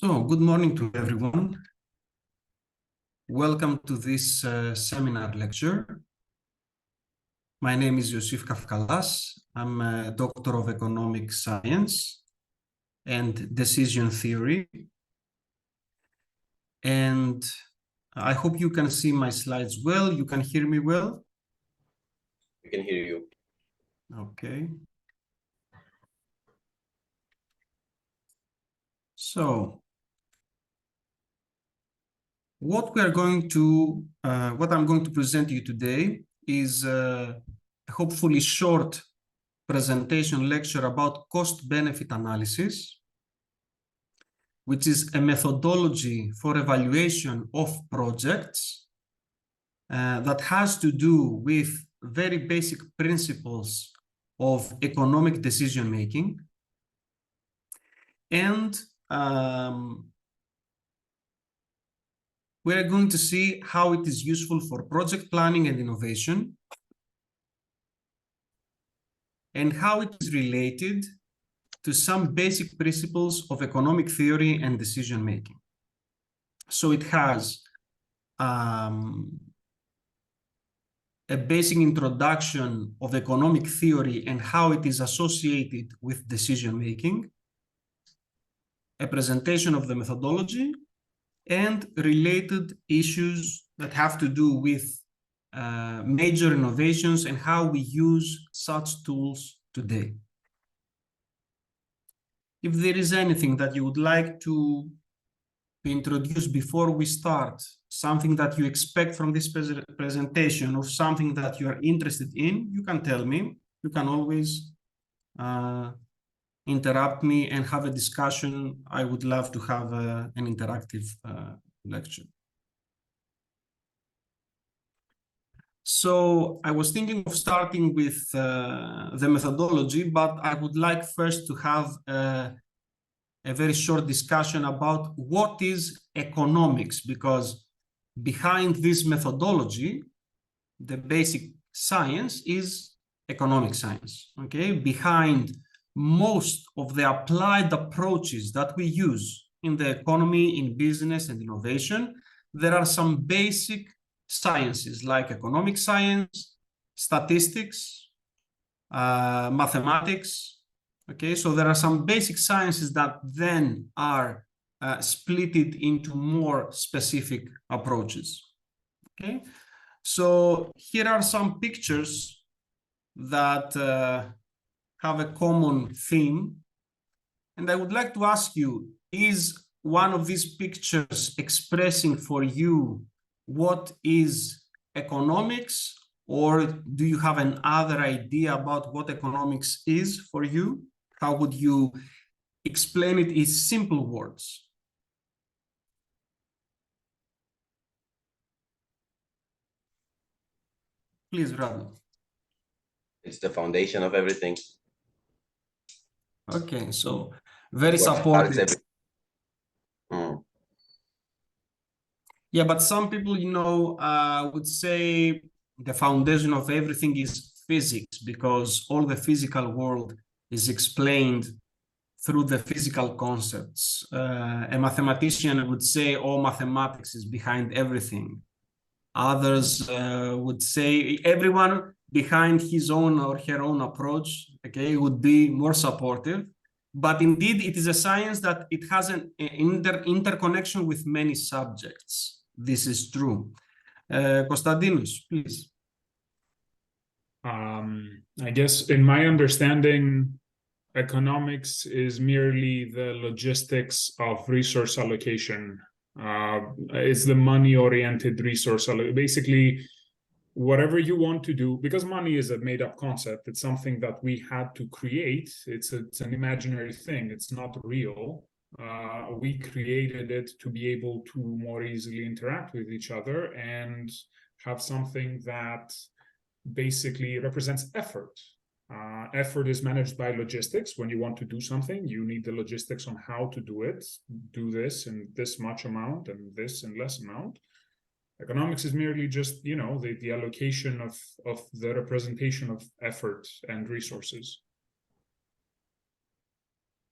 So, good morning to everyone. Welcome to this seminar lecture. My name is Kafkalas. I'm a doctor of economic science and decision theory. And I hope you can see my slides well. You can hear me well? We can hear you. Okay. So, what I'm going to present to you today is a hopefully short presentation lecture about cost-benefit analysis, which is a methodology for evaluation of projects that has to do with very basic principles of economic decision-making. And we're going to see how it is useful for project planning and innovation, and how it is related to some basic principles of economic theory and decision-making. So it has a basic introduction of economic theory and how it is associated with decision-making, a presentation of the methodology, and related issues that have to do with major innovations and how we use such tools today. If there is anything that you would like to introduce before we start, something that you expect from this presentation or something that you are interested in, you can tell me. You can always interrupt me and have a discussion. I would love to have an interactive lecture. So I was thinking of starting with the methodology, but I would like first to have a very short discussion about what is economics, because behind this methodology, the basic science is economic science, okay? Behind most of the applied approaches that we use in the economy, in business and innovation, there are some basic sciences like economic science, statistics, mathematics. Okay, so there are some basic sciences that then are split into more specific approaches. Okay, so here are some pictures that have a common theme. And I would like to ask you, is one of these pictures expressing for you what is economics, or do you have another idea about what economics is for you? How would you explain it in simple words? Please, Radu. It's the foundation of everything. Okay, so very supportive. Yeah, but some people, would say the foundation of everything is physics, because all the physical world is explained through the physical concepts. A mathematician would say all mathematics is behind everything. Others would say everyone behind his own or her own approach, okay, would be more supportive. But indeed, it is a science that it has an interconnection with many subjects. This is true. Konstantinos, please. I guess in my understanding, economics is merely the logistics of resource allocation. It's the money-oriented resource allocation. Basically, whatever you want to do, because money is a made-up concept. It's something that we had to create. It's an imaginary thing. It's not real. We created it to be able to more easily interact with each other and have something that basically represents effort. Effort is managed by logistics. When you want to do something, you need the logistics on how to do it. Do this in this much amount and this in less amount. Economics is merely just, the allocation of the representation of effort and resources.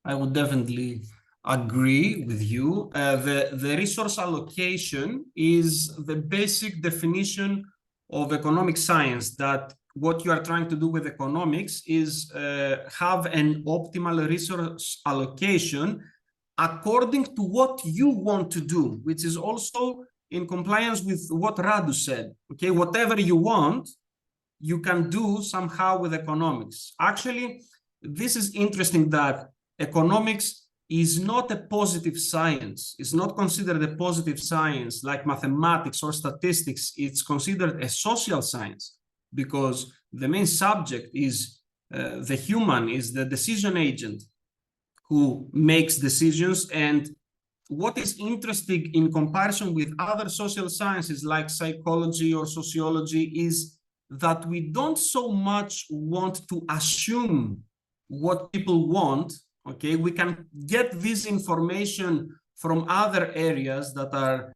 I would definitely agree with you. The resource allocation is the basic definition of economic science, that what you are trying to do with economics is have an optimal resource allocation according to what you want to do, which is also in compliance with what Radu said. Okay, whatever you want, you can do somehow with economics. Actually, this is interesting that economics is not a positive science. It's not considered a positive science like mathematics or statistics. It's considered a social science because the main subject is the human, is the decision agent who makes decisions. And what is interesting in comparison with other social sciences like psychology or sociology is that we don't so much want to assume what people want. Okay, we can get this information from other areas that are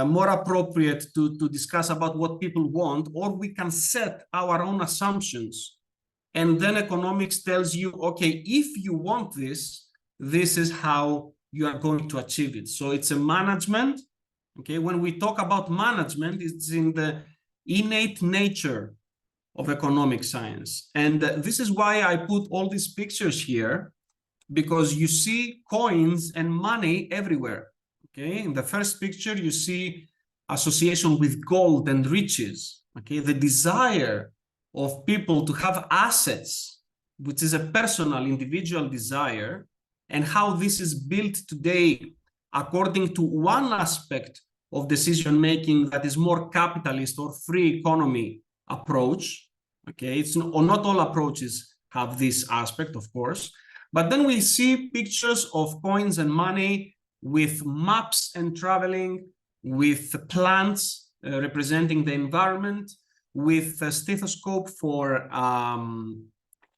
more appropriate to discuss about what people want, or we can set our own assumptions. And then economics tells you, okay, if you want this, this is how you are going to achieve it. So it's a management. Okay, when we talk about management, it's in the innate nature of economic science. And this is why I put all these pictures here, because you see coins and money everywhere. Okay, in the first picture, you see association with gold and riches. Okay, the desire of people to have assets, which is a personal, individual desire, and how this is built today according to one aspect of decision making that is more capitalist or free economy approach. Okay, it's not all approaches have this aspect, of course. But then we see pictures of coins and money with maps and traveling, with plants representing the environment, with a stethoscope for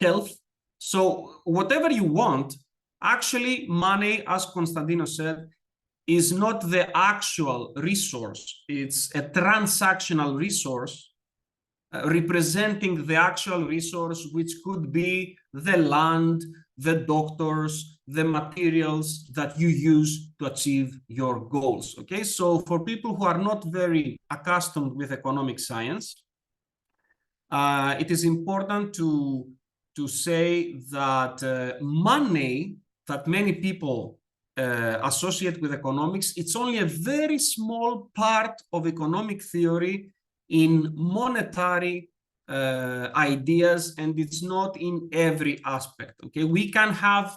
health. So whatever you want, actually money, as Konstantinos said, is not the actual resource. It's a transactional resource representing the actual resource, which could be the land, the doctors, the materials that you use to achieve your goals. Okay, so for people who are not very accustomed with economic science, it is important to say that money that many people associate with economics, it's only a very small part of economic theory in monetary ideas, and it's not in every aspect. Okay, we can have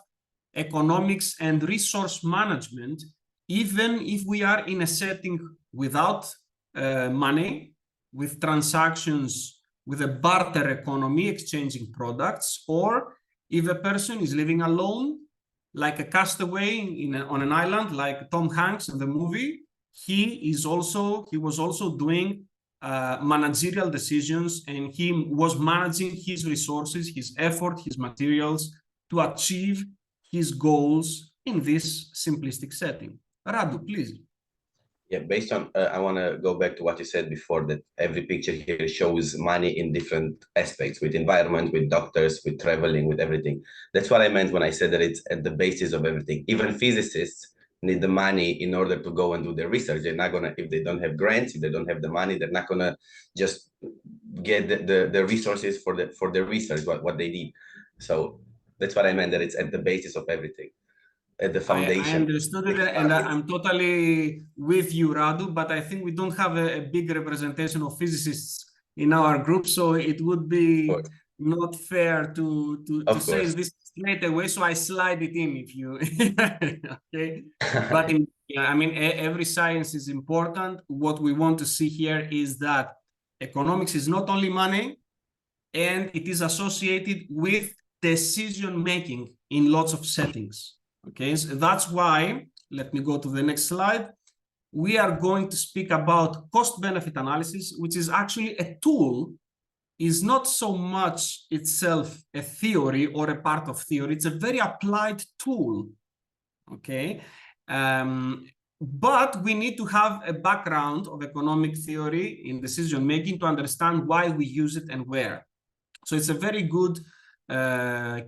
economics and resource management even if we are in a setting without money, with transactions, with a barter economy, exchanging products, or if a person is living alone, like a castaway on an island, like Tom Hanks in the movie. He was also doing managerial decisions, and he was managing his resources, his effort, his materials to achieve his goals in this simplistic setting. Radu, please. Yeah, based on, I want to go back to what you said before, that every picture here shows money in different aspects, with environment, with doctors, with traveling, with everything. That's what I meant when I said that it's at the basis of everything. Even physicists need the money in order to go and do their research. They're not gonna, if they don't have grants, if they don't have the money, they're not gonna just get the resources for the research, what they need. So that's what I meant, that it's at the basis of everything. At the foundation. I understood it, and I'm totally with you, Radu, but I think we don't have a big representation of physicists in our group, so it would be not fair to say this straight away, so I slide it in if you okay. But I mean, every science is important. What we want to see here is that economics is not only money, and it is associated with decision making in lots of settings. Okay, so that's why, let me go to the next slide. We are going to speak about cost-benefit analysis, which is actually a tool, is not so much itself a theory or a part of theory. It's a very applied tool, okay? But we need to have a background of economic theory in decision-making to understand why we use it and where. So it's a very good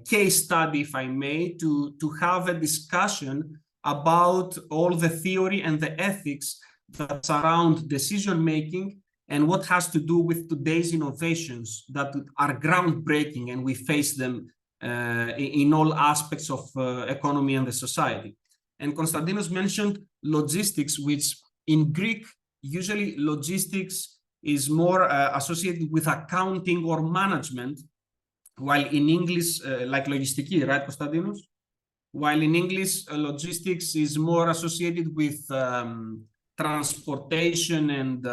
case study, if I may, to have a discussion about all the theory and the ethics that surround decision-making and what has to do with today's innovations that are groundbreaking, and we face them in all aspects of economy and the society. And Konstantinos mentioned logistics, which in Greek, usually logistics is more associated with accounting or management, while in English, like logistiki, right, Konstantinos? While in English, logistics is more associated with transportation and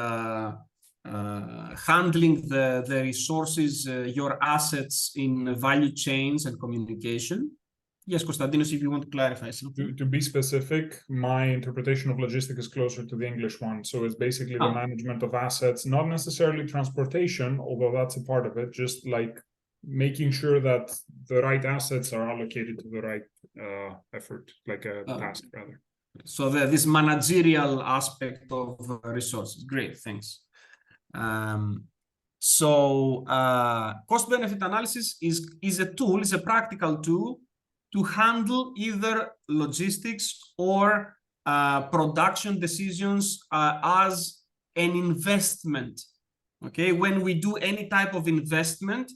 handling the resources, your assets in value chains and communication. Yes, Konstantinos, if you want to clarify something. To be specific, my interpretation of logistics is closer to the English one. So it's basically the management of assets, not necessarily transportation, although that's a part of it, just like making sure that the right assets are allocated to the right effort, like a task rather. So this managerial aspect of resources. Great, thanks. Cost-benefit analysis is a tool, is a practical tool to handle either logistics or production decisions as an investment. Okay, when we do any type of investment,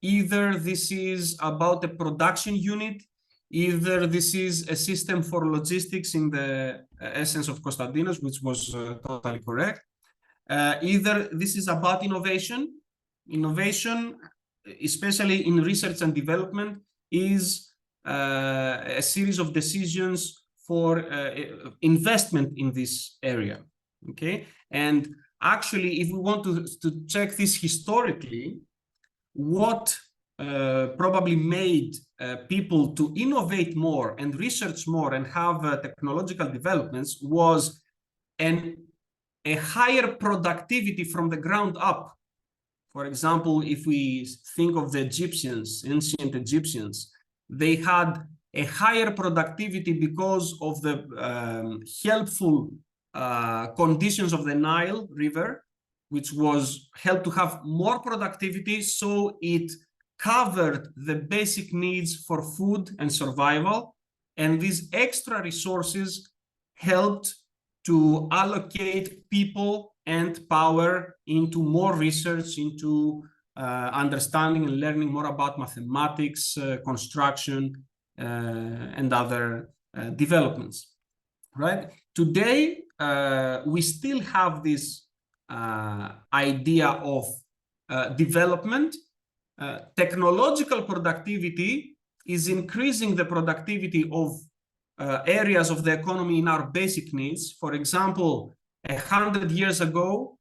either this is about a production unit, either this is a system for logistics in the essence of Konstantinos, which was totally correct. Either this is about innovation. Innovation, especially in research and development, is a series of decisions for investment in this area. Okay, and actually, if we want to check this historically, what probably made people to innovate more and research more and have technological developments was a higher productivity from the ground up. For example, if we think of the Egyptians, ancient Egyptians, they had a higher productivity because of the helpful conditions of the Nile River, which was helped to have more productivity, so it covered the basic needs for food and survival. And these extra resources helped to allocate people and power into more research, into understanding and learning more about mathematics, construction, and other developments, right? Today, we still have this idea of development. Technological productivity is increasing the productivity of areas of the economy in our basic needs. For example, 100 years ago,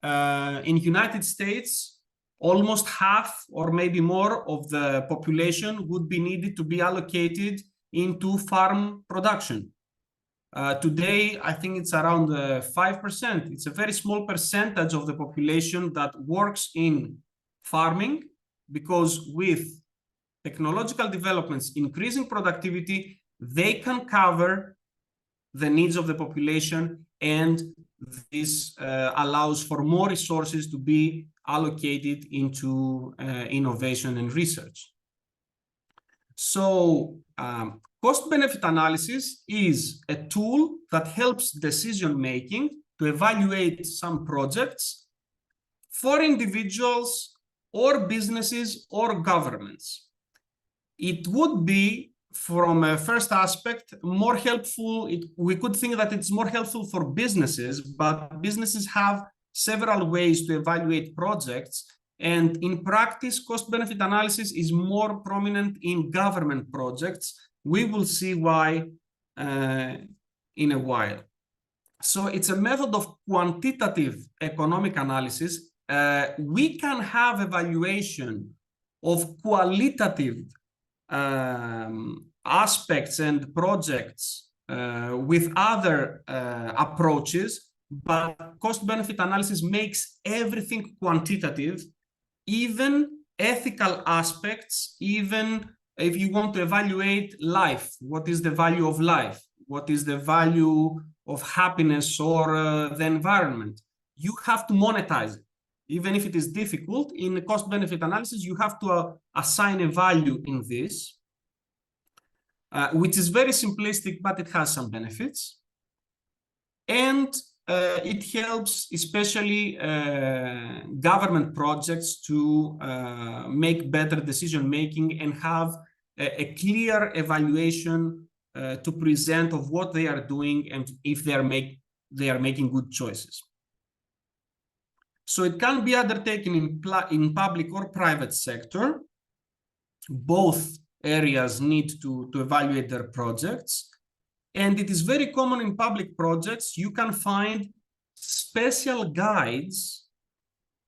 in United States, almost half or maybe more of the population would be needed to be allocated into farm production. Today, I think it's around 5%. It's a very small percentage of the population that works in farming, because with technological developments increasing productivity, they can cover the needs of the population, and this allows for more resources to be allocated into innovation and research. So cost-benefit analysis is a tool that helps decision-making to evaluate some projects for individuals or businesses or governments. It would be, from a first aspect, more helpful. We could think that it's more helpful for businesses, but businesses have several ways to evaluate projects. And in practice, cost-benefit analysis is more prominent in government projects. We will see why in a while. So it's a method of quantitative economic analysis. We can have evaluation of qualitative aspects and projects with other approaches, but cost-benefit analysis makes everything quantitative, even ethical aspects, even if you want to evaluate life. What is the value of life? What is the value of happiness or the environment? You have to monetize it. Even if it is difficult, in the cost-benefit analysis, you have to assign a value in this. which is very simplistic, but it has some benefits. And it helps especially government projects to make better decision-making and have a clear evaluation to present of what they are doing and if they are making good choices. So it can be undertaken in public or private sector. Both areas need to evaluate their projects. And it is very common in public projects. You can find special guides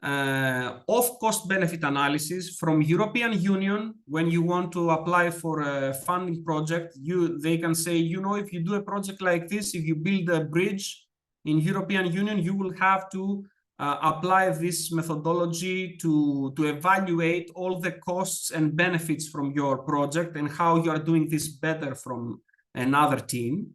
of cost-benefit analysis from European Union. When you want to apply for a funding project, they can say, you know, if you do a project like this, if you build a bridge in European Union, you will have to apply this methodology to evaluate all the costs and benefits from your project and how you are doing this better from another team.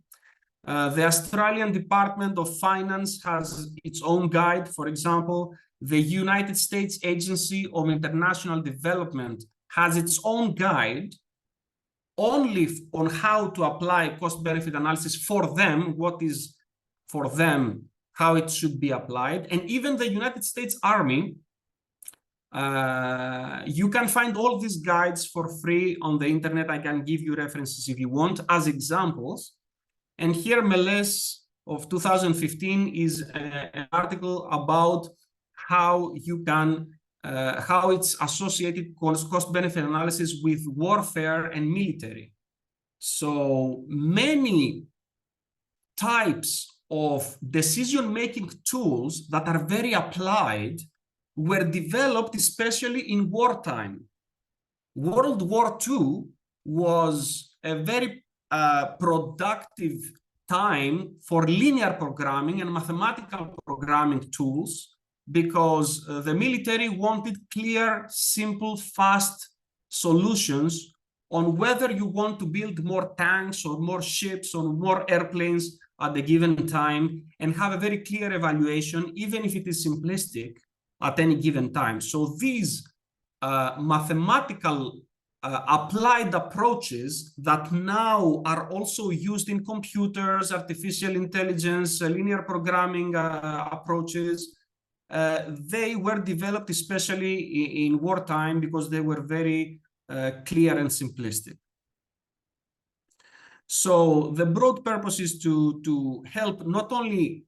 The Australian Department of Finance has its own guide. For example, the United States Agency of International Development has its own guide only on how to apply cost-benefit analysis for them, what is for them, how it should be applied. And even the United States Army, you can find all these guides for free on the internet. I can give you references if you want as examples. And here Meles of 2015 is an article about how you can, how it's associated cost-benefit analysis with warfare and military. So many types of decision-making tools that are very applied were developed especially in wartime. World War II was a very productive time for linear programming and mathematical programming tools because the military wanted clear, simple, fast solutions on whether you want to build more tanks or more ships or more airplanes at a given time and have a very clear evaluation, even if it is simplistic at any given time. So these mathematical applied approaches that now are also used in computers, artificial intelligence, linear programming approaches, they were developed especially in wartime because they were very clear and simplistic. So the broad purpose is to help not only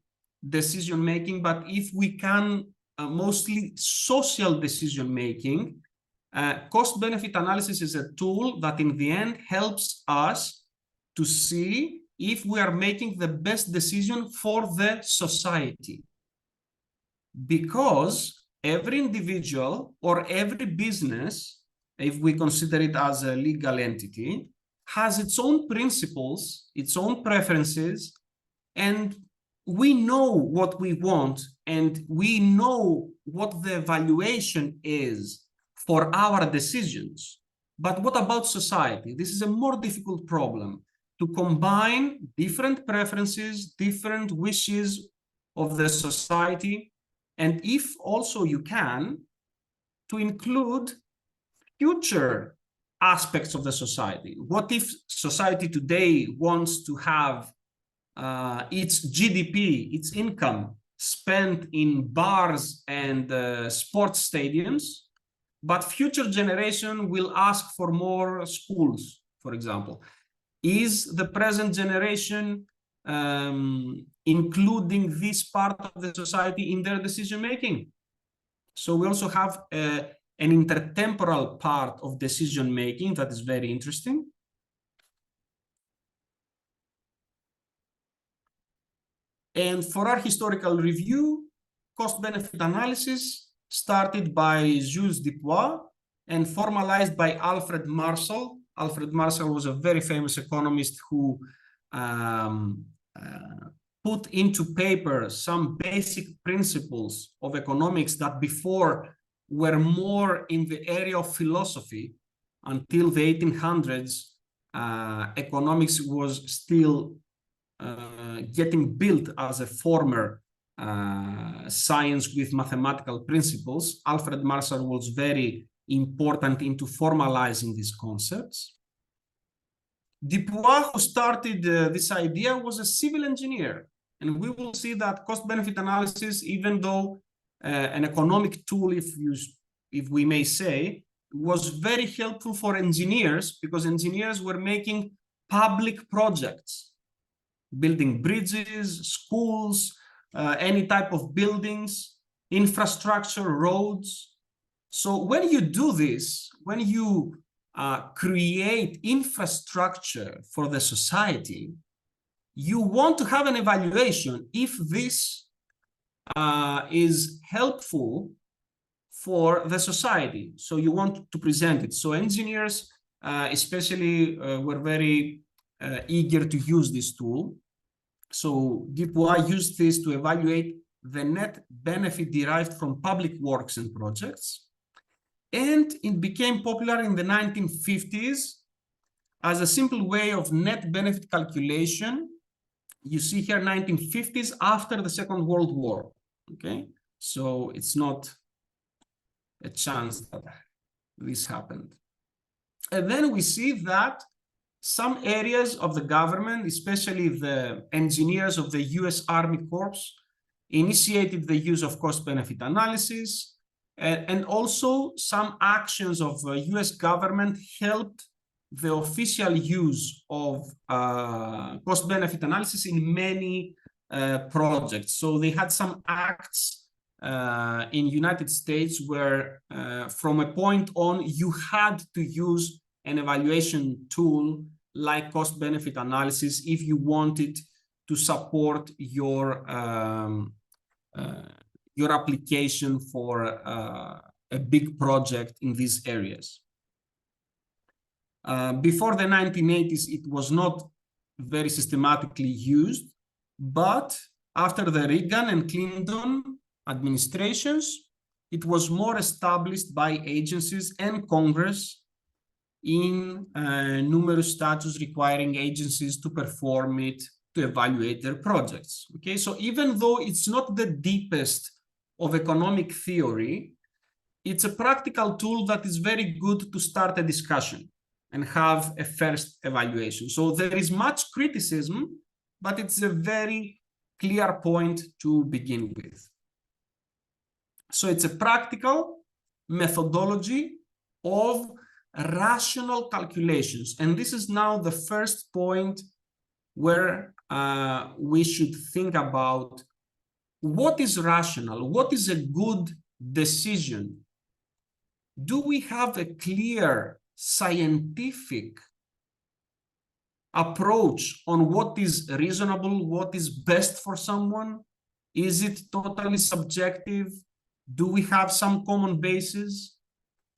decision-making, but if we can, mostly social decision-making. Cost-benefit analysis is a tool that in the end helps us to see if we are making the best decision for the society. Because every individual or every business, if we consider it as a legal entity, has its own principles, its own preferences, and we know what we want and we know what the evaluation is for our decisions. But what about society? This is a more difficult problem, to combine different preferences, different wishes of the society, and if also you can, to include future aspects of the society. What if society today wants to have its GDP, its income, spent in bars and sports stadiums, but future generation will ask for more schools, for example? Is the present generation including this part of the society in their decision-making? So we also have an intertemporal part of decision-making that is very interesting. And for our historical review, cost-benefit analysis started by Jules Dupois and formalized by Alfred Marshall. Alfred Marshall was a very famous economist who put into paper some basic principles of economics that before were more in the area of philosophy. Until the 1800s, economics was still getting built as a former science with mathematical principles. Alfred Marshall was very important into formalizing these concepts. Dubois, who started this idea, was a civil engineer. And we will see that cost-benefit analysis, even though an economic tool, if we may say, was very helpful for engineers, because engineers were making public projects, building bridges, schools, any type of buildings, infrastructure, roads. So when you do this, when you create infrastructure for the society, you want to have an evaluation if this is helpful for the society. So you want to present it. So engineers especially were very eager to use this tool. So Dubois used this to evaluate the net benefit derived from public works and projects. And it became popular in the 1950s as a simple way of net benefit calculation. You see here 1950s after the Second World War, okay? So it's not a chance that this happened. And then we see that some areas of the government, especially the engineers of the US Army Corps, initiated the use of cost-benefit analysis, and also some actions of the US government helped the official use of cost-benefit analysis in many projects. So they had some acts in United States where from a point on you had to use an evaluation tool like cost-benefit analysis if you wanted to support your application for a big project in these areas. Before the 1980s, it was not very systematically used, but after the Reagan and Clinton administrations, it was more established by agencies and Congress in numerous statutes requiring agencies to perform it, to evaluate their projects. Okay, so even though it's not the deepest of economic theory, it's a practical tool that is very good to start a discussion and have a first evaluation. So there is much criticism, but it's a very clear point to begin with. So it's a practical methodology of rational calculations. And this is now the first point where we should think about what is rational, what is a good decision. Do we have a clear scientific approach on what is reasonable, what is best for someone? Is it totally subjective? Do we have some common basis?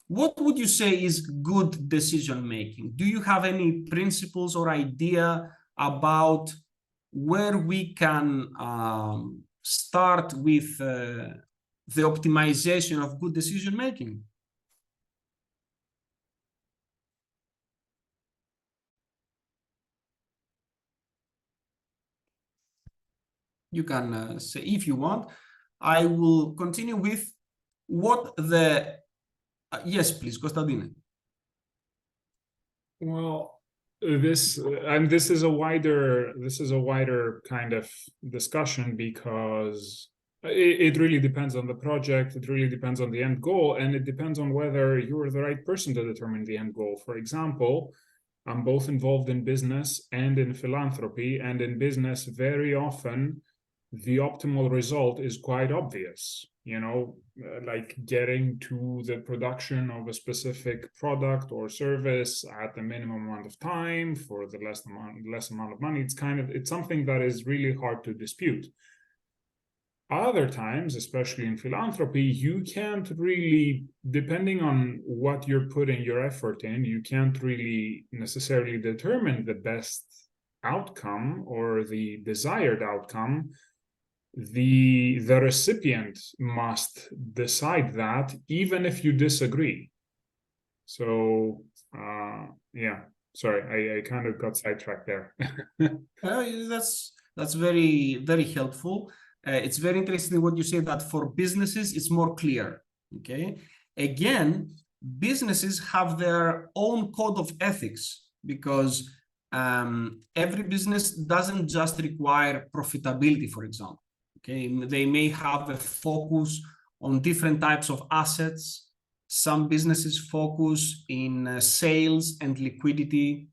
What would you say is good decision making? Do you have any principles or idea about where we can start with the optimization of good decision making? You can say if you want. I will continue with what the yes, please, Konstantine. Well, this is a wider kind of discussion, because it really depends on the project, it really depends on the end goal, and it depends on whether you're the right person to determine the end goal. For example, I'm both involved in business and in philanthropy, and in business, very often the optimal result is quite obvious, you know, like getting to the production of a specific product or service at the minimum amount of time for the less amount of money. It's something that is really hard to dispute. Other times, especially in philanthropy, you can't really, depending on what you're putting your effort in, you can't really necessarily determine the best outcome or the desired outcome. The recipient must decide that, even if you disagree. So yeah, sorry, I kind of got sidetracked there. That's very, very helpful. It's very interesting what you say, that for businesses it's more clear. Okay, again, businesses have their own code of ethics, because every business doesn't just require profitability, for example. Okay, they may have a focus on different types of assets. Some businesses focus in sales and liquidity.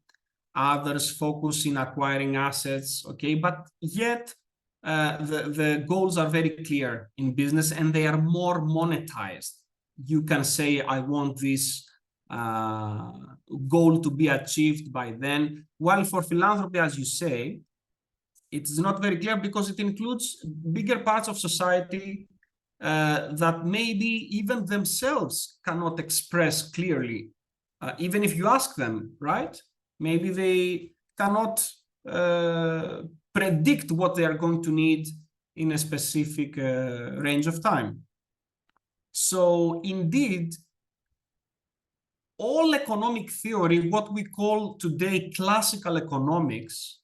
Others focus in acquiring assets. Okay, but yet the goals are very clear in business and they are more monetized. You can say, I want this goal to be achieved by then. While for philanthropy, as you say, it's not very clear because it includes bigger parts of society that maybe even themselves cannot express clearly. Even if you ask them, right? Maybe they cannot predict what they are going to need in a specific range of time. So indeed, all economic theory, what we call today classical economics,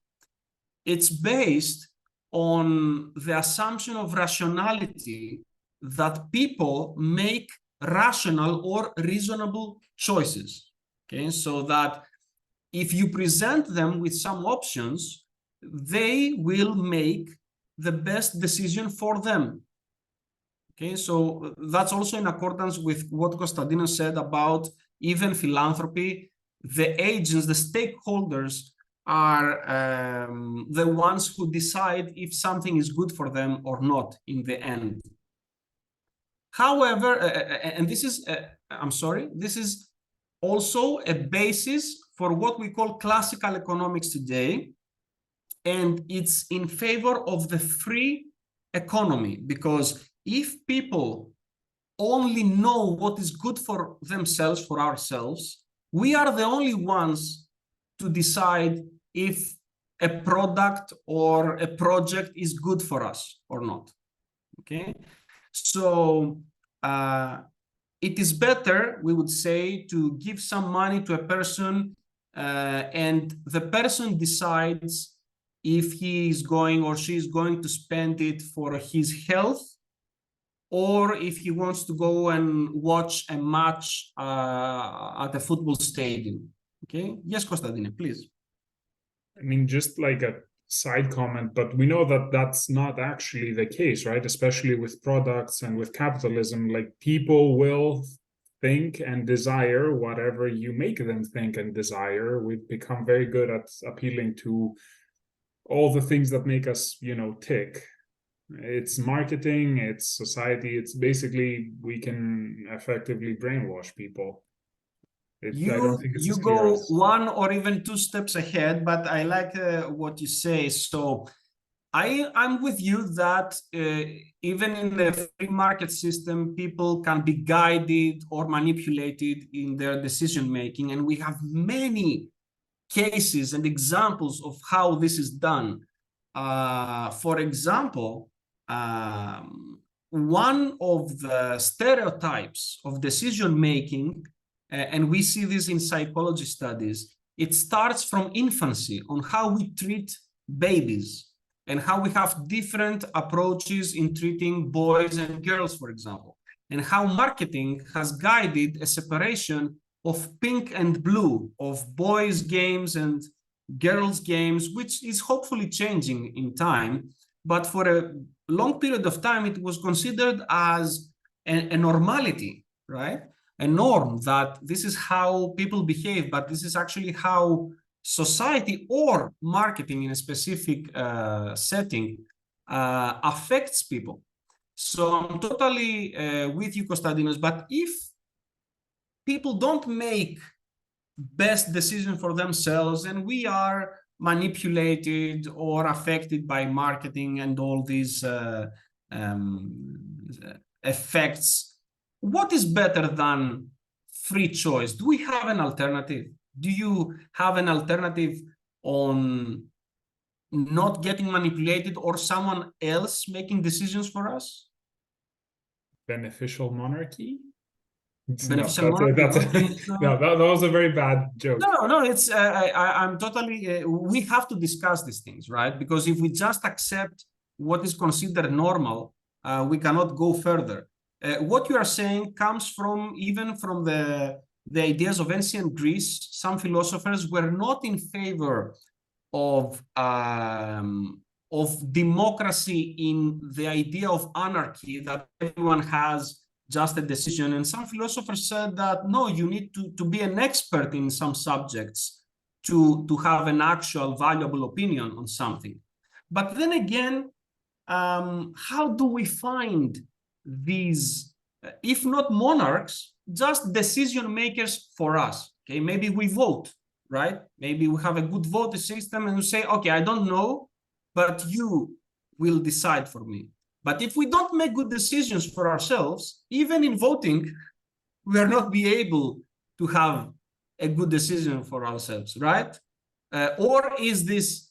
it's based on the assumption of rationality that people make rational or reasonable choices. Okay, so that if you present them with some options, they will make the best decision for them. Okay, so that's also in accordance with what Konstantinos said about even philanthropy. The agents, the stakeholders are the ones who decide if something is good for them or not in the end. However, and this is, this is also a basis for what we call classical economics today, and it's in favor of the free economy, because if people only know what is good for themselves, for ourselves, we are the only ones to decide if a product or a project is good for us or not. Okay, so it is better, we would say, to give some money to a person and the person decides if he is going or she is going to spend it for his health, or if he wants to go and watch a match at a football stadium. Okay, yes, Konstantinos, please. I mean, just like a side comment, but we know that that's not actually the case, right? Especially with products and with capitalism, like people will think and desire whatever you make them think and desire. We've become very good at appealing to all the things that make us, you know, tick. It's marketing, it's society, it's basically, we can effectively brainwash people. I don't think it's you go one or even two steps ahead, but I like what you say. So I'm with you that even in the free market system, people can be guided or manipulated in their decision making, and we have many cases and examples of how this is done. For example, one of the stereotypes of decision making, and we see this in psychology studies, it starts from infancy, on how we treat babies and how we have different approaches in treating boys and girls, for example, and how marketing has guided a separation of pink and blue, of boys' games and girls' games, which is hopefully changing in time. But for a long period of time, it was considered as a normality, right? A norm, that this is how people behave, but this is actually how society or marketing in a specific setting affects people. So I'm totally with you, Konstantinos, but if people don't make best decision for themselves and we are manipulated or affected by marketing and all these effects, what is better than free choice? Do we have an alternative? Do you have an alternative on not getting manipulated or someone else making decisions for us? Beneficial monarchy? Beneficial monarchy? No, that was a very bad joke. No, it's I'm totally, we have to discuss these things, right? Because if we just accept what is considered normal, we cannot go further. What you are saying comes from even from the the ideas of ancient Greece, some philosophers were not in favor of democracy in the idea of anarchy, that everyone has just a decision. And some philosophers said that, no, you need to be an expert in some subjects to have an actual valuable opinion on something. But then again, how do we find these, if not monarchs, just decision makers for us? Okay, maybe we vote, right? Maybe we have a good voting system and we say, okay, I don't know, but you will decide for me. But if we don't make good decisions for ourselves, even in voting, we are not be able to have a good decision for ourselves, right? Or is this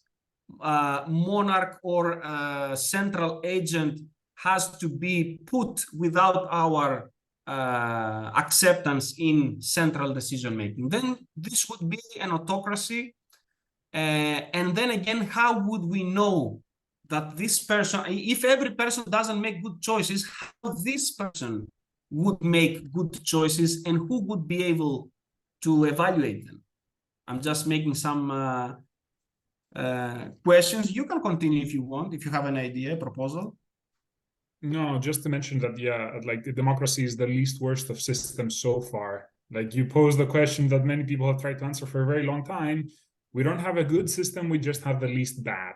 monarch or central agent has to be put without our acceptance in central decision making? Then this would be an autocracy. And then again, how would we know that this person, if every person doesn't make good choices, how this person would make good choices and who would be able to evaluate them? I'm just making some questions. You can continue if you want, if you have an idea, proposal. No, just to mention that, yeah, like the democracy is the least worst of systems so far. Like you pose the question that many people have tried to answer for a very long time. We don't have a good system, we just have the least bad.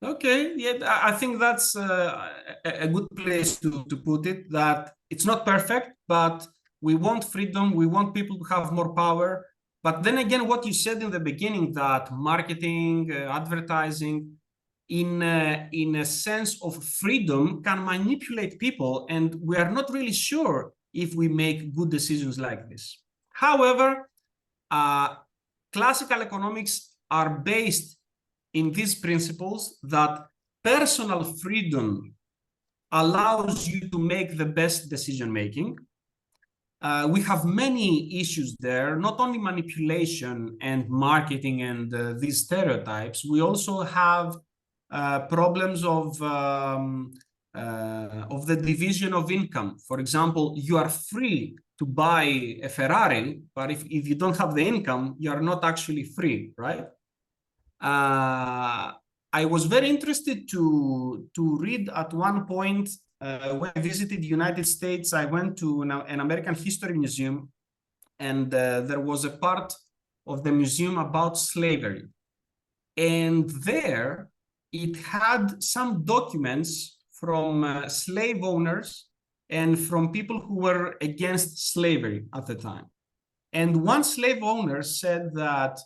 Okay, yeah, I think that's a good place to put it, that it's not perfect, but we want freedom, we want people to have more power. But then again, what you said in the beginning, that marketing, advertising, in a sense of freedom, can manipulate people, and we are not really sure if we make good decisions like this. However, classical economics are based in these principles that personal freedom allows you to make the best decision making. We have many issues there, not only manipulation and marketing and these stereotypes. We also have problems of the division of income. For example, you are free to buy a Ferrari, but if you don't have the income, you are not actually free, right? I was very interested to read at one point when I visited the United States. I went to an American History Museum, and there was a part of the museum about slavery. And there it had some documents from slave owners and from people who were against slavery at the time. And one slave owner said that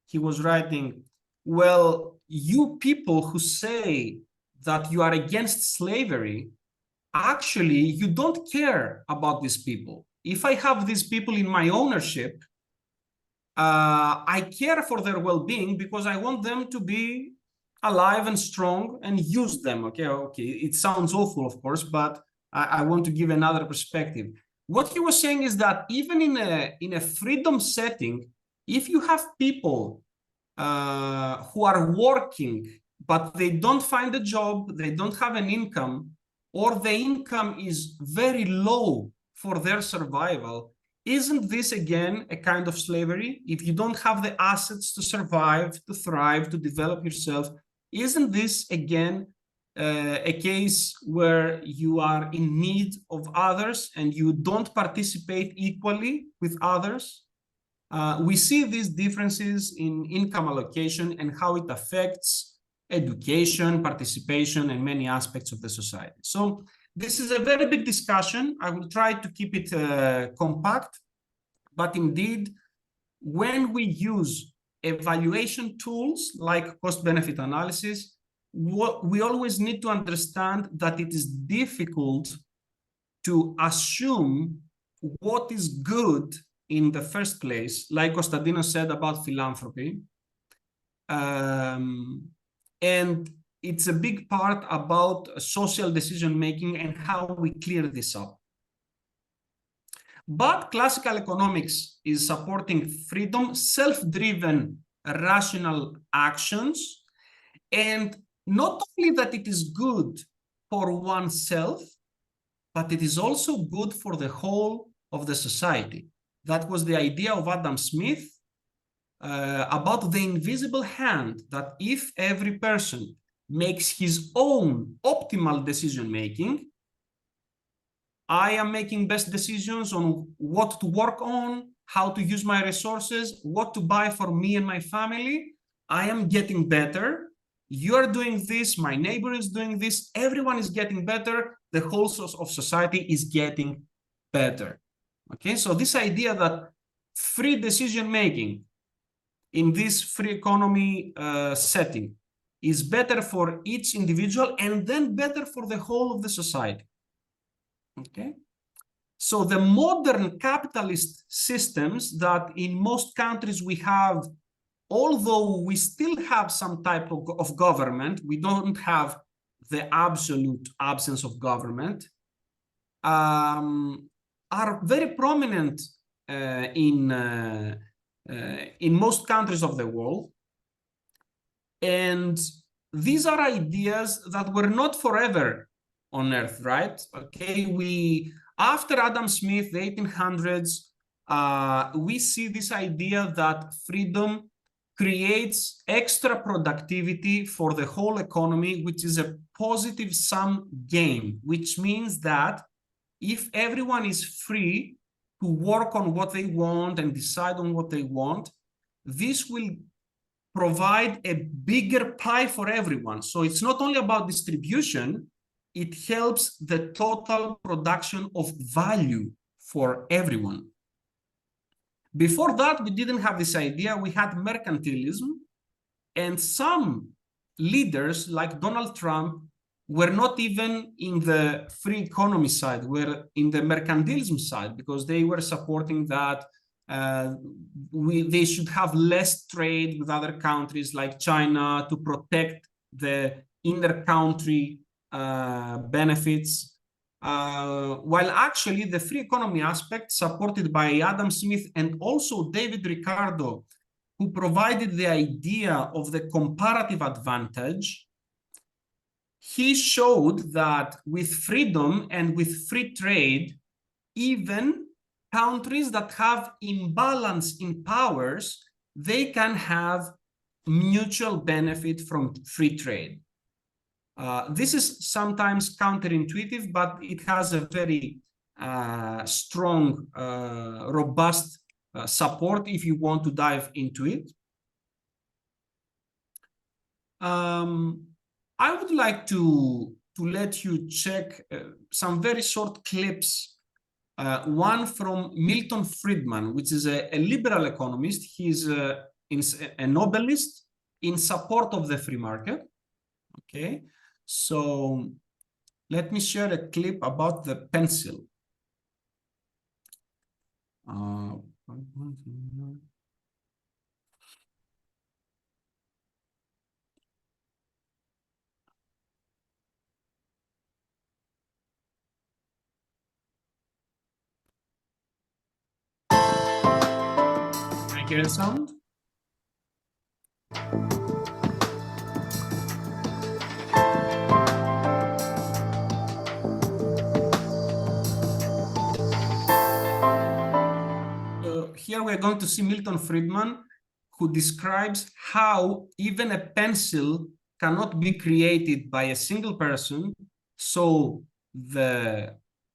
he was writing, well, you people who say that you are against slavery, actually, you don't care about these people. If I have these people in my ownership, I care for their well-being because I want them to be alive and strong and use them. Okay, it sounds awful, of course, but I want to give another perspective. What he was saying is that even in a freedom setting, if you have people who are working, but they don't find a job, they don't have an income, or the income is very low for their survival, isn't this again a kind of slavery? If you don't have the assets to survive, to thrive, to develop yourself, isn't this again a case where you are in need of others and you don't participate equally with others? We see these differences in income allocation and how it affects education, participation, and many aspects of the society. So this is a very big discussion. I will try to keep it compact, but indeed, when we use evaluation tools like cost-benefit analysis, we always need to understand that it is difficult to assume what is good in the first place, like Konstantinos said about philanthropy. And it's a big part about social decision-making and how we clear this up. But classical economics is supporting freedom, self-driven, rational actions, and not only that it is good for oneself, but it is also good for the whole of the society. That was the idea of Adam Smith about the invisible hand, that if every person makes his own optimal decision making, I am making best decisions on what to work on, how to use my resources, what to buy for me and my family. I am getting better. You're doing this, my neighbor is doing this, everyone is getting better, the whole of society is getting better. Okay, so this idea that free decision making in this free economy setting is better for each individual and then better for the whole of the society. Okay, so the modern capitalist systems that in most countries we have, although we still have some type of government, we don't have the absolute absence of government, are very prominent in most countries of the world. And these are ideas that were not forever on Earth, right? Okay, after Adam Smith, the 1800s, we see this idea that freedom creates extra productivity for the whole economy, which is a positive sum game, which means that if everyone is free to work on what they want and decide on what they want, this will provide a bigger pie for everyone. So it's not only about distribution, it helps the total production of value for everyone. Before that, we didn't have this idea. We had mercantilism, and some leaders like Donald Trump were not even in the free economy side, were in the mercantilism side, because they were supporting that they should have less trade with other countries like China to protect the inter-country benefits. While actually the free economy aspect, supported by Adam Smith and also David Ricardo, who provided the idea of the comparative advantage, he showed that with freedom and with free trade, even countries that have imbalance in powers, they can have mutual benefit from free trade. This is sometimes counterintuitive, but it has a very strong, robust support if you want to dive into it. I would like to let you check some very short clips. One from Milton Friedman, which is a liberal economist. He's a Nobelist in support of the free market. Okay, so let me share a clip about the pencil. Can I hear a sound? Here we're going to see Milton Friedman, who describes how even a pencil cannot be created by a single person. So the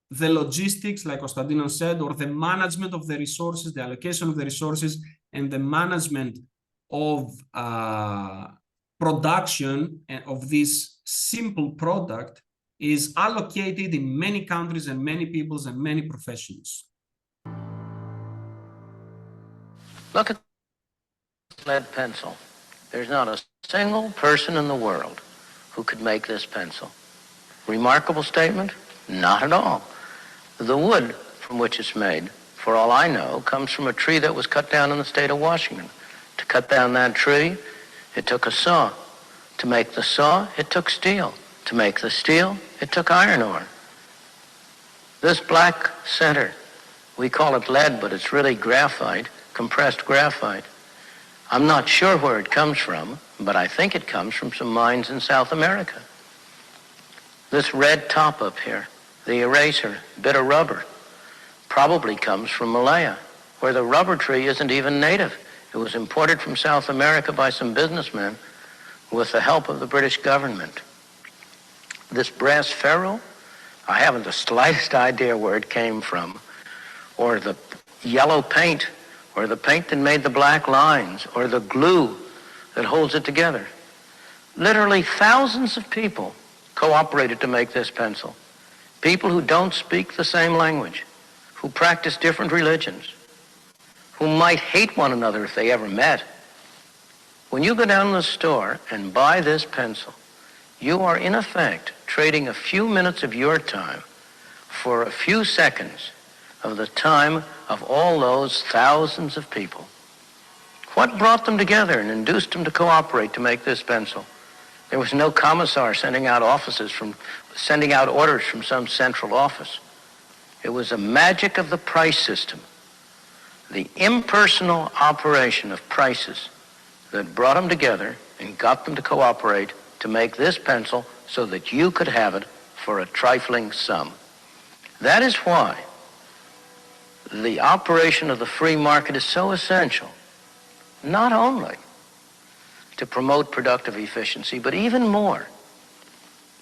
logistics, like Konstantinos said, or the management of the resources, the allocation of the resources, and the management of production of this simple product is allocated in many countries and many peoples and many professions. Look at the lead pencil. There's not a single person in the world who could make this pencil. Remarkable statement? Not at all. The wood from which it's made, for all I know, comes from a tree that was cut down in the state of Washington. To cut down that tree, it took a saw. To make the saw, it took steel. To make the steel, it took iron ore. This black center, we call it lead, but it's really graphite, compressed graphite. I'm not sure where it comes from, but I think it comes from some mines in South America. This red top up here, the eraser, bit of rubber, probably comes from Malaya where the rubber tree isn't even native. It was imported from South America by some businessmen with the help of the British government. This brass ferrule, I haven't the slightest idea where it came from, or the yellow paint, or the paint that made the black lines, or the glue that holds it together. Literally thousands of people cooperated to make this pencil. People who don't speak the same language, who practice different religions, who might hate one another if they ever met. When you go down to the store and buy this pencil, you are in effect trading a few minutes of your time for a few seconds of the time of all those thousands of people. What brought them together and induced them to cooperate to make this pencil? There was no commissar sending out orders from some central office. It was the magic of the price system, the impersonal operation of prices that brought them together and got them to cooperate to make this pencil so that you could have it for a trifling sum. That is why the operation of the free market is so essential, not only to promote productive efficiency, but even more,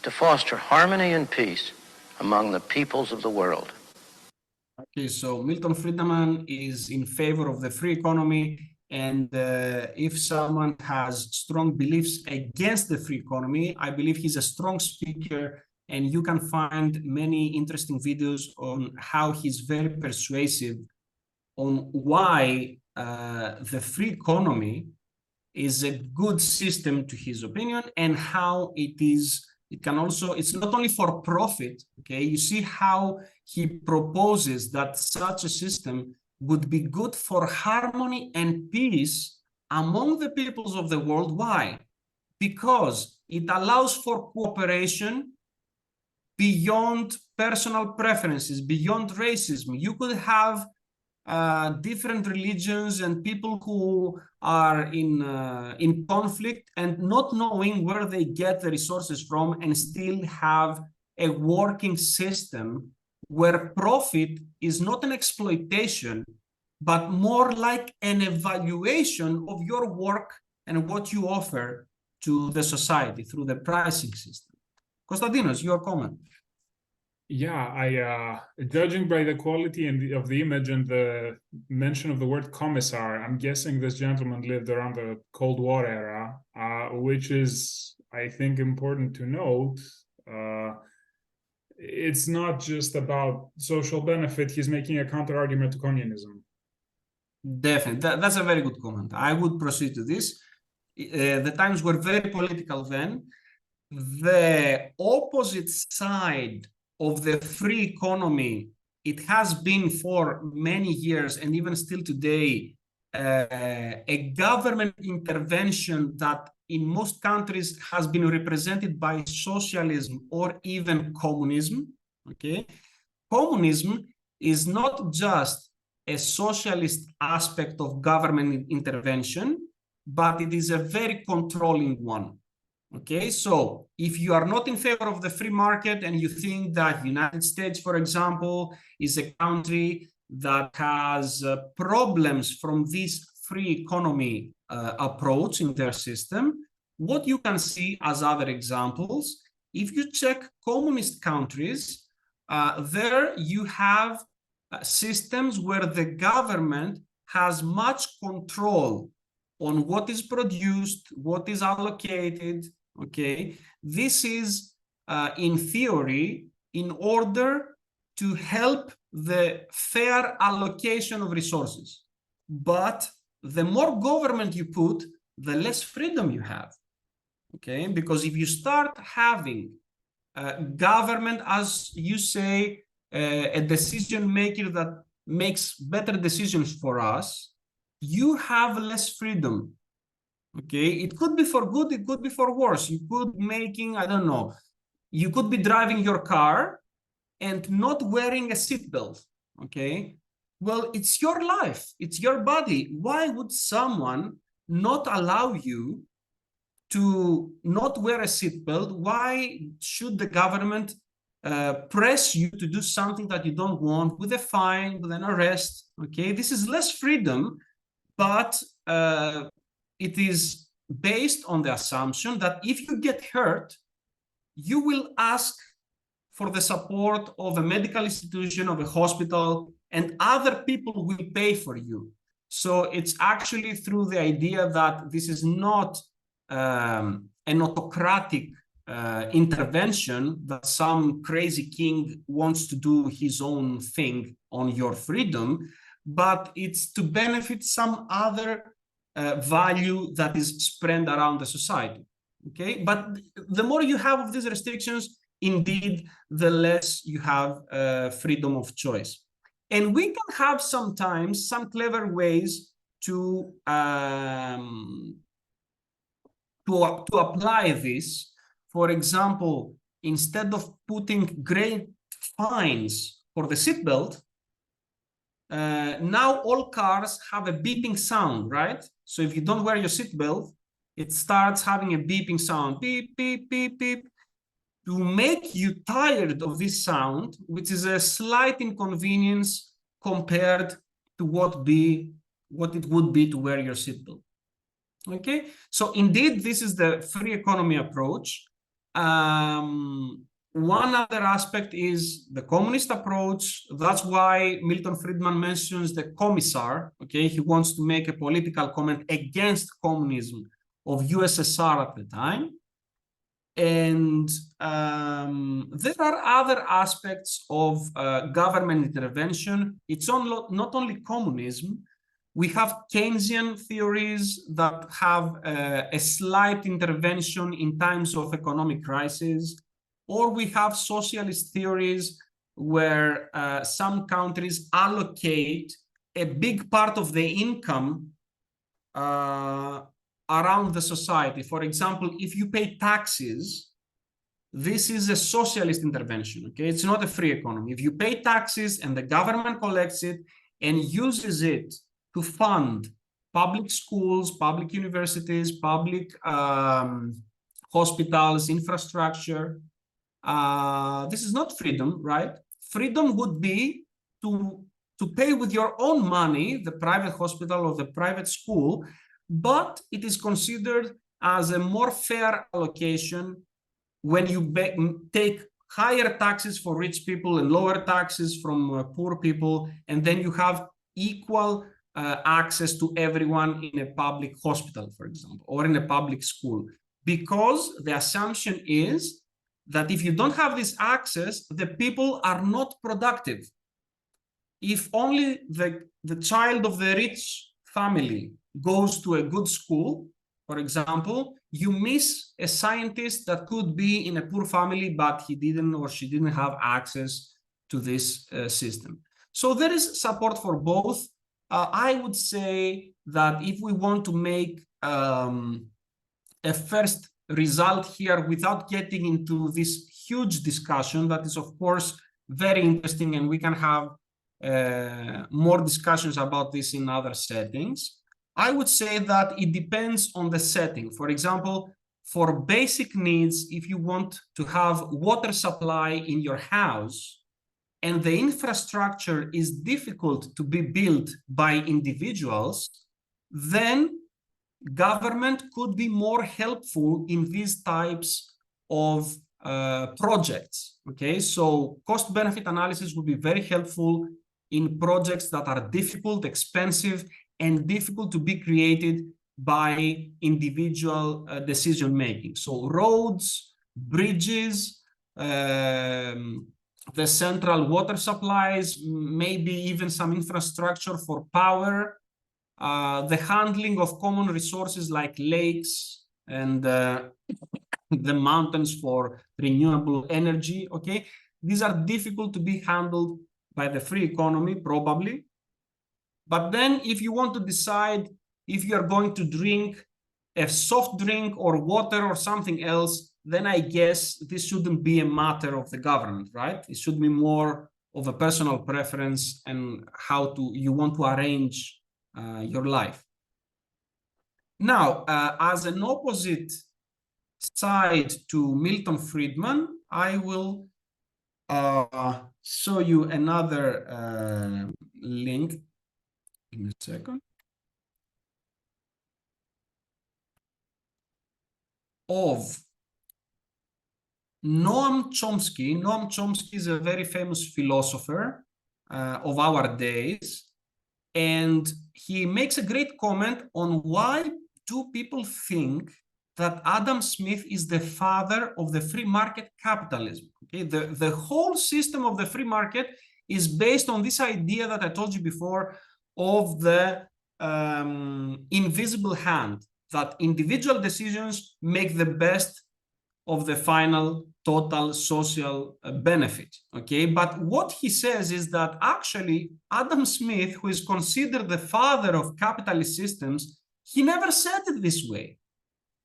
to foster harmony and peace among the peoples of the world. Okay, so Milton Friedman is in favor of the free economy, and if someone has strong beliefs against the free economy, I believe he's a strong speaker, and you can find many interesting videos on how he's very persuasive on why the free economy is a good system to his opinion, and how it can also, it's not only for profit, okay? You see how he proposes that such a system would be good for harmony and peace among the peoples of the world. Why? Because it allows for cooperation beyond personal preferences, beyond racism. You could have different religions and people who are in conflict and not knowing where they get the resources from, and still have a working system where profit is not an exploitation, but more like an evaluation of your work and what you offer to the society through the pricing system. Konstantinos, your comment. Yeah, judging by the quality of the image and the mention of the word commissar, I'm guessing this gentleman lived around the Cold War era, which is, I think, important to note. It's not just about social benefit. He's making a counter-argument to communism. Definitely. That's a very good comment. I would proceed to this. The times were very political then. The opposite side of the free economy, it has been for many years, and even still today, a government intervention that in most countries has been represented by socialism or even communism. Okay, communism is not just a socialist aspect of government intervention, but it is a very controlling one. Okay, so if you are not in favor of the free market and you think that the United States, for example, is a country that has problems from this free economy approach in their system, what you can see as other examples, if you check communist countries, there you have systems where the government has much control on what is produced, what is allocated. Okay, this is in theory in order to help the fair allocation of resources. But the more government you put, the less freedom you have. Okay, because if you start having government, as you say, a decision maker that makes better decisions for us, you have less freedom. Okay, it could be for good, it could be for worse. You could making, I don't know, you could be driving your car and not wearing a seatbelt. Okay, well, it's your life, it's your body. Why would someone not allow you to not wear a seatbelt? Why should the government press you to do something that you don't want with a fine, with an arrest. Okay, this is less freedom, but it is based on the assumption that if you get hurt, you will ask for the support of a medical institution, of a hospital, and other people will pay for you. So it's actually through the idea that this is not an autocratic intervention, that some crazy king wants to do his own thing on your freedom, but it's to benefit some other value that is spread around the society. Okay, but the more you have of these restrictions, indeed, the less you have freedom of choice. And we can have sometimes some clever ways to apply this. For example, instead of putting great fines for the seatbelt, now all cars have a beeping sound, right? So if you don't wear your seatbelt, it starts having a beeping sound, beep, beep, beep, beep, to make you tired of this sound, which is a slight inconvenience compared to what it would be to wear your seatbelt. Okay, so indeed, this is the free economy approach. One other aspect is the communist approach. That's why Milton Friedman mentions the commissar. Okay, he wants to make a political comment against communism of USSR at the time. And there are other aspects of government intervention. It's not only communism. We have Keynesian theories that have a slight intervention in times of economic crisis, or we have socialist theories where some countries allocate a big part of the income around the society. For example, if you pay taxes, this is a socialist intervention, okay? It's not a free economy. If you pay taxes and the government collects it and uses it to fund public schools, public universities, public hospitals, infrastructure, this is not freedom, right? Freedom would be to pay with your own money the private hospital or the private school, but it is considered as a more fair allocation when you take higher taxes for rich people and lower taxes from poor people, and then you have equal access to everyone in a public hospital, for example, or in a public school. Because the assumption is that if you don't have this access, the people are not productive. If only the child of the rich family goes to a good school, for example, you miss a scientist that could be in a poor family, but he didn't or she didn't have access to this system. So there is support for both. I would say that if we want to make a first result here without getting into this huge discussion that is, of course, very interesting, and we can have more discussions about this in other settings, I would say that it depends on the setting. For example, for basic needs, if you want to have water supply in your house and the infrastructure is difficult to be built by individuals, then government could be more helpful in these types of projects. Okay, so cost-benefit analysis would be very helpful in projects that are difficult, expensive, and difficult to be created by individual decision-making. So roads, bridges, the central water supplies, maybe even some infrastructure for power, the handling of common resources like lakes and the mountains for renewable energy, okay? These are difficult to be handled by the free economy, probably. But then if you want to decide if you're going to drink a soft drink or water or something else, then I guess this shouldn't be a matter of the government, right? It should be more of a personal preference and how you want to arrange your life. Now, as an opposite side to Milton Friedman, I will show you another link. Give me a second. Of Noam Chomsky. Noam Chomsky is a very famous philosopher of our days, and he makes a great comment on why do people think that Adam Smith is the father of the free market capitalism. Okay, the whole system of the free market is based on this idea that I told you before of the invisible hand, that individual decisions make the best of the final total social benefit. Okay, but what he says is that actually Adam Smith, who is considered the father of capitalist systems, he never said it this way.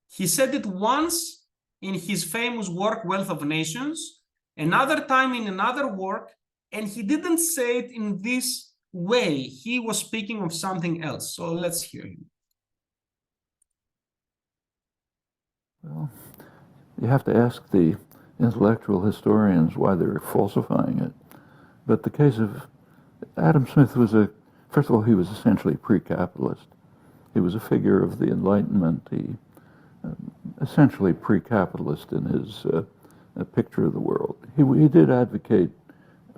He said it once in his famous work Wealth of Nations, another time in another work, and he didn't say it in this way. He was speaking of something else. So let's hear him. Well, you have to ask the intellectual historians why they're falsifying it. But the case of Adam Smith was first of all, he was essentially pre-capitalist. He was a figure of the Enlightenment. He essentially pre-capitalist in his picture of the world. He did advocate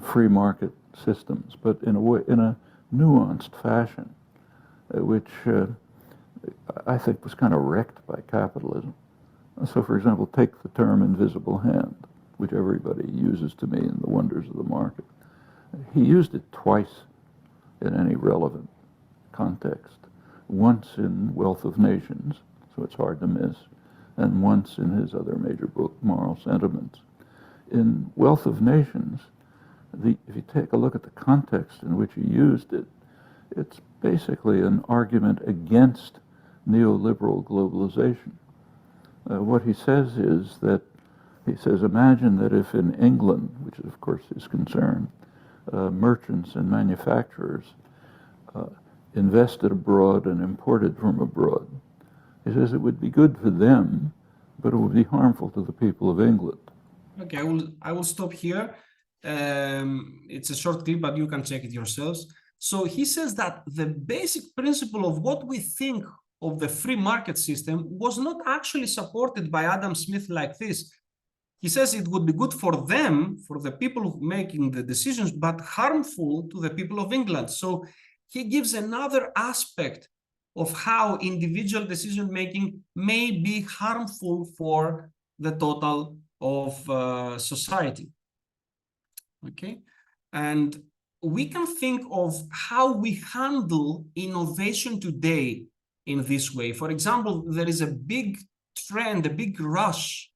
free market systems, but in a way, in a nuanced fashion, which I think was kind of wrecked by capitalism. So, for example, take the term invisible hand, which everybody uses to mean the wonders of the market. He used it twice in any relevant context. Once in Wealth of Nations, so it's hard to miss, and once in his other major book, Moral Sentiments. In Wealth of Nations, if you take a look at the context in which he used it, it's basically an argument against neoliberal globalization. What he says is that, imagine that if in England, which is of course his concern, merchants and manufacturers invested abroad and imported from abroad. He says it would be good for them, but it would be harmful to the people of England. Okay, I will stop here. It's a short clip, but you can check it yourselves. So he says that the basic principle of what we think of the free market system was not actually supported by Adam Smith like this. He says it would be good for them, for the people making the decisions, but harmful to the people of England. So he gives another aspect of how individual decision-making may be harmful for the total of society. Okay, and we can think of how we handle innovation today in this way. For example, there is a big trend, a big rush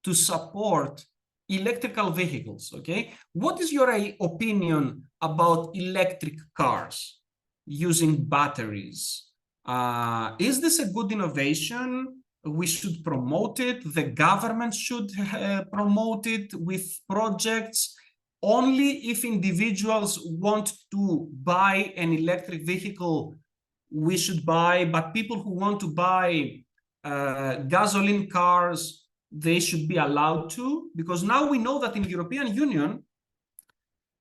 to support electrical vehicles, okay? What is your opinion about electric cars using batteries? Is this a good innovation? We should promote it. The government should promote it with projects. Only if individuals want to buy an electric vehicle, we should buy, but people who want to buy gasoline cars, they should be allowed to, because now we know that in the European Union,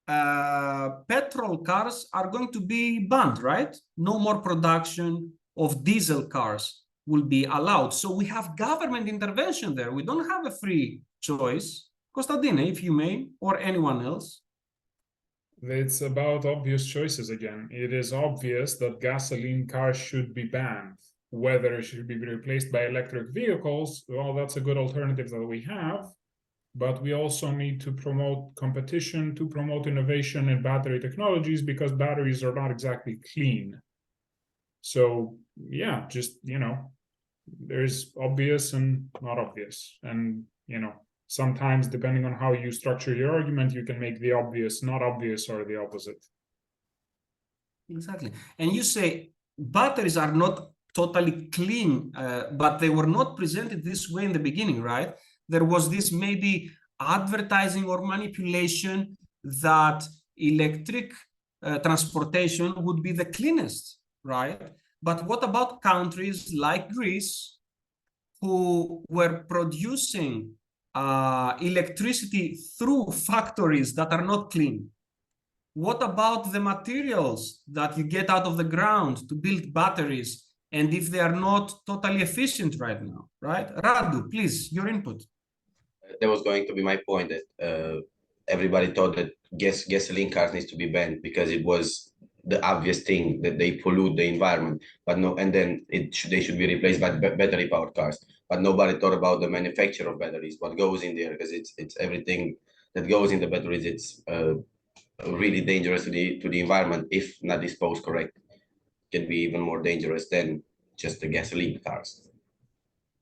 petrol cars are going to be banned, right? No more production of diesel cars will be allowed. So we have government intervention there. We don't have a free choice. Konstantine, if you may, or anyone else. It's about obvious choices again. It is obvious that gasoline cars should be banned. Whether it should be replaced by electric vehicles, well, that's a good alternative that we have. But we also need to promote competition, to promote innovation in battery technologies, because batteries are not exactly clean. So, yeah, just, there's obvious and not obvious. And, sometimes, depending on how you structure your argument, you can make the obvious not obvious or the opposite. Exactly. And you say batteries are not totally clean, but they were not presented this way in the beginning, right? There was this maybe advertising or manipulation that electric transportation would be the cleanest, right? But what about countries like Greece, who were producing electricity through factories that are not clean? What about the materials that you get out of the ground to build batteries, and if they are not totally efficient right now, right? Radu, please, your input. That was going to be my point, that everybody thought that gasoline cars needs to be banned because it was the obvious thing that they pollute the environment, but no, and then they should be replaced by battery powered cars. But nobody thought about the manufacture of batteries, what goes in there, because it's everything that goes in the batteries. It's really dangerous to the environment if not disposed correct. Can be even more dangerous than just the gasoline cars.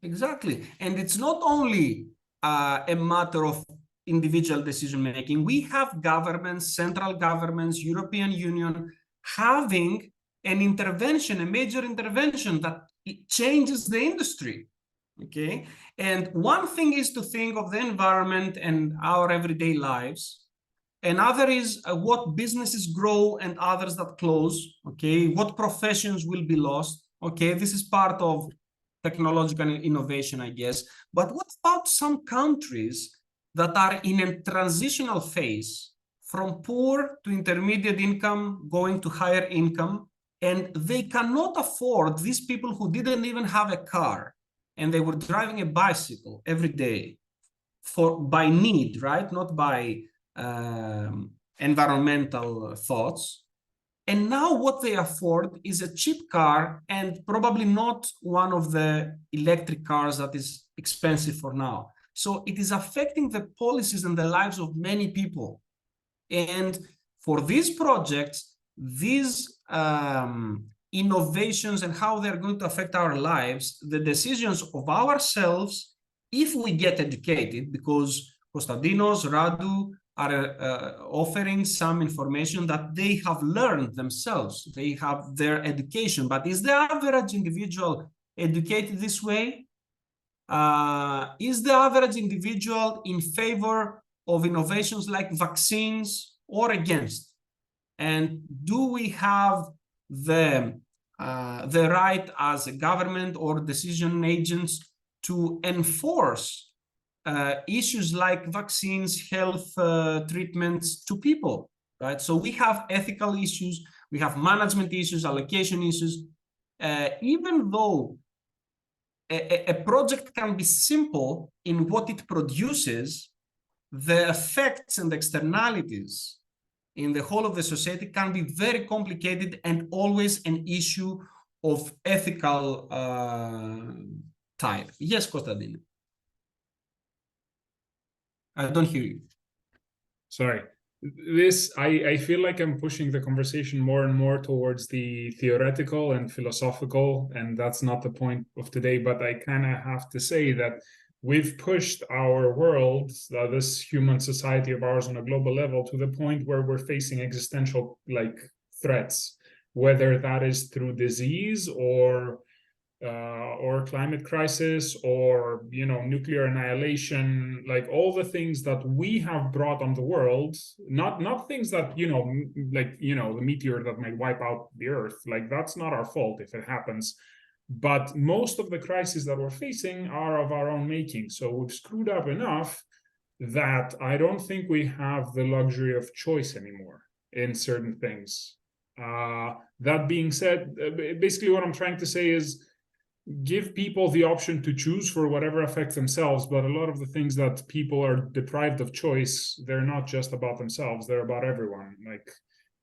Exactly. And it's not only a matter of individual decision making. We have governments, central governments, European Union, having an intervention, a major intervention that changes the industry. Okay. And one thing is to think of the environment and our everyday lives. Another is what businesses grow and others that close. Okay. What professions will be lost. Okay. This is part of technological innovation, I guess. But what about some countries that are in a transitional phase from poor to intermediate income, going to higher income, and they cannot afford, these people who didn't even have a car and they were driving a bicycle every day by need, right? Not by environmental thoughts. And now what they afford is a cheap car and probably not one of the electric cars that is expensive for now. So it is affecting the policies and the lives of many people. And for these projects, these innovations and how they're going to affect our lives, the decisions of ourselves, if we get educated, because Konstantinos, Radu, are offering some information that they have learned themselves. They have their education, but is the average individual educated this way? Is the average individual in favor of innovations like vaccines or against? And do we have the right as a government or decision agents to enforce issues like vaccines, health treatments to people, right? So we have ethical issues, we have management issues, allocation issues. Even though a project can be simple in what it produces, the effects and externalities in the whole of the society can be very complicated and always an issue of ethical type. Yes, Konstantinos. I don't hear you. Sorry. I feel like I'm pushing the conversation more and more towards the theoretical and philosophical, and that's not the point of today, but I kind of have to say that we've pushed our world, this human society of ours on a global level, to the point where we're facing existential threats, whether that is through disease or climate crisis or nuclear annihilation, like all the things that we have brought on the world, not things that the meteor that might wipe out the earth, like that's not our fault if it happens, but most of the crises that we're facing are of our own making. So we've screwed up enough that I don't think we have the luxury of choice anymore in certain things. That being said, basically what I'm trying to say is give people the option to choose for whatever affects themselves, but a lot of the things that people are deprived of choice, they're not just about themselves, they're about everyone. Like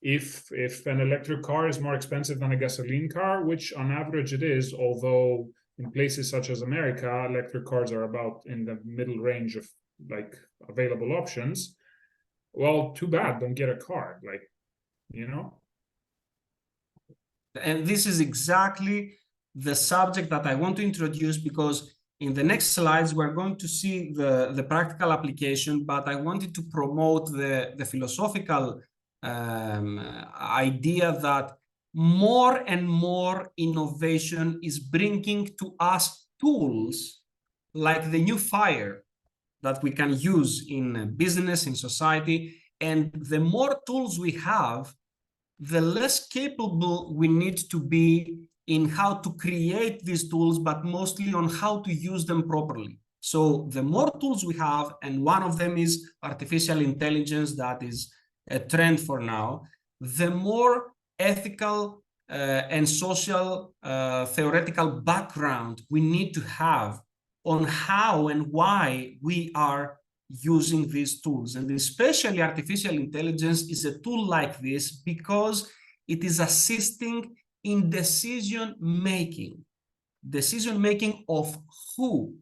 if an electric car is more expensive than a gasoline car, which on average it is, although in places such as America, electric cars are about in the middle range of available options, well, too bad, don't get a car, And this is exactly the subject that I want to introduce, because in the next slides, we're going to see the practical application, but I wanted to promote the philosophical idea that more and more innovation is bringing to us tools like the new fire that we can use in business, in society. And the more tools we have, the less capable we need to be in how to create these tools, but mostly on how to use them properly. So the more tools we have, and one of them is artificial intelligence, that is a trend for now, the more ethical and social theoretical background we need to have on how and why we are using these tools. And especially artificial intelligence is a tool like this because it is assisting in decision making of who,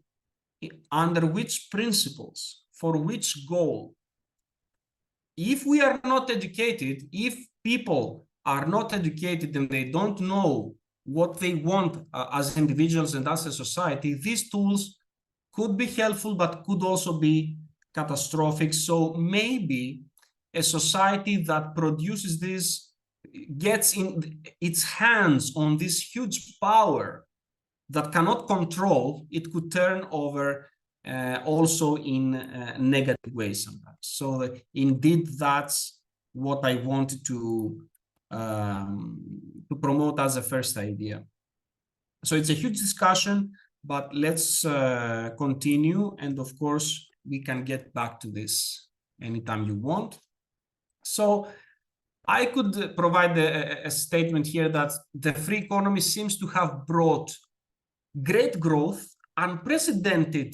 under which principles, for which goal. If we are not educated, if people are not educated and they don't know what they want as individuals and as a society, these tools could be helpful, but could also be catastrophic. So maybe a society that produces this, gets in its hands on this huge power that cannot control, it could turn over also in negative ways sometimes. So indeed, that's what I wanted to promote as a first idea. So it's a huge discussion, but let's continue. And of course, we can get back to this anytime you want. So I could provide a statement here that the free economy seems to have brought great growth, unprecedented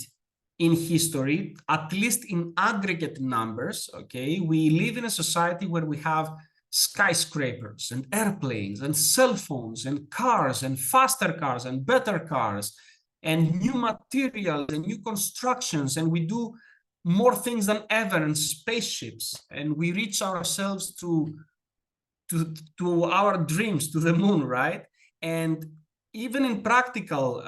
in history, at least in aggregate numbers. Okay, we live in a society where we have skyscrapers and airplanes and cell phones and cars and faster cars and better cars and new materials and new constructions, and we do more things than ever in spaceships, and we reach ourselves to our dreams, to the moon, right? And even in practical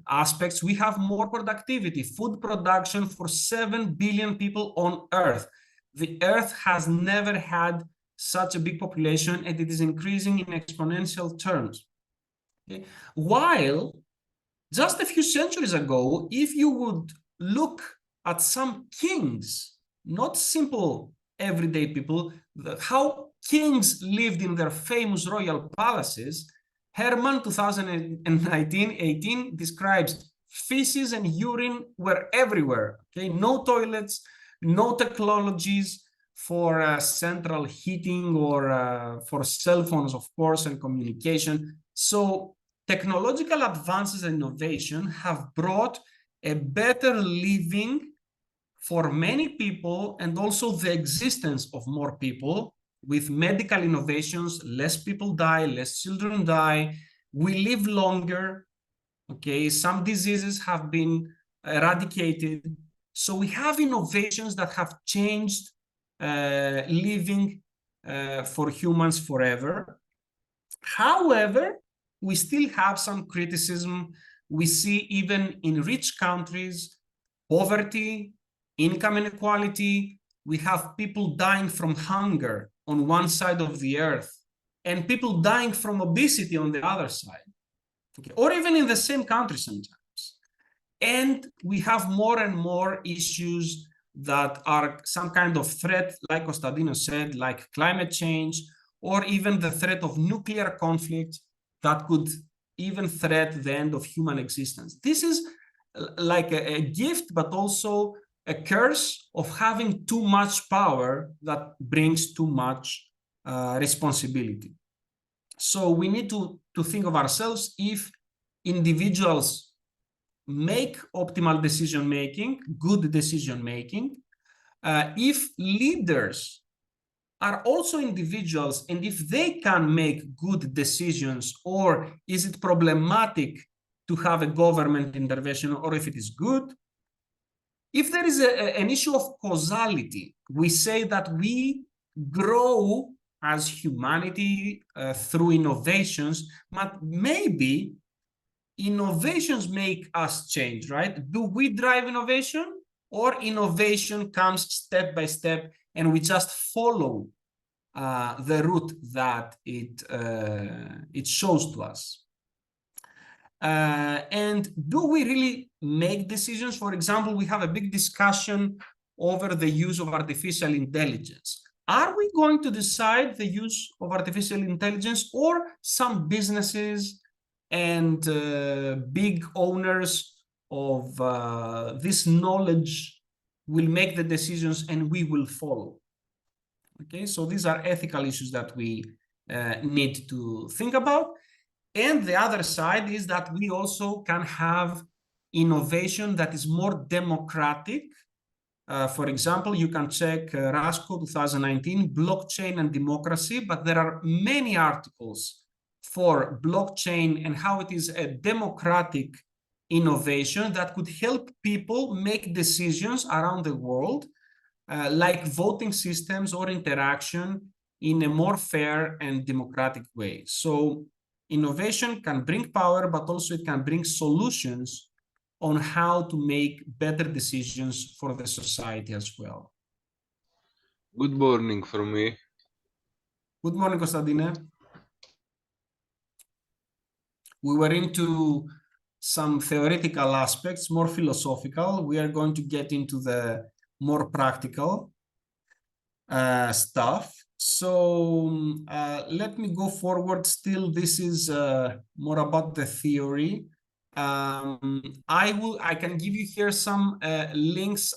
aspects, we have more productivity, food production for 7 billion people on Earth. The Earth has never had such a big population, and it is increasing in exponential terms. Okay? While just a few centuries ago, if you would look at some kings, not simple everyday people, how kings lived in their famous royal palaces, Herman 2018 describes feces and urine were everywhere. Okay, no toilets, no technologies for central heating or for cell phones, of course, and communication. So technological advances and innovation have brought a better living for many people, and also the existence of more people. With medical innovations, less people die, less children die, we live longer. Okay, some diseases have been eradicated. So we have innovations that have changed living for humans forever. However, we still have some criticism. We see even in rich countries, poverty, income inequality. We have people dying from hunger on one side of the earth, and people dying from obesity on the other side, okay, or even in the same country sometimes. And we have more and more issues that are some kind of threat, like Konstantinos said, like climate change, or even the threat of nuclear conflict that could even threaten the end of human existence. This is like a gift, but also a curse of having too much power that brings too much responsibility. So we need to think of ourselves, if individuals make optimal decision-making, good decision-making, if leaders are also individuals, and if they can make good decisions, or is it problematic to have a government intervention, or if it is good. If there is an issue of causality, we say that we grow as humanity through innovations, but maybe innovations make us change, right? Do we drive innovation, or innovation comes step by step and we just follow the route that it shows to us? And do we really make decisions? For example, we have a big discussion over the use of artificial intelligence. Are we going to decide the use of artificial intelligence, or some businesses and big owners of this knowledge will make the decisions and we will follow. Okay, so these are ethical issues that we need to think about. And the other side is that we also can have innovation that is more democratic. For example, you can check RASCO 2019, blockchain and democracy, but there are many articles for blockchain and how it is a democratic innovation that could help people make decisions around the world, like voting systems or interaction in a more fair and democratic way. So innovation can bring power, but also it can bring solutions on how to make better decisions for the society as well. Good morning from me. Good morning, Konstantine. We were into some theoretical aspects, more philosophical. We are going to get into the more practical stuff. So let me go forward. Still, this is more about the theory. I can give you here some links.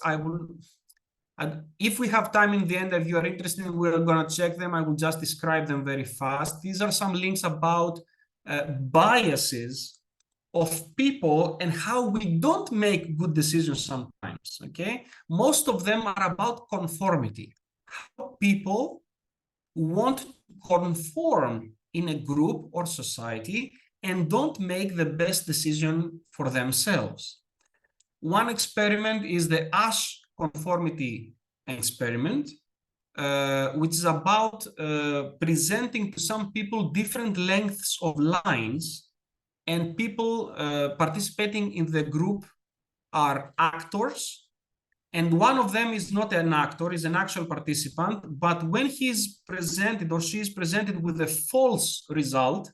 If we have time in the end, if you are interested, we're going to check them. I will just describe them very fast. These are some links about biases of people and how we don't make good decisions sometimes, okay? Most of them are about conformity. How people want to conform in a group or society and don't make the best decision for themselves. One experiment is the Ash conformity experiment, which is about presenting to some people different lengths of lines, and people participating in the group are actors, and one of them is not an actor, is an actual participant, but when he is presented or she is presented with a false result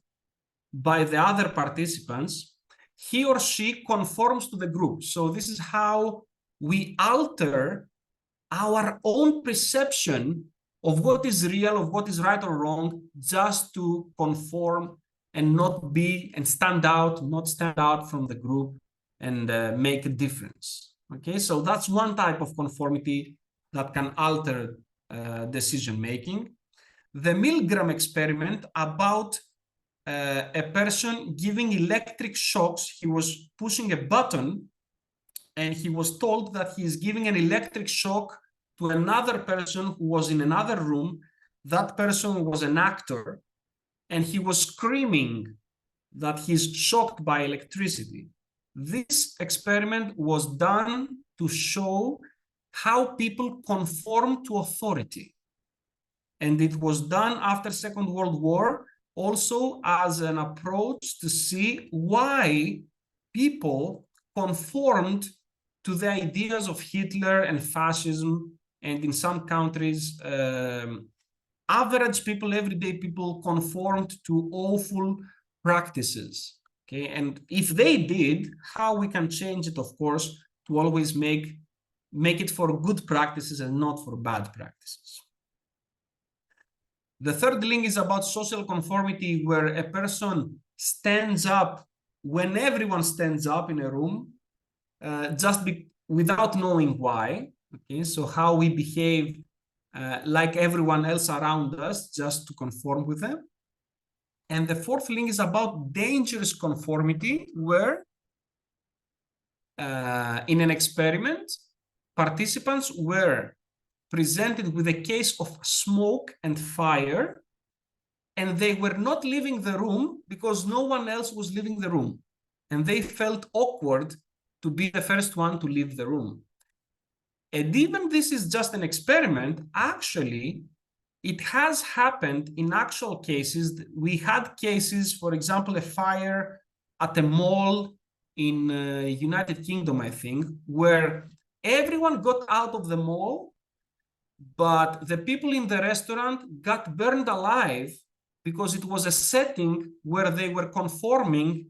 by the other participants, he or she conforms to the group. So this is how we alter our own perception of what is real, of what is right or wrong, just to conform and not be and stand out, not stand out from the group and make a difference. Okay, so that's one type of conformity that can alter decision making. The Milgram experiment about a person giving electric shocks. He was pushing a button and he was told that he is giving an electric shock to another person who was in another room. That person was an actor and he was screaming that he's shocked by electricity. This experiment was done to show how people conform to authority. And it was done after Second World War also as an approach to see why people conformed to the ideas of Hitler and fascism, and in some countries, average people, everyday people conformed to awful practices. Okay, and if they did, how we can change it, of course, to always make it for good practices and not for bad practices. The third link is about social conformity, where a person stands up when everyone stands up in a room, without knowing why. Okay, so how we behave like everyone else around us, just to conform with them. And the fourth link is about dangerous conformity, where in an experiment, participants were presented with a case of smoke and fire, and they were not leaving the room because no one else was leaving the room. And they felt awkward to be the first one to leave the room. And even this is just an experiment, actually, it has happened in actual cases. We had cases, for example, a fire at a mall in United Kingdom, I think, where everyone got out of the mall, but the people in the restaurant got burned alive because it was a setting where they were conforming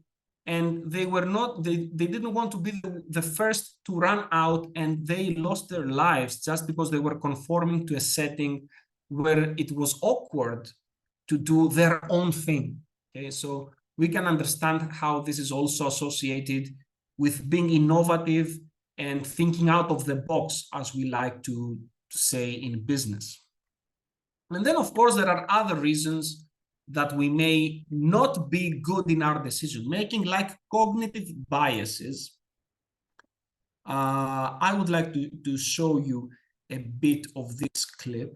and they didn't want to be the first to run out, and they lost their lives just because they were conforming to a setting where it was awkward to do their own thing. Okay, so we can understand how this is also associated with being innovative and thinking out of the box, as we like to say in business. And then, of course, there are other reasons that we may not be good in our decision making, like cognitive biases. I would like to show you a bit of this clip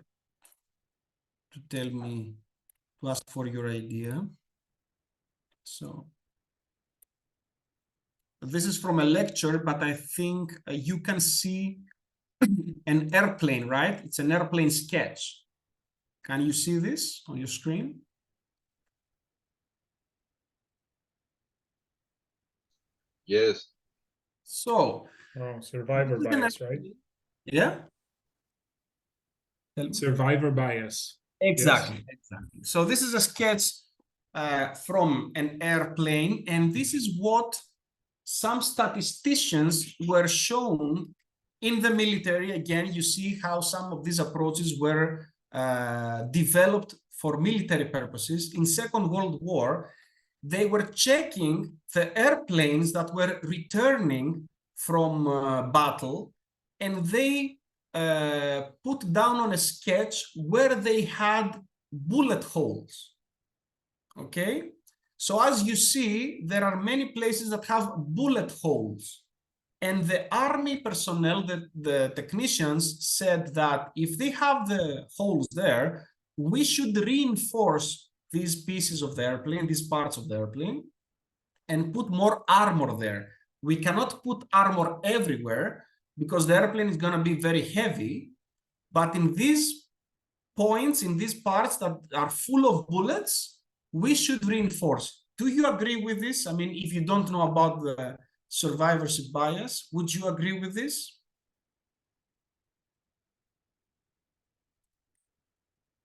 to tell me, to ask for your idea. So this is from a lecture, but I think you can see an airplane, right? It's an airplane sketch. Can you see this on your screen? Yes. So, survivor bias, right? Yeah. Survivor bias. Exactly, Yes. exactly. So this is a sketch from an airplane, and this is what some statisticians were shown in the military. Again, you see how some of these approaches were developed for military purposes. In Second World War, they were checking the airplanes that were returning from battle, and they put down on a sketch where they had bullet holes. Okay, so as you see, there are many places that have bullet holes. And the army personnel, the technicians, said that if they have the holes there, we should reinforce these pieces of the airplane, these parts of the airplane, and put more armor there. We cannot put armor everywhere because the airplane is going to be very heavy. But in these points, in these parts that are full of bullets, we should reinforce. Do you agree with this? I mean, if you don't know about the survivorship bias, would you agree with this?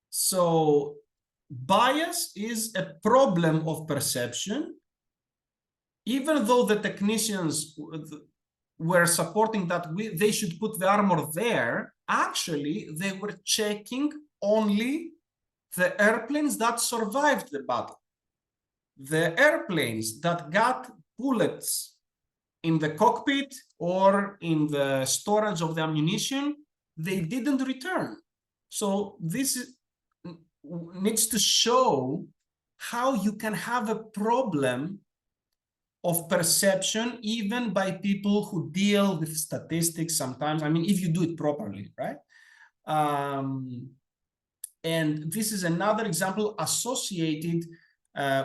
So bias is a problem of perception. Even though the technicians were supporting that they should put the armor there, actually they were checking only the airplanes that survived the battle. The airplanes that got bullets in the cockpit or in the storage of the ammunition, they didn't return. So this needs to show how you can have a problem of perception even by people who deal with statistics sometimes. I mean, if you do it properly, right? And this is another example associated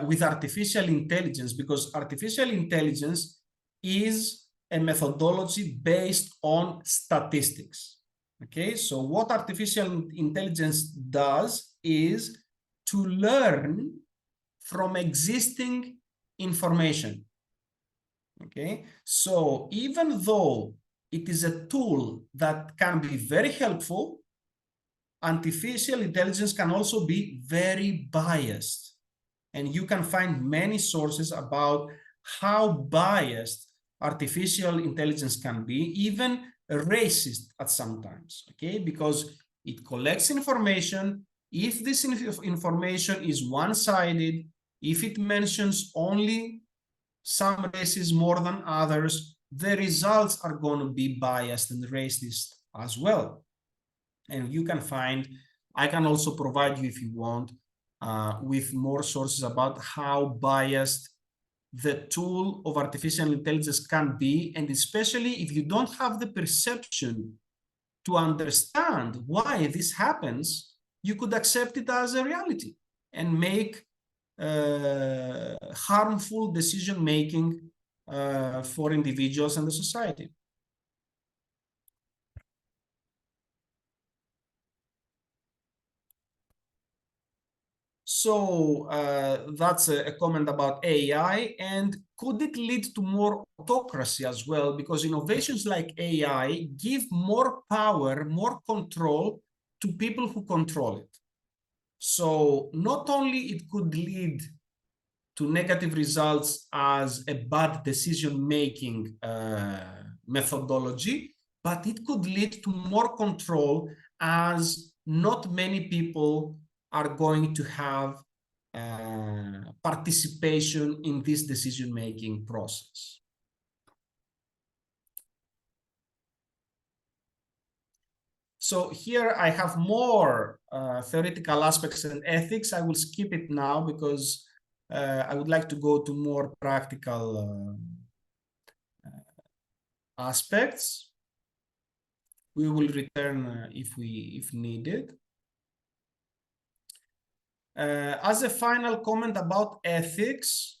with artificial intelligence, because artificial intelligence is a methodology based on statistics. Okay, so what artificial intelligence does is to learn from existing information. Okay, so even though it is a tool that can be very helpful, artificial intelligence can also be very biased. And you can find many sources about how biased artificial intelligence can be, even racist at some times, okay? Because it collects information. If this information is one-sided, if it mentions only some races more than others, the results are going to be biased and racist as well. And you can find, I can also provide you if you want, with more sources about how biased the tool of artificial intelligence can be, and especially if you don't have the perception to understand why this happens, you could accept it as a reality and make harmful decision-making for individuals and the society. So that's a comment about AI, and could it lead to more autocracy as well? Because innovations like AI give more power, more control to people who control it. So not only it could lead to negative results as a bad decision-making methodology, but it could lead to more control as not many people are going to have participation in this decision-making process. So here I have more theoretical aspects and ethics. I will skip it now because I would like to go to more practical aspects. We will return if needed. As a final comment about ethics,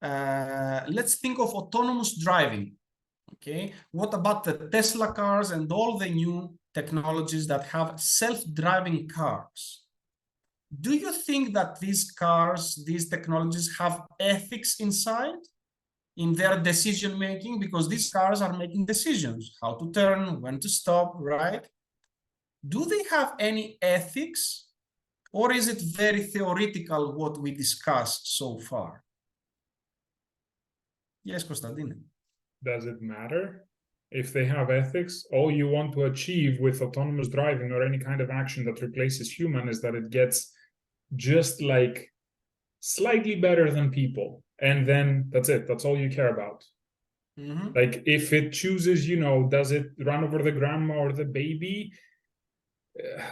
let's think of autonomous driving. Okay, what about the Tesla cars and all the new technologies that have self-driving cars? Do you think that these cars, these technologies have ethics inside in their decision making? Because these cars are making decisions, how to turn, when to stop, right? Do they have any ethics, or is it very theoretical what we discussed so far? Yes, Konstantin. Does it matter if they have ethics? All you want to achieve with autonomous driving or any kind of action that replaces human is that it gets just like slightly better than people. And then that's it. That's all you care about. Mm-hmm. Like if it chooses, does it run over the grandma or the baby?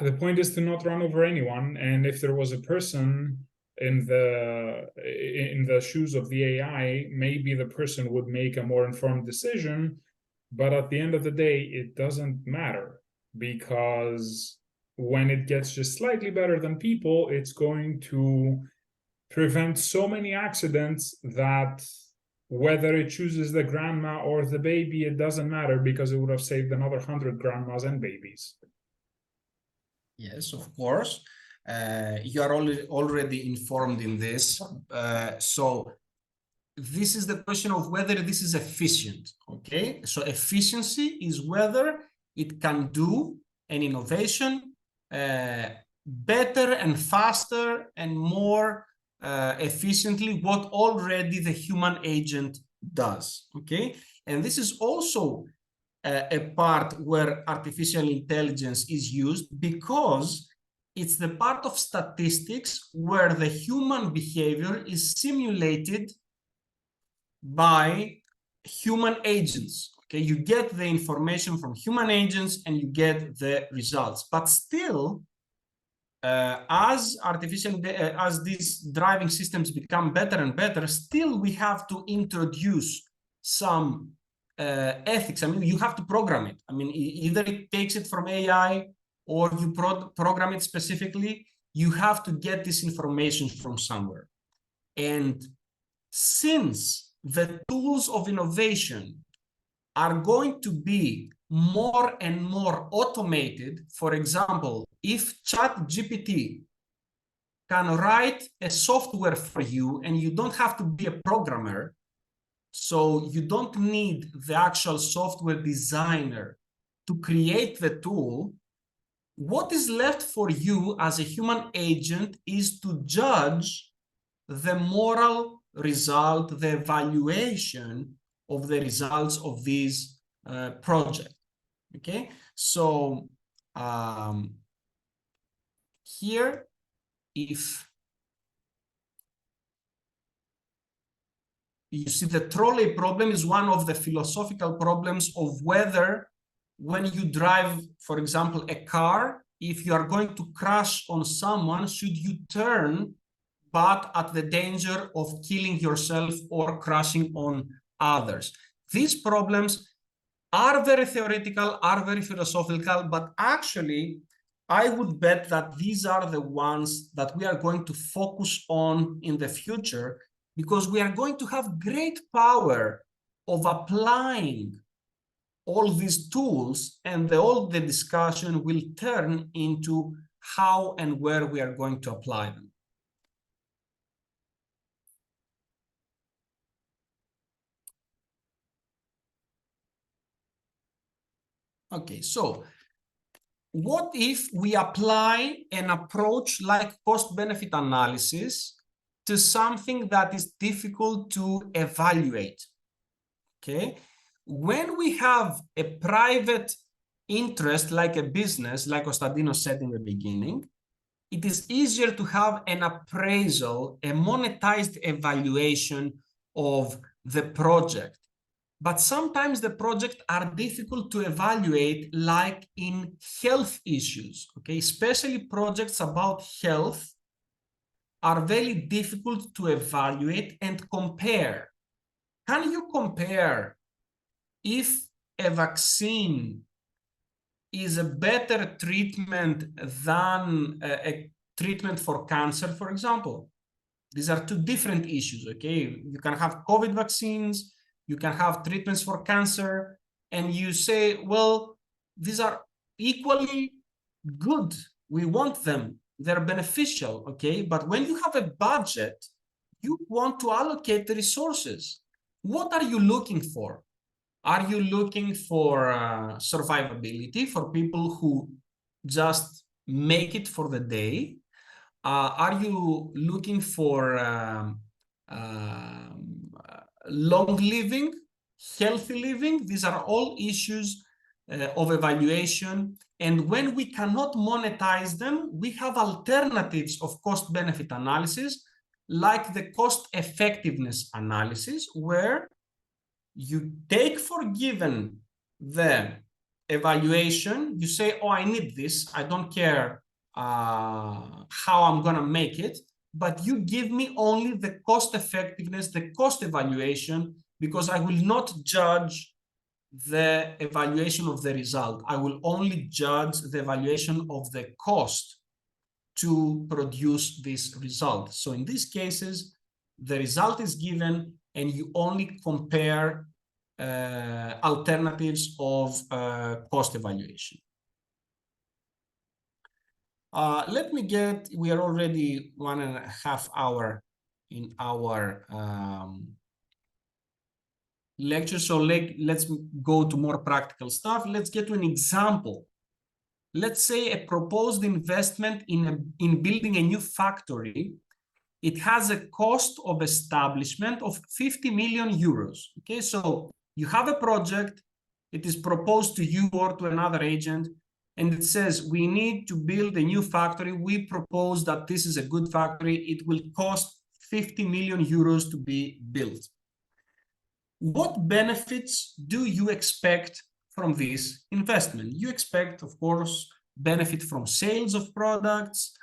The point is to not run over anyone. And if there was a person in the shoes of the AI, maybe the person would make a more informed decision. But at the end of the day, it doesn't matter, because when it gets just slightly better than people, it's going to prevent so many accidents that whether it chooses the grandma or the baby, it doesn't matter, because it would have saved another 100 grandmas and babies. Yes, of course. You are already informed in this. So this is the question of whether this is efficient, okay? So efficiency is whether it can do an innovation better and faster and more efficiently what already the human agent does, okay? And this is also a part where artificial intelligence is used, because it's the part of statistics where the human behavior is simulated by human agents. Okay, you get the information from human agents and you get the results. But still, as these driving systems become better and better, still we have to introduce some ethics. I mean, you have to program it. I mean, either it takes it from AI or you program it specifically. You have to get this information from somewhere. And since the tools of innovation are going to be more and more automated, for example, if ChatGPT can write a software for you and you don't have to be a programmer, so you don't need the actual software designer to create the tool, what is left for you as a human agent is to judge the moral result, the evaluation of the results of this project. Okay, so here, if you see, the trolley problem is one of the philosophical problems of whether, when you drive, for example, a car, if you are going to crash on someone, should you turn but at the danger of killing yourself or crashing on others? These problems are very theoretical, are very philosophical, but actually, I would bet that these are the ones that we are going to focus on in the future, because we are going to have great power of applying all these tools, and all the discussion will turn into how and where we are going to apply them. Okay, so what if we apply an approach like cost-benefit analysis to something that is difficult to evaluate? Okay, when we have a private interest like a business, like Konstantinos said in the beginning, it is easier to have an appraisal, a monetized evaluation of the project. But sometimes the projects are difficult to evaluate, like in health issues, okay? Especially projects about health are very difficult to evaluate and compare. Can you compare if a vaccine is a better treatment than a treatment for cancer, for example? These are two different issues, okay? You can have COVID vaccines, you can have treatments for cancer, and you say, well, these are equally good. We want them. They're beneficial, okay? But when you have a budget, you want to allocate the resources. What are you looking for? Are you looking for survivability for people who just make it for the day? Are you looking for long living, healthy living? These are all issues of evaluation. And when we cannot monetize them, we have alternatives of cost-benefit analysis, like the cost-effectiveness analysis, where you take for given the evaluation, you say, oh, I need this, I don't care how I'm gonna make it, but you give me only the cost effectiveness, the cost evaluation, because I will not judge the evaluation of the result. I will only judge the evaluation of the cost to produce this result. So in these cases, the result is given and you only compare alternatives of cost evaluation. We are already 1.5 hours in our lecture, so let's go to more practical stuff. Let's get to an example. Let's say a proposed investment in building a new factory. It has a cost of establishment of 50 million euros. Okay, so you have a project, it is proposed to you or to another agent, and it says, we need to build a new factory. We propose that this is a good factory. It will cost 50 million euros to be built. What benefits do you expect from this investment? You expect, of course, benefit from sales of products,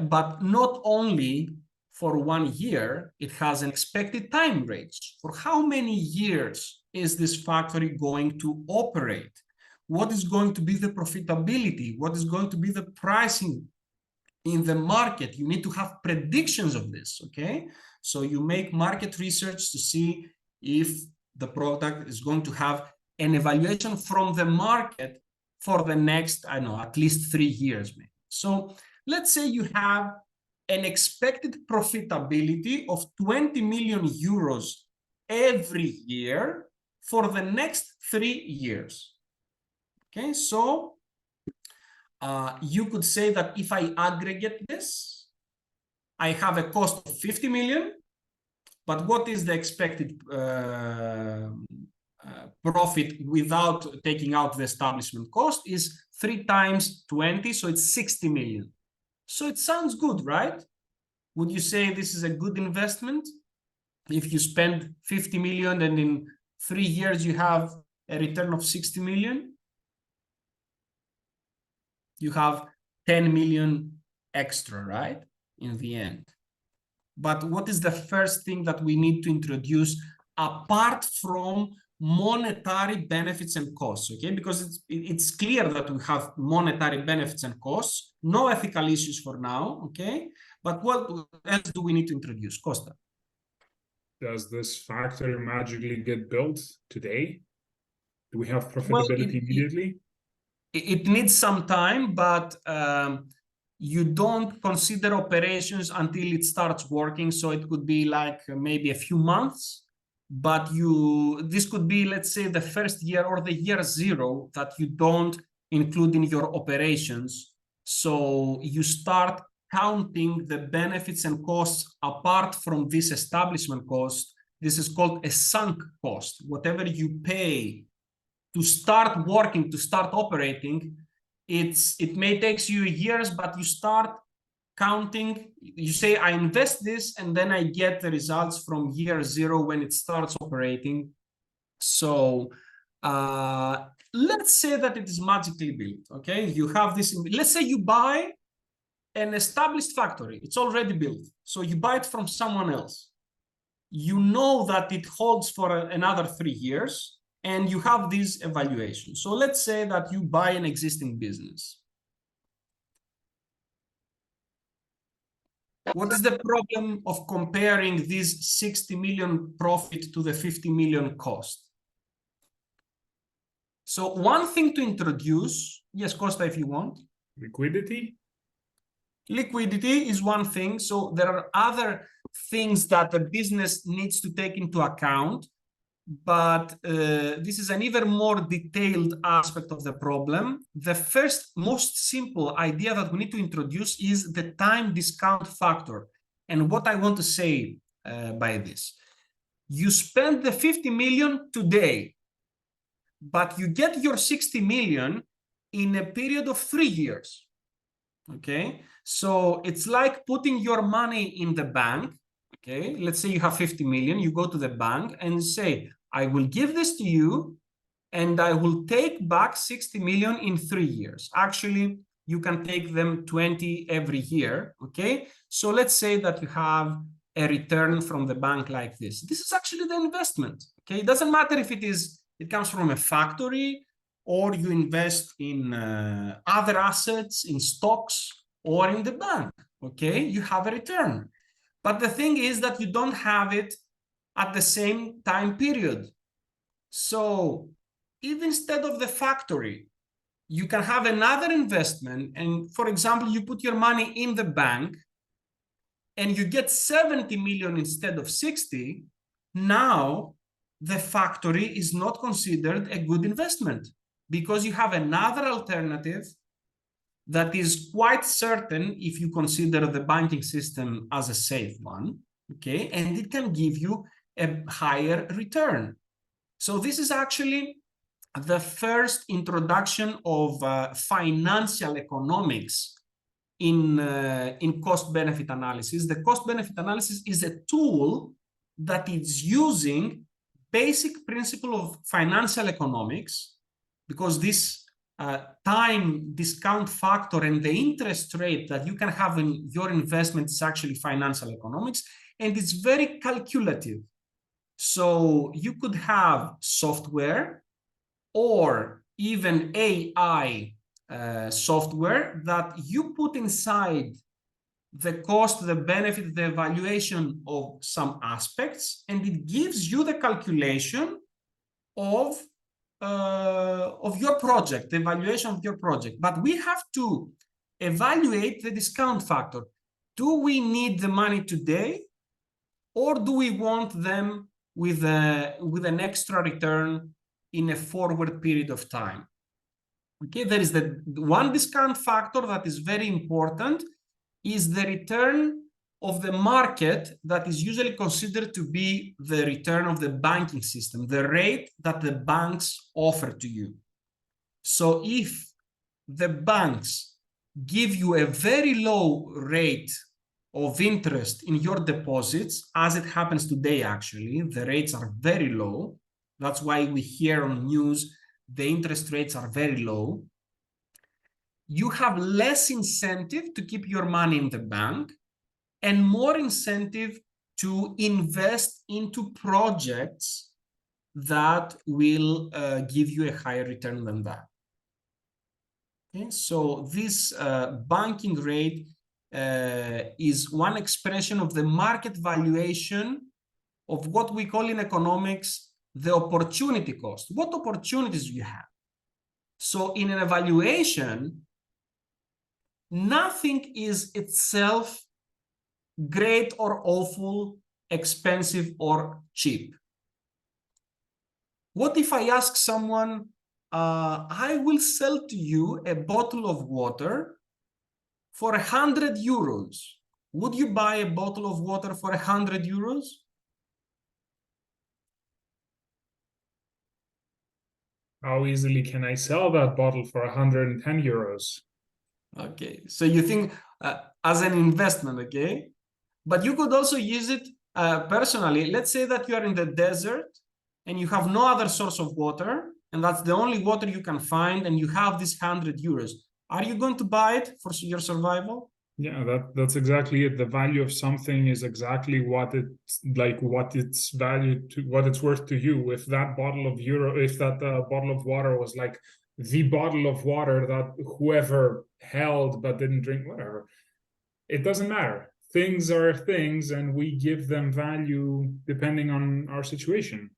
but not only for 1 year. It has an expected time range. For how many years is this factory going to operate? What is going to be the profitability? What is going to be the pricing in the market? You need to have predictions of this, okay? So you make market research to see if the product is going to have an evaluation from the market for the next, I don't know, at least 3 years, maybe. So let's say you have an expected profitability of 20 million euros every year for the next 3 years. Okay, so you could say that if I aggregate this, I have a cost of 50 million, but what is the expected profit without taking out the establishment cost is 3 times 20, so it's 60 million. So it sounds good, right? Would you say this is a good investment? If you spend 50 million and in 3 years you have a return of 60 million, you have 10 million extra, right? In the end. But what is the first thing that we need to introduce apart from monetary benefits and costs, okay? Because it's clear that we have monetary benefits and costs, no ethical issues for now, okay? But what else do we need to introduce, Costa? Does this factory magically get built today? Do we have profitability immediately? It needs some time, but you don't consider operations until it starts working. So it could be like maybe a few months, but this could be, let's say, the first year or the year 0 that you don't include in your operations. So you start counting the benefits and costs apart from this establishment cost. This is called a sunk cost. Whatever you pay to start working, to start operating, it may take you years, but you start counting. You say, I invest this, and then I get the results from year 0 when it starts operating. So let's say that it is magically built, okay? You have this, let's say you buy an established factory, it's already built. So you buy it from someone else. You know that it holds for another 3 years, and you have these evaluations. So let's say that you buy an existing business. What is the problem of comparing this 60 million profit to the 50 million cost? So one thing to introduce, yes, Costa, if you want. Liquidity? Liquidity is one thing. So there are other things that the business needs to take into account, but this is an even more detailed aspect of the problem. The first, most simple idea that we need to introduce is the time discount factor. And what I want to say by this, you spend the 50 million today, but you get your 60 million in a period of 3 years. Okay, so it's like putting your money in the bank. Okay, let's say you have 50 million, you go to the bank and say, I will give this to you and I will take back 60 million in 3 years. Actually, you can take them 20 every year. Okay, so let's say that you have a return from the bank like this. This is actually the investment. Okay, it doesn't matter if it comes from a factory, or you invest in other assets, in stocks, or in the bank, okay? You have a return. But the thing is that you don't have it at the same time period. So if instead of the factory, you can have another investment, and for example, you put your money in the bank, and you get 70 million instead of 60, now the factory is not considered a good investment, because you have another alternative that is quite certain if you consider the banking system as a safe one, okay? And it can give you a higher return. So this is actually the first introduction of financial economics in cost-benefit analysis. The cost-benefit analysis is a tool that is using basic principle of financial economics, because this time discount factor and the interest rate that you can have in your investment is actually financial economics, and it's very calculative. So you could have software or even AI software that you put inside the cost, the benefit, the evaluation of some aspects, and it gives you the calculation of your project, the evaluation of your project. But we have to evaluate the discount factor. Do we need the money today, or do we want them with an extra return in a forward period of time? Okay, there is the one discount factor that is very important, is the return of the market, that is usually considered to be the return of the banking system, the rate that the banks offer to you. So if the banks give you a very low rate of interest in your deposits, as it happens today, actually, the rates are very low. That's why we hear on news the interest rates are very low. You have less incentive to keep your money in the bank, and more incentive to invest into projects that will give you a higher return than that. Okay, so this banking rate is one expression of the market valuation of what we call in economics the opportunity cost. What opportunities do you have? So in an evaluation, nothing is itself great or awful, expensive or cheap. What if I ask someone, I will sell to you a bottle of water for 100 euros. Would you buy a bottle of water for 100 euros? How easily can I sell that bottle for 110 euros? Okay, so you think as an investment, okay? But you could also use it personally. Let's say that you are in the desert and you have no other source of water, and that's the only water you can find, and you have this 100 euros. Are you going to buy it for your survival? Yeah, that's exactly it. The value of something is exactly what it's like, what its value to, what it's worth to you. If that bottle of bottle of water was like the bottle of water that whoever held but didn't drink, whatever, it doesn't matter. Things are things, and we give them value depending on our situation.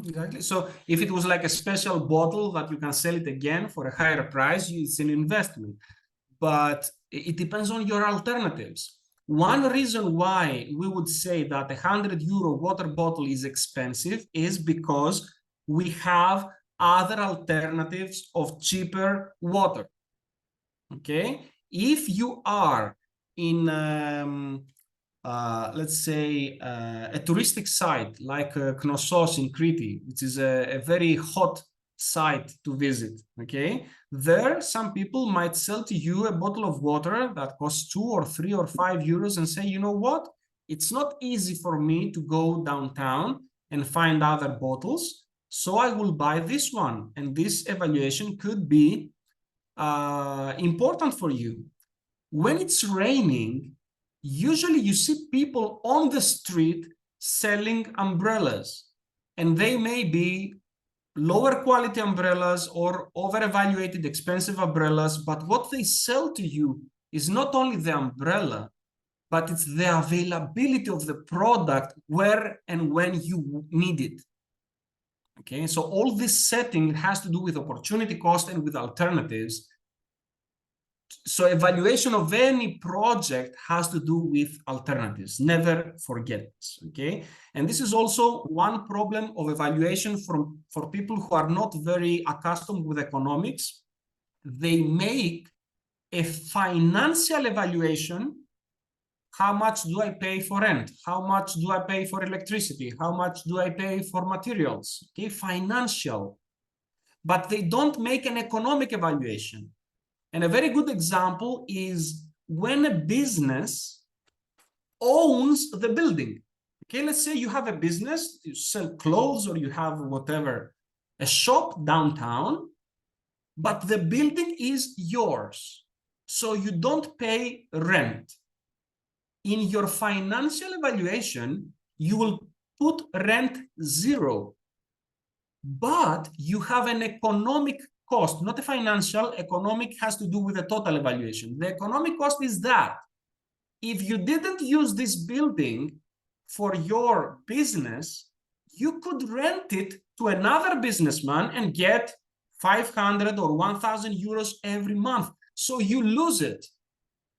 Exactly. So if it was like a special bottle that you can sell it again for a higher price, it's an investment. But it depends on your alternatives. One reason why we would say that a 100 euro water bottle is expensive is because we have other alternatives of cheaper water. Okay? If you are in let's say a touristic site like Knossos in Crete, which is a very hot site to visit, okay? There, some people might sell to you a bottle of water that costs 2 or 3 or 5 euros and say, you know what? It's not easy for me to go downtown and find other bottles, so I will buy this one. And this evaluation could be important for you. When it's raining, usually you see people on the street selling umbrellas, and they may be lower quality umbrellas or over-evaluated expensive umbrellas, but what they sell to you is not only the umbrella, but it's the availability of the product where and when you need it. Okay, so all this setting has to do with opportunity cost and with alternatives. So evaluation of any project has to do with alternatives. Never forget this, okay? And this is also one problem of evaluation for people who are not very accustomed with economics. They make a financial evaluation. How much do I pay for rent? How much do I pay for electricity? How much do I pay for materials? Okay, financial. But they don't make an economic evaluation. And a very good example is when a business owns the building. Okay, let's say you have a business, you sell clothes or you have whatever, a shop downtown, but the building is yours. So you don't pay rent. In your financial evaluation, you will put rent 0, but you have an economic cost, not a financial. Economic has to do with the total evaluation. The economic cost is that if you didn't use this building for your business, you could rent it to another businessman and get 500 or 1,000 euros every month. So you lose it.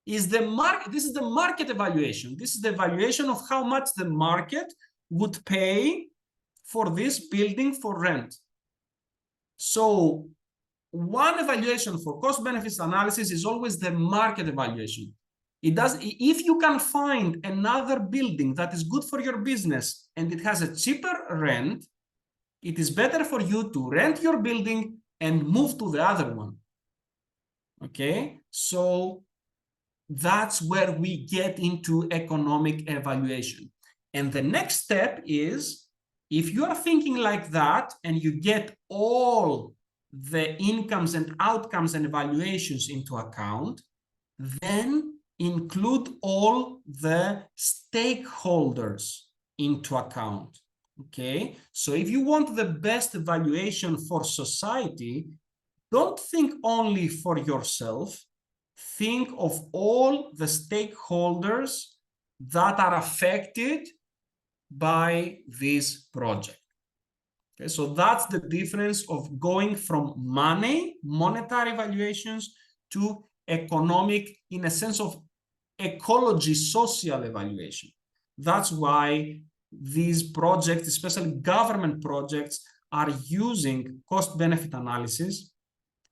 This is the market evaluation. This is the evaluation of how much the market would pay for this building for rent. So one evaluation for cost benefits analysis is always the market evaluation. If you can find another building that is good for your business and it has a cheaper rent, it is better for you to rent your building and move to the other one. Okay, so that's where we get into economic evaluation. And the next step is, if you are thinking like that and you get all the incomes and outcomes and evaluations into account, then include all the stakeholders into account. Okay, so if you want the best evaluation for society, don't think only for yourself. Think of all the stakeholders that are affected by this project. Okay, so that's the difference of going from monetary evaluations, to economic, in a sense of ecology, social evaluation. That's why these projects, especially government projects, are using cost-benefit analysis,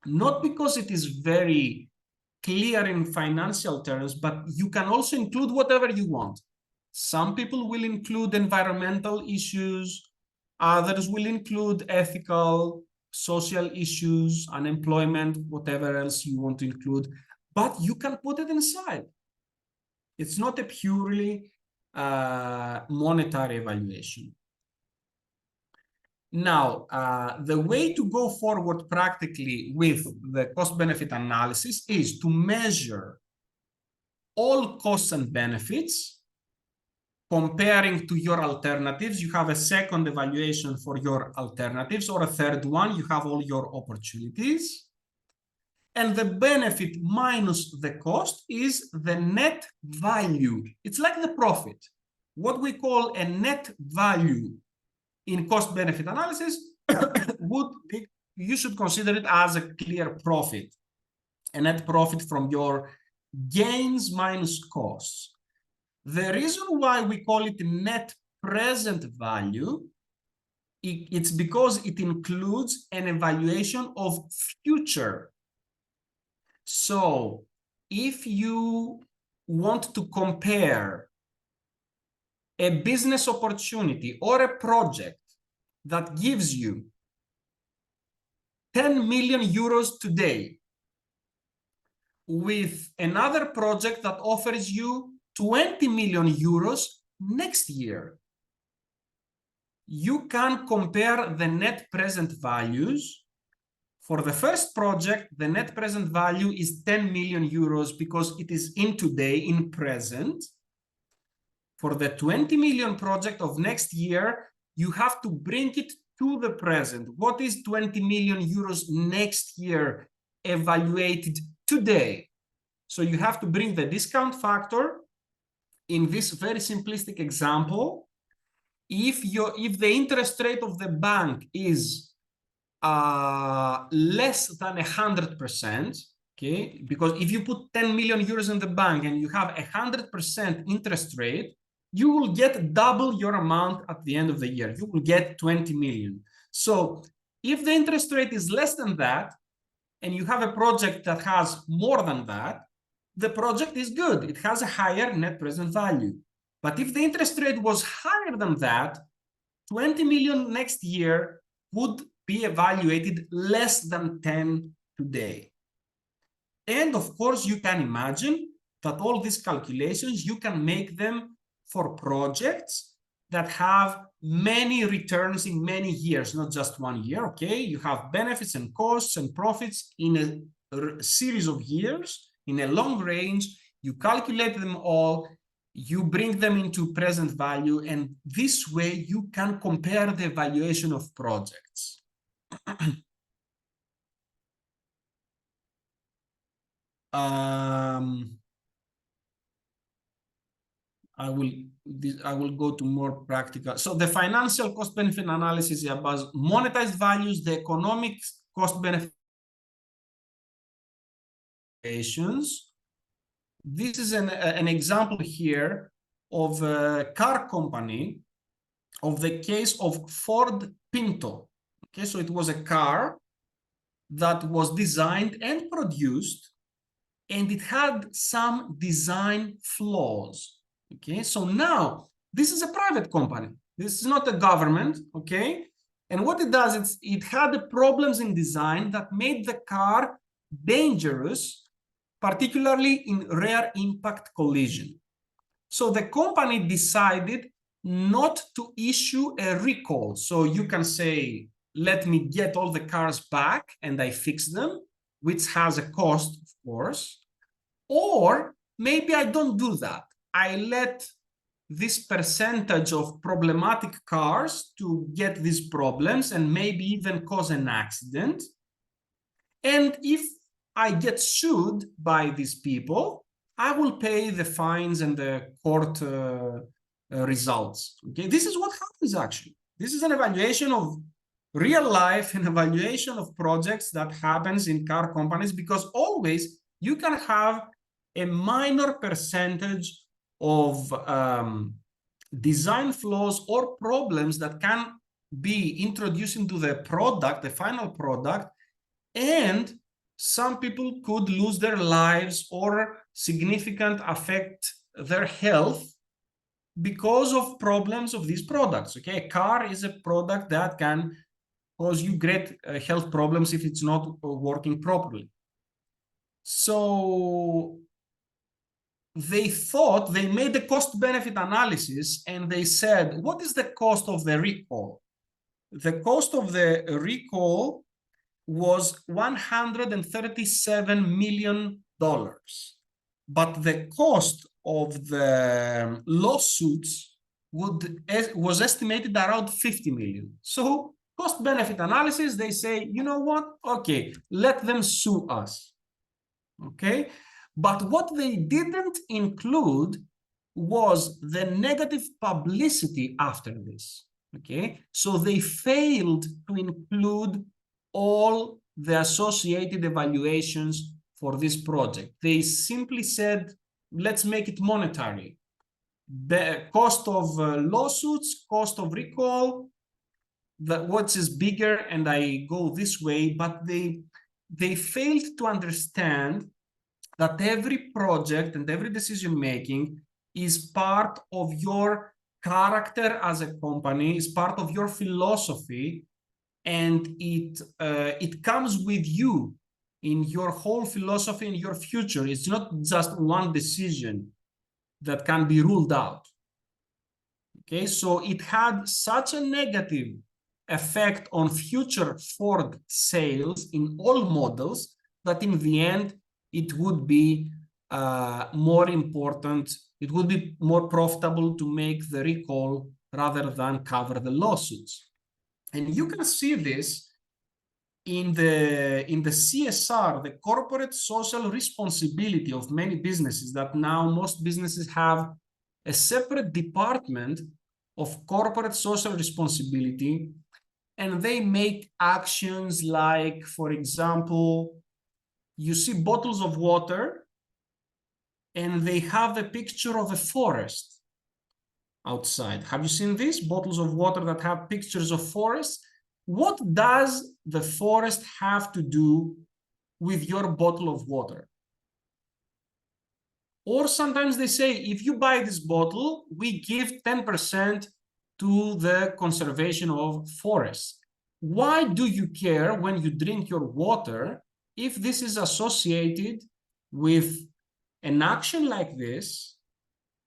not because it is very clear in financial terms, but you can also include whatever you want. Some people will include environmental issues, others will include ethical, social issues, unemployment, whatever else you want to include, but you can put it inside. It's not a purely monetary evaluation. Now, the way to go forward practically with the cost-benefit analysis is to measure all costs and benefits, comparing to your alternatives. You have a second evaluation for your alternatives, or a third one, you have all your opportunities. And the benefit minus the cost is the net value. It's like the profit. What we call a net value in cost-benefit analysis would be, you should consider it as a clear profit, a net profit from your gains minus costs. The reason why we call it net present value, it's because it includes an evaluation of future. So if you want to compare a business opportunity or a project that gives you 10 million euros today with another project that offers you 20 million euros next year, you can compare the net present values. For the first project, the net present value is 10 million euros because it is in today, in present. For the 20 million project of next year, you have to bring it to the present. What is 20 million euros next year evaluated today? So you have to bring the discount factor. In this very simplistic example, if the interest rate of the bank is less than 100%, okay, because if you put 10 million euros in the bank and you have 100% interest rate, you will get double your amount at the end of the year. You will get 20 million. So if the interest rate is less than that, and you have a project that has more than that, the project is good. It has a higher net present value. But if the interest rate was higher than that, 20 million next year would be evaluated less than 10 today. And of course, you can imagine that all these calculations, you can make them for projects that have many returns in many years, not just 1 year, okay? You have benefits and costs and profits in a series of years, in a long range. You calculate them all, you bring them into present value, and this way you can compare the valuation of projects. I will go to more practical. So the financial cost benefit analysis is about monetized values, the economic cost benefit. This is an example here of a car company, of the case of Ford Pinto. Okay, so it was a car that was designed and produced, and it had some design flaws. Okay, so now this is a private company. This is not a government, okay? And what it does is it had problems in design that made the car dangerous, particularly in rare impact collision. So the company decided not to issue a recall. So you can say, let me get all the cars back and I fix them, which has a cost, of course. Or maybe I don't do that. I let this percentage of problematic cars to get these problems and maybe even cause an accident. And if I get sued by these people, I will pay the fines and the court results. Okay, this is what happens actually. This is an evaluation of real life, an evaluation of projects that happens in car companies, because always you can have a minor percentage of design flaws or problems that can be introduced into the product, the final product, and some people could lose their lives or significant affect their health because of problems of these products. Okay, a car is a product that can cause you great health problems if it's not working properly. So they thought, they made the cost benefit analysis and they said, what is the cost of the recall? the cost of the recall was $137 million. But the cost of the lawsuits was estimated around 50 million. So cost-benefit analysis, they say, you know what? Okay, let them sue us. Okay, but what they didn't include was the negative publicity after this. Okay, so they failed to include all the associated evaluations for this project. They simply said, let's make it monetary. The cost of lawsuits, cost of recall, what is bigger, and I go this way, but they failed to understand that every project and every decision making is part of your character as a company, is part of your philosophy, and it comes with you in your whole philosophy, in your future. It's not just one decision that can be ruled out. Okay, so it had such a negative effect on future Ford sales in all models that in the end it would be more important, it would be more profitable to make the recall rather than cover the lawsuits. And you can see this in the CSR, the corporate social responsibility of many businesses, that now most businesses have a separate department of corporate social responsibility, and they make actions like, for example, you see bottles of water and they have a picture of a forest outside. Have you seen these bottles of water that have pictures of forests? What does the forest have to do with your bottle of water? Or sometimes they say, if you buy this bottle, we give 10% to the conservation of forests. Why do you care when you drink your water if this is associated with an action like this?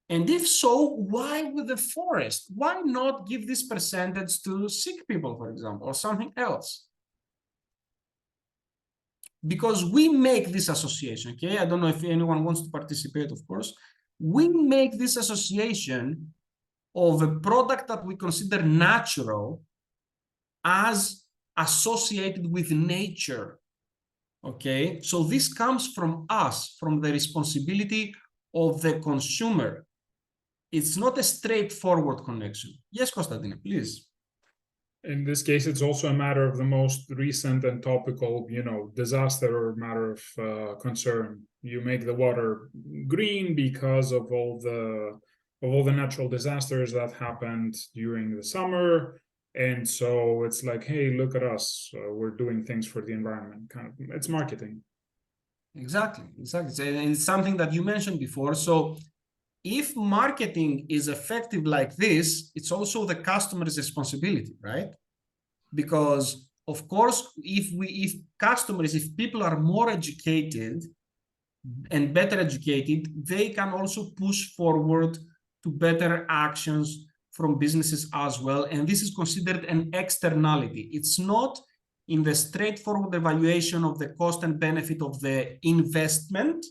And if so, why with the forest? Why not give this percentage to sick people, for example, or something else? Because we make this association, okay? I don't know if anyone wants to participate, of course. We make this association of a product that we consider natural as associated with nature, okay? So this comes from us, from the responsibility of the consumer. It's not a straightforward connection. Yes, Konstantinos, please. In this case, it's also a matter of the most recent and topical, disaster or matter of concern. You make the water green because of all the natural disasters that happened during the summer, and so it's like, hey, look at us, we're doing things for the environment. Kind of, it's marketing. Exactly. And it's something that you mentioned before. So if marketing is effective like this, it's also the customer's responsibility, right? Because of course, if people are more educated and better educated, they can also push forward to better actions from businesses as well. And this is considered an externality. It's not in the straightforward evaluation of the cost and benefit of the investment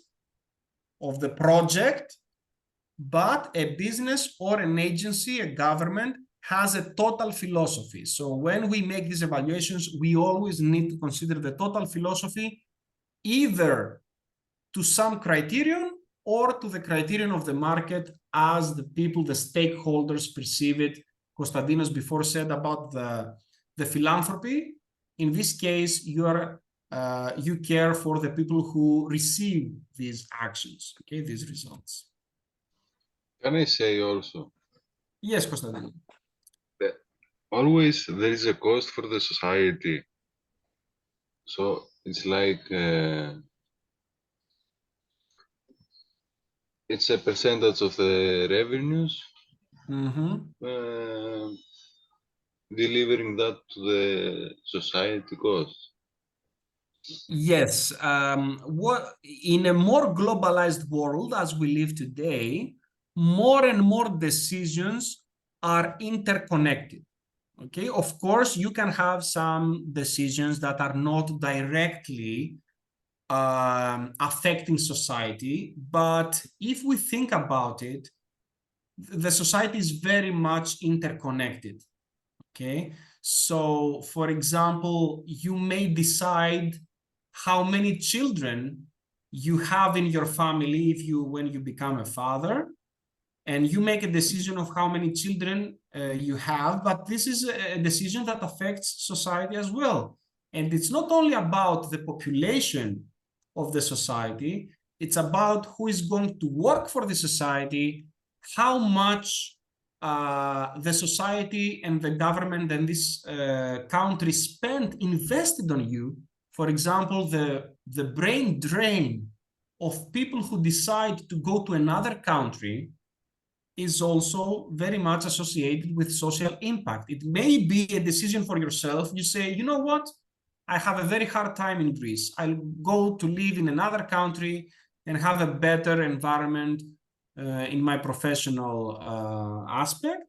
of the project, but a business or an agency, a government, has a total philosophy. So when we make these evaluations, we always need to consider the total philosophy, either to some criterion or to the criterion of the market as the people, the stakeholders perceive it. Konstantinos before said about the philanthropy. In this case, you care for the people who receive these actions, okay, these results. Can I say also? Yes, Konstantinos. That always there is a cost for the society. So it's like it's a percentage of the revenues, delivering that to the society cost. Yes. What in a more globalized world as we live today, more and more decisions are interconnected. Okay, of course, you can have some decisions that are not directly affecting society, but if we think about it, the society is very much interconnected. Okay, so for example, you may decide how many children you have in your family if you when you become a father, and you make a decision of how many children you have, but this is a decision that affects society as well. And it's not only about the population of the society, it's about who is going to work for the society, how much the society and the government and this country invested on you. For example, the brain drain of people who decide to go to another country is also very much associated with social impact. It may be a decision for yourself. You say, you know what? I have a very hard time in Greece. I'll go to live in another country and have a better environment in my professional aspect.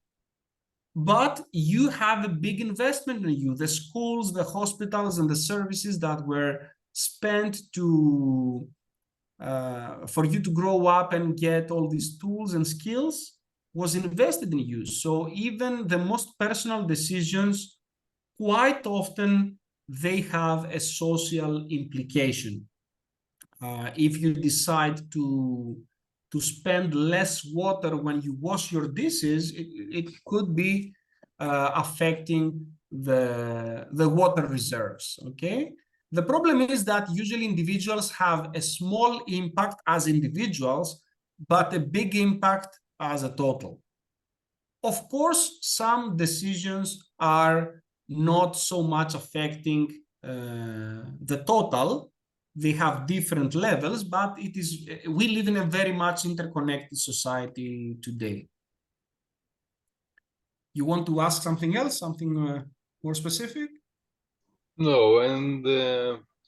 But you have a big investment in you. The schools, the hospitals, and the services that were spent to for you to grow up and get all these tools and skills was invested in you. So even the most personal decisions, quite often, they have a social implication. If you decide to spend less water when you wash your dishes, it could be affecting the water reserves, okay? The problem is that usually individuals have a small impact as individuals, but a big impact as a total. Of course, some decisions are not so much affecting the total. They have different levels, but we live in a very much interconnected society today. You want to ask something else, something more specific? No, and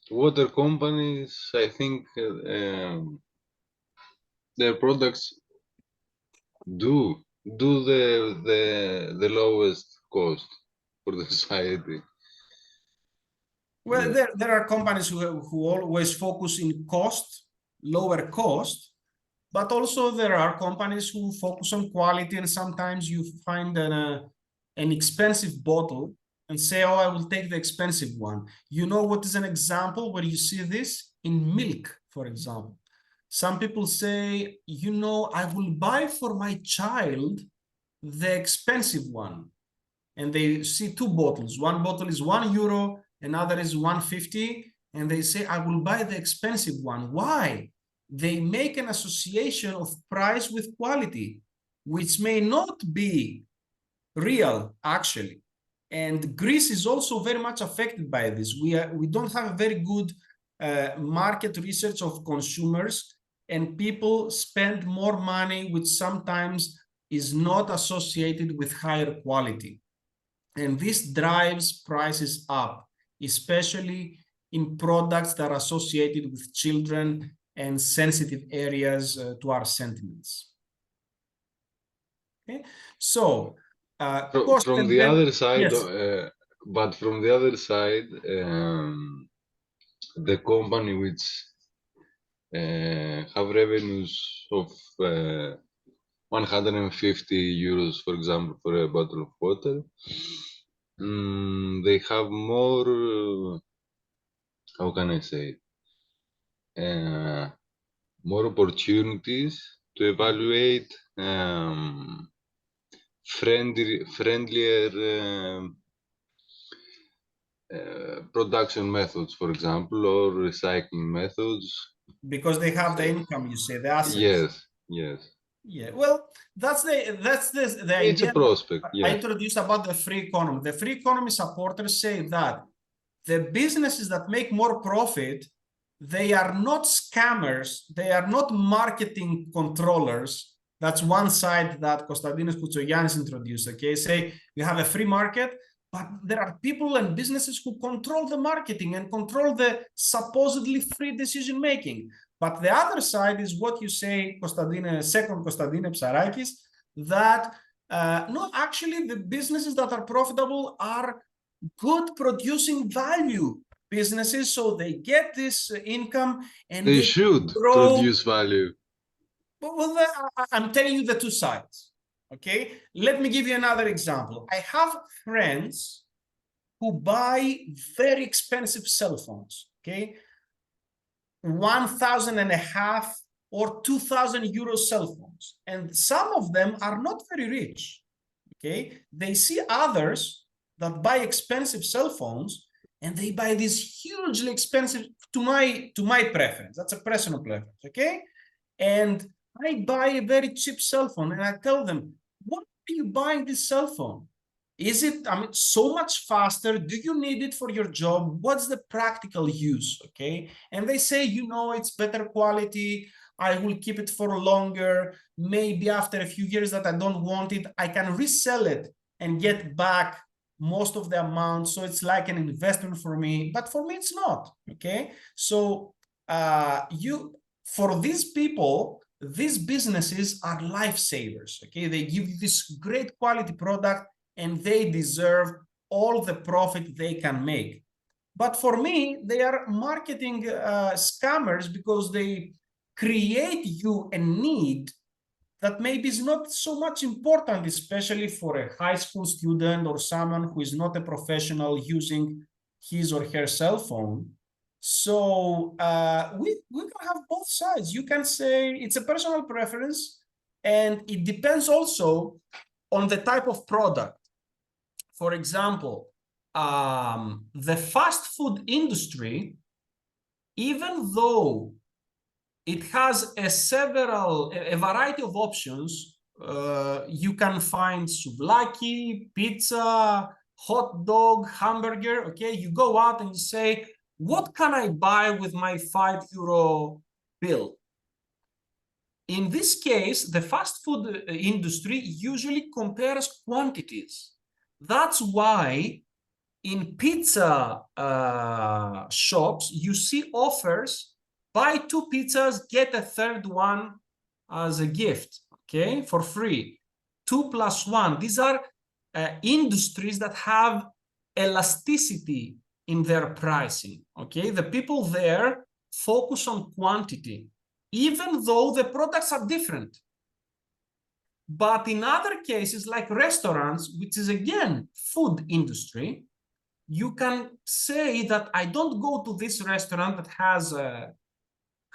water companies, I think their products do the lowest cost for the society. Well, Yeah. there are companies who always focus in cost, lower cost, but also there are companies who focus on quality, and sometimes you find an expensive bottle and say, oh, I will take the expensive one. You know what is an example where you see this? In milk, for example. Some people say, you know, I will buy for my child the expensive one. And they see two bottles. One bottle is €1, another is 150, and they say, I will buy the expensive one. Why? They make an association of price with quality, which may not be real, actually. And Greece is also very much affected by this. We don't have a very good market research of consumers, and people spend more money, which sometimes is not associated with higher quality. And this drives prices up, especially in products that are associated with children and sensitive areas to our sentiments. Okay, so from the other side, yes. but from the other side, the company which have revenues of 150 euros, for example, for a bottle of water, they have more, how can I say, more opportunities to evaluate friendlier production methods, for example, or recycling methods. Because they have the income, you say, the assets. Yes, yes. Yeah, well, that's the It's idea a prospect, I yeah. introduced about the free economy. The free economy supporters say that the businesses that make more profit, they are not scammers, they are not marketing controllers. That's one side that Konstantinos Koutsogiannis introduced, okay? Say you have a free market, but there are people and businesses who control the marketing and control the supposedly free decision-making. But the other side is what you say, second Konstantinos Psarakis, that No, actually, the businesses that are profitable are good producing value businesses, so they get this income and They they should grow. produce value. Well, I'm telling you the two sides. Okay, let me give you another example. I have friends who buy very expensive cell phones. Okay, 1,500 or 2,000 euro cell phones, and some of them are not very rich. Okay, they see others that buy expensive cell phones, and they buy these hugely expensive, to my preference. That's a personal preference. Okay, and I buy a very cheap cell phone, and I tell them, "Why are you buying this cell phone? Is it, I mean, so much faster? Do you need it for your job? What's the practical use?" Okay, and they say, it's better quality. I will keep it for longer. Maybe after a few years that I don't want it, I can resell it and get back most of the amount. So it's like an investment for me, but for me, it's not. Okay, so for these people, these businesses are lifesavers. Okay, they give you this great quality product, and they deserve all the profit they can make. But for me, they are marketing scammers, because they create you a need that maybe is not so much important, especially for a high school student or someone who is not a professional using his or her cell phone. So we can have both sides. You can say it's a personal preference, and it depends also on the type of product. For example, the fast food industry, even though it has a variety of options, you can find souvlaki, pizza, hot dog, hamburger. Okay, you go out and you say, what can I buy with my €5 bill? In this case, the fast food industry usually compares quantities. That's why in pizza shops, you see offers: buy 2 pizzas, get a third one as a gift, okay, for free. 2 + 1. These are industries that have elasticity in their pricing, okay? The people there focus on quantity, even though the products are different. But in other cases, like restaurants, which is again food industry, you can say that I don't go to this restaurant that has a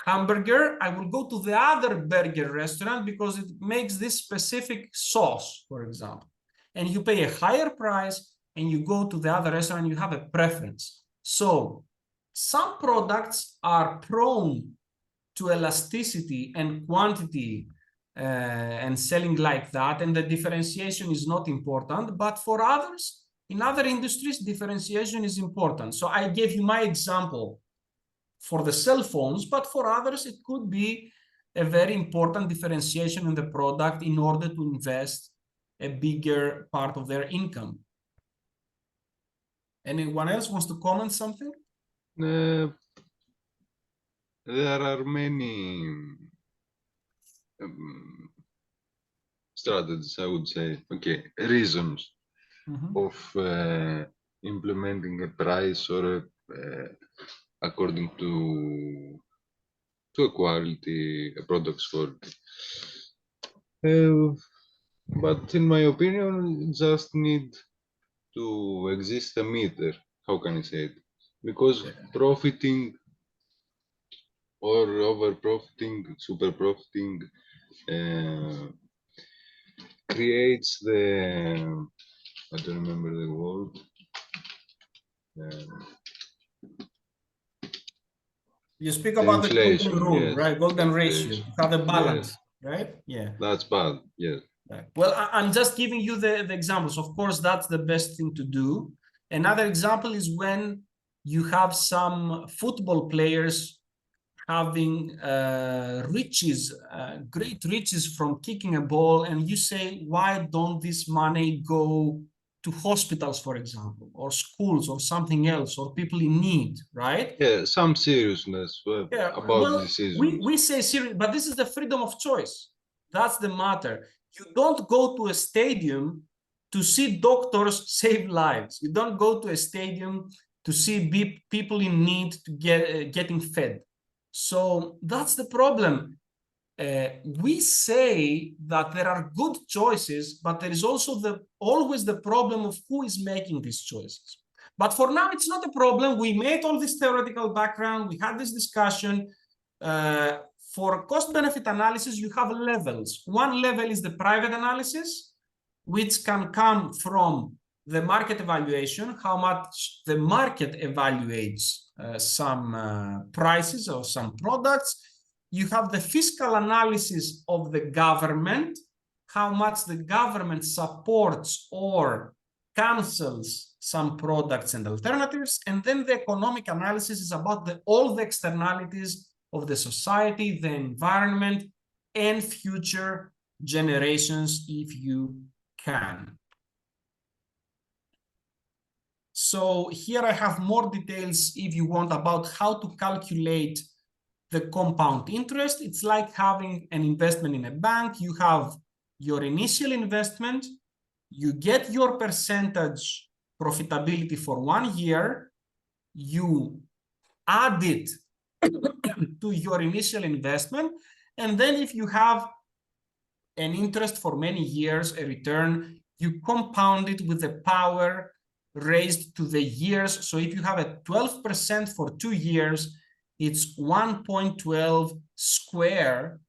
hamburger. I will go to the other burger restaurant because it makes this specific sauce, for example. And you pay a higher price, and you go to the other restaurant, and you have a preference. So some products are prone to elasticity and quantity and selling like that, and the differentiation is not important. But for others, in other industries, differentiation is important. So I gave you my example for the cell phones, but for others, it could be a very important differentiation in the product in order to invest a bigger part of their income. Anyone else wants to comment something? There are many strategies, I would say, reasons of implementing a price or according to a quality, a product's quality. But in my opinion, just need to exist a meter. How can I say it? Because profiting or over profiting, super profiting, creates the, I don't remember the word. You speak about the golden rule, yes, right? Golden inflation. ratio, to have a balance, Yes. right? Yeah. That's bad, yes. Right. Well, I'm just giving you the examples. Of course, that's the best thing to do. Another example is when you have some football players having riches, great riches from kicking a ball, and you say, why don't this money go to hospitals, for example, or schools, or something else, or people in need, right? Yeah, some seriousness about Well, decisions. we say serious, but this is the freedom of choice. That's the matter. You don't go to a stadium to see doctors save lives. You don't go to a stadium to see people in need to getting fed. So that's the problem. We say that there are good choices, but there is also always the problem of who is making these choices. But for now, it's not a problem. We made all this theoretical background. We had this discussion. For cost-benefit analysis, you have levels. One level is the private analysis, which can come from the market evaluation, how much the market evaluates some prices or some products. You have the fiscal analysis of the government, how much the government supports or cancels some products and alternatives. And then the economic analysis is about all the externalities of the society, the environment, and future generations if you can. So here I have more details if you want about how to calculate the compound interest. It's like having an investment in a bank. You have your initial investment, you get your percentage profitability for 1 year, you add it to your initial investment, and then if you have an interest for many years, a return, you compound it with the power raised to the years. So if you have a 12% for 2 years, it's 1.12 square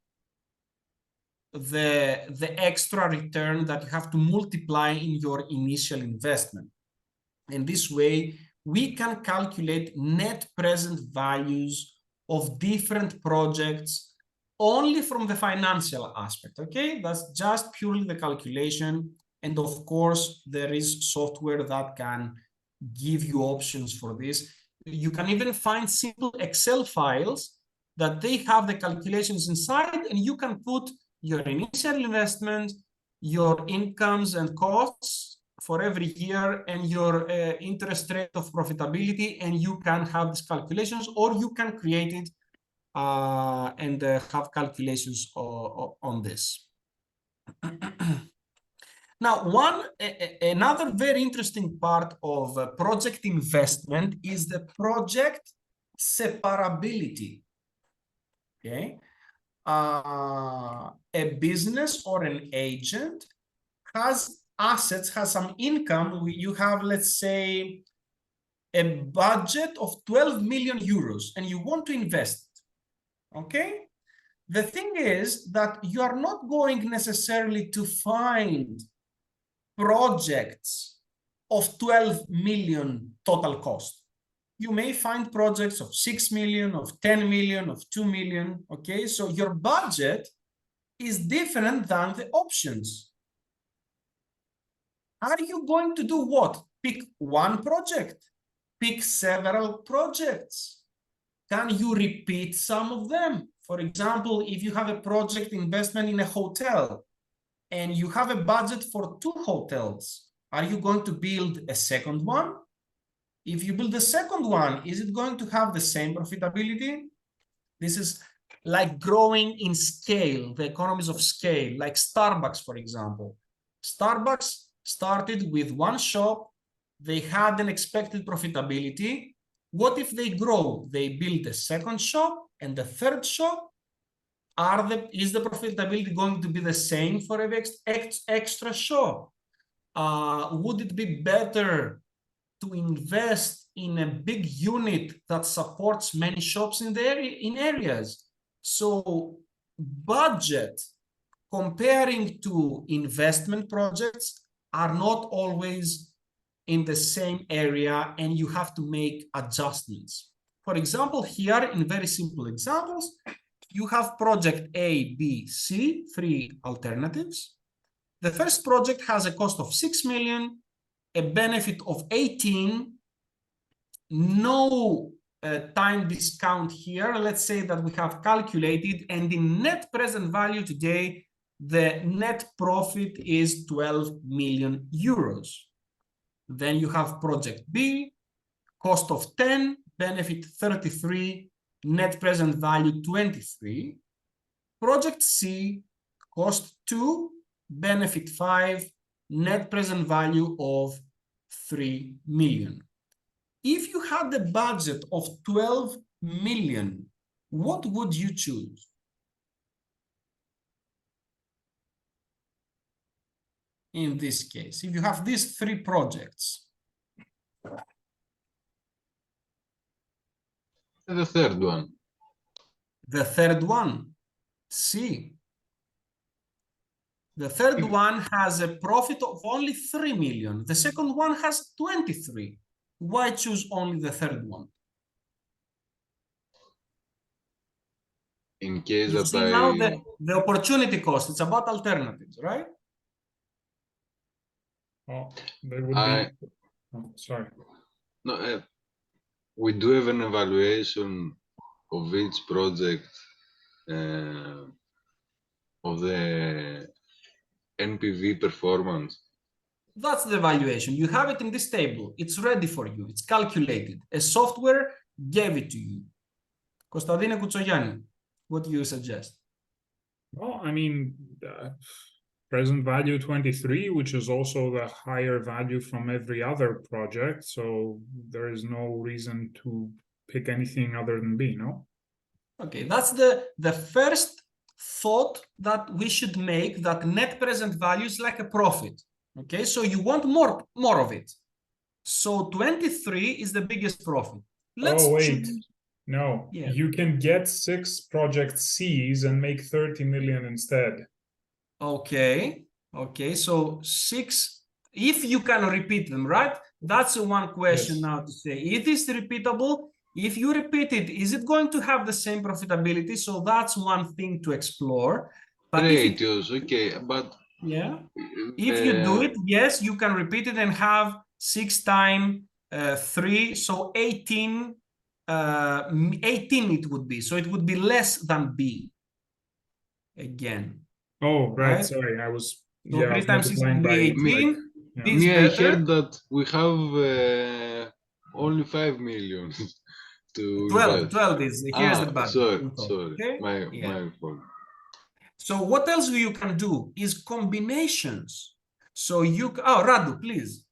the extra return that you have to multiply in your initial investment. And this way, we can calculate net present values of different projects only from the financial aspect, okay? That's just purely the calculation. And of course, there is software that can give you options for this. You can even find simple Excel files that they have the calculations inside, and you can put your initial investment, your incomes and costs for every year, and your interest rate of profitability, and you can have these calculations, or you can create it and have calculations on this. Now, another very interesting part of project investment is the project separability. Okay, a business or an agent has assets, has some income. You have, let's say, a budget of 12 million euros, and you want to invest it. Okay, the thing is that you are not going necessarily to find projects of 12 million total cost. You may find projects of 6 million, of 10 million, of 2 million, okay? So your budget is different than the options. Are you going to do what? Pick one project? Pick several projects? Can you repeat some of them? For example, if you have a project investment in a hotel, and you have a budget for 2 hotels, are you going to build a second one? If you build a second one, is it going to have the same profitability? This is like growing in scale, the economies of scale, like Starbucks, for example. Starbucks started with 1 shop. They had an expected profitability. What if they grow? They build a second shop and the third shop. Is the profitability going to be the same for every extra shop? Would it be better to invest in a big unit that supports many shops in areas? So budget comparing to investment projects are not always in the same area, and you have to make adjustments. For example, here in very simple examples, you have project A, B, C, 3 alternatives. The first project has a cost of 6 million, a benefit of 18, no time discount here. Let's say that we have calculated, and in net present value today, the net profit is 12 million euros. Then you have project B, cost of 10, benefit 33, net present value 23. Project C, cost 2, benefit 5, net present value of 3 million. If you had a budget of 12 million, what would you choose? In this case, if you have these 3 projects. The third one. The third one, C. The third one has a profit of only 3 million. The second one has 23. Why choose only the third one? In case You that see now the opportunity cost. It's about alternatives, right? Oh, there would I be. Oh, sorry. no, we do have an evaluation of each project of the NPV performance. That's the valuation. You have it in this table. It's ready for you. It's calculated. A software gave it to you. Kostadine Koutsogyanni, what do you suggest? Well, I mean, present value 23, which is also the higher value from every other project. So there is no reason to pick anything other than B, no? Okay, that's the first thought that we should make, that net present value is like a profit. Okay, so you want more of it. So 23 is the biggest profit. Let's wait. choose. No, Yeah. you can get 6 project C's and make 30 million instead. Okay, so 6, if you can repeat them, right? That's one question Yes. now to say. It is repeatable. If you repeat it, is it going to have the same profitability? So that's one thing to explore. But Ratios, okay, but yeah, if you do it, yes, you can repeat it and have 6 times 3, so 18. 18 it would be, so it would be less than B again. Oh, right. Right? Sorry, I was. So Yeah, I 3 was times 6 would multiplying be by 18. yeah. This me, I better. heard that we have only 5 million to 12 invest. is, here's the budget. Sorry, Okay? my fault. So what else you can do is combinations. So Radu, please.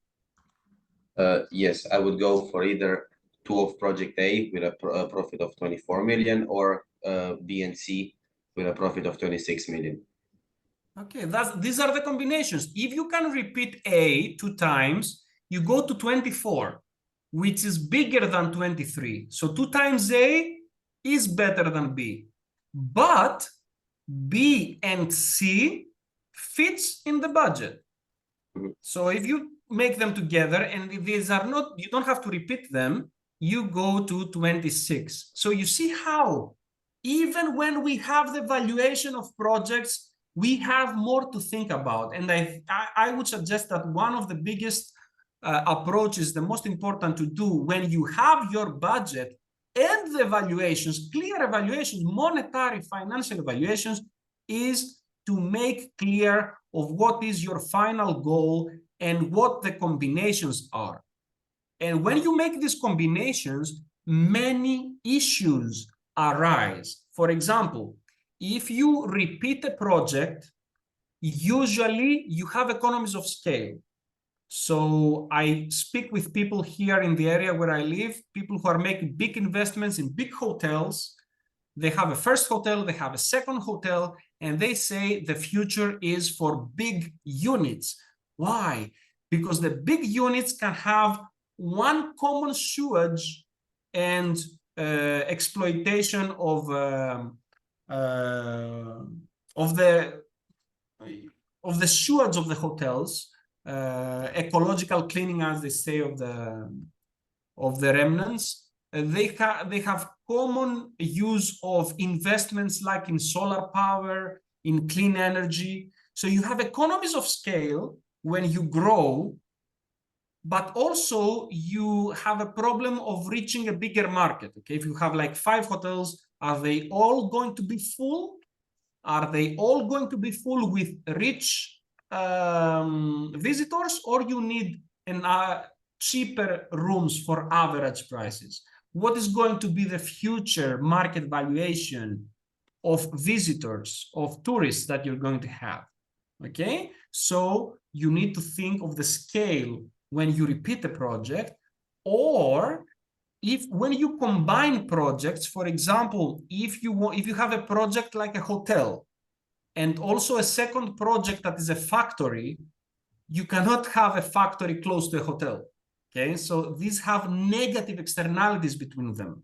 Yes, I would go for either 2 of project A with a profit of 24 million, or B and C with a profit of 26 million. Okay, these are the combinations. If you can repeat A 2 times, you go to 24, which is bigger than 23. So 2 times A is better than B. But B and C fits in the budget. So if you make them together, and if these are not, you don't have to repeat them, you go to 26. So you see how, even when we have the valuation of projects, we have more to think about. And I would suggest that one of the biggest approaches, the most important to do when you have your budget and the evaluations, clear evaluations, monetary, financial evaluations, is to make clear of what is your final goal and what the combinations are. And when you make these combinations, many issues arise. For example, if you repeat a project, usually you have economies of scale. So I speak with people here in the area where I live, people who are making big investments in big hotels. They have a first hotel, they have a second hotel, and they say the future is for big units. Why? Because the big units can have one common sewage and exploitation of the sewage of the hotels, ecological cleaning, as they say, of the remnants. They have common use of investments like in solar power, in clean energy. So you have economies of scale when you grow, but also you have a problem of reaching a bigger market. Okay, if you have like 5 hotels, are they all going to be full? Are they all going to be full with rich visitors, or you need cheaper rooms for average prices? What is going to be the future market valuation of visitors, of tourists that you're going to have? Okay, so you need to think of the scale when you repeat a project, or when you combine projects. For example, if you have a project like a hotel and also a second project that is a factory, you cannot have a factory close to a hotel. Okay, so these have negative externalities between them.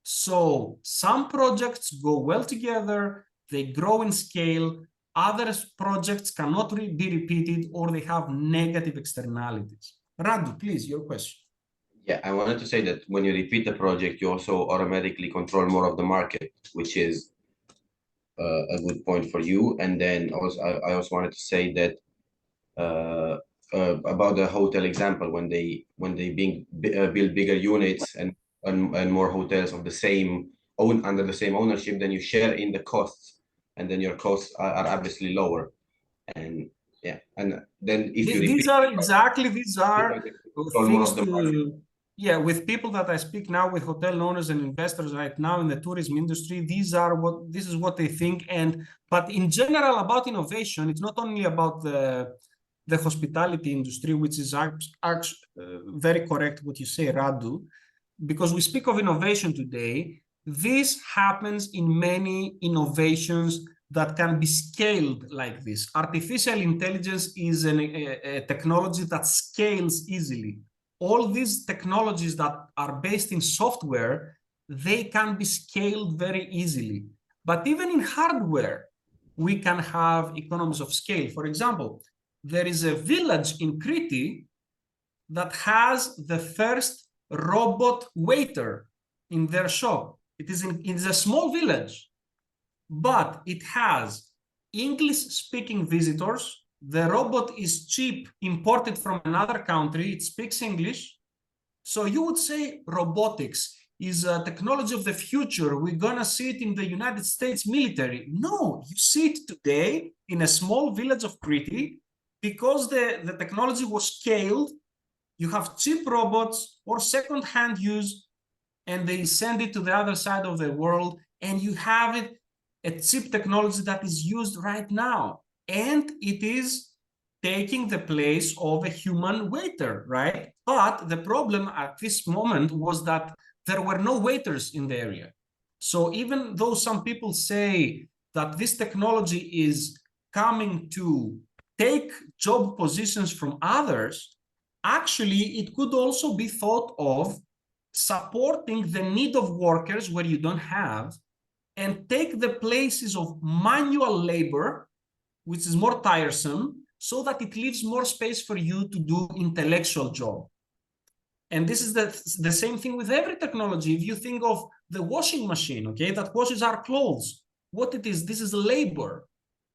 So some projects go well together, they grow in scale. Other projects cannot be repeated, or they have negative externalities. Radu, please, your question. Yeah, I wanted to say that when you repeat the project, you also automatically control more of the market, which is a good point for you. And then I also wanted to say that about the hotel example, when they build bigger units and more hotels of the same under the same ownership, then you share in the costs, and then your costs are obviously lower. And yeah, and then if you repeat, these are things to with people that I speak now with, hotel owners and investors right now in the tourism industry, this is what they think. But in general about innovation, it's not only about the hospitality industry, which is very correct what you say, Radu, because we speak of innovation today. This happens in many innovations that can be scaled like this. Artificial intelligence is a technology that scales easily. All these technologies that are based in software, they can be scaled very easily. But even in hardware, we can have economies of scale. For example, there is a village in Crete that has the first robot waiter in their shop. It is a small village, but it has English-speaking visitors. The robot is cheap, imported from another country. It speaks English. So you would say robotics is a technology of the future. We're going to see it in the United States military. No, you see it today in a small village of Crete because the technology was scaled. You have cheap robots or second-hand use, and they send it to the other side of the world, and you have it, a cheap technology that is used right now. And it is taking the place of a human waiter, right? But the problem at this moment was that there were no waiters in the area. So even though some people say that this technology is coming to take job positions from others, actually, it could also be thought of supporting the need of workers where you don't have, and take the places of manual labor, which is more tiresome, so that it leaves more space for you to do intellectual job. And this is the same thing with every technology. If you think of the washing machine, okay, that washes our clothes, what it is, this is labor.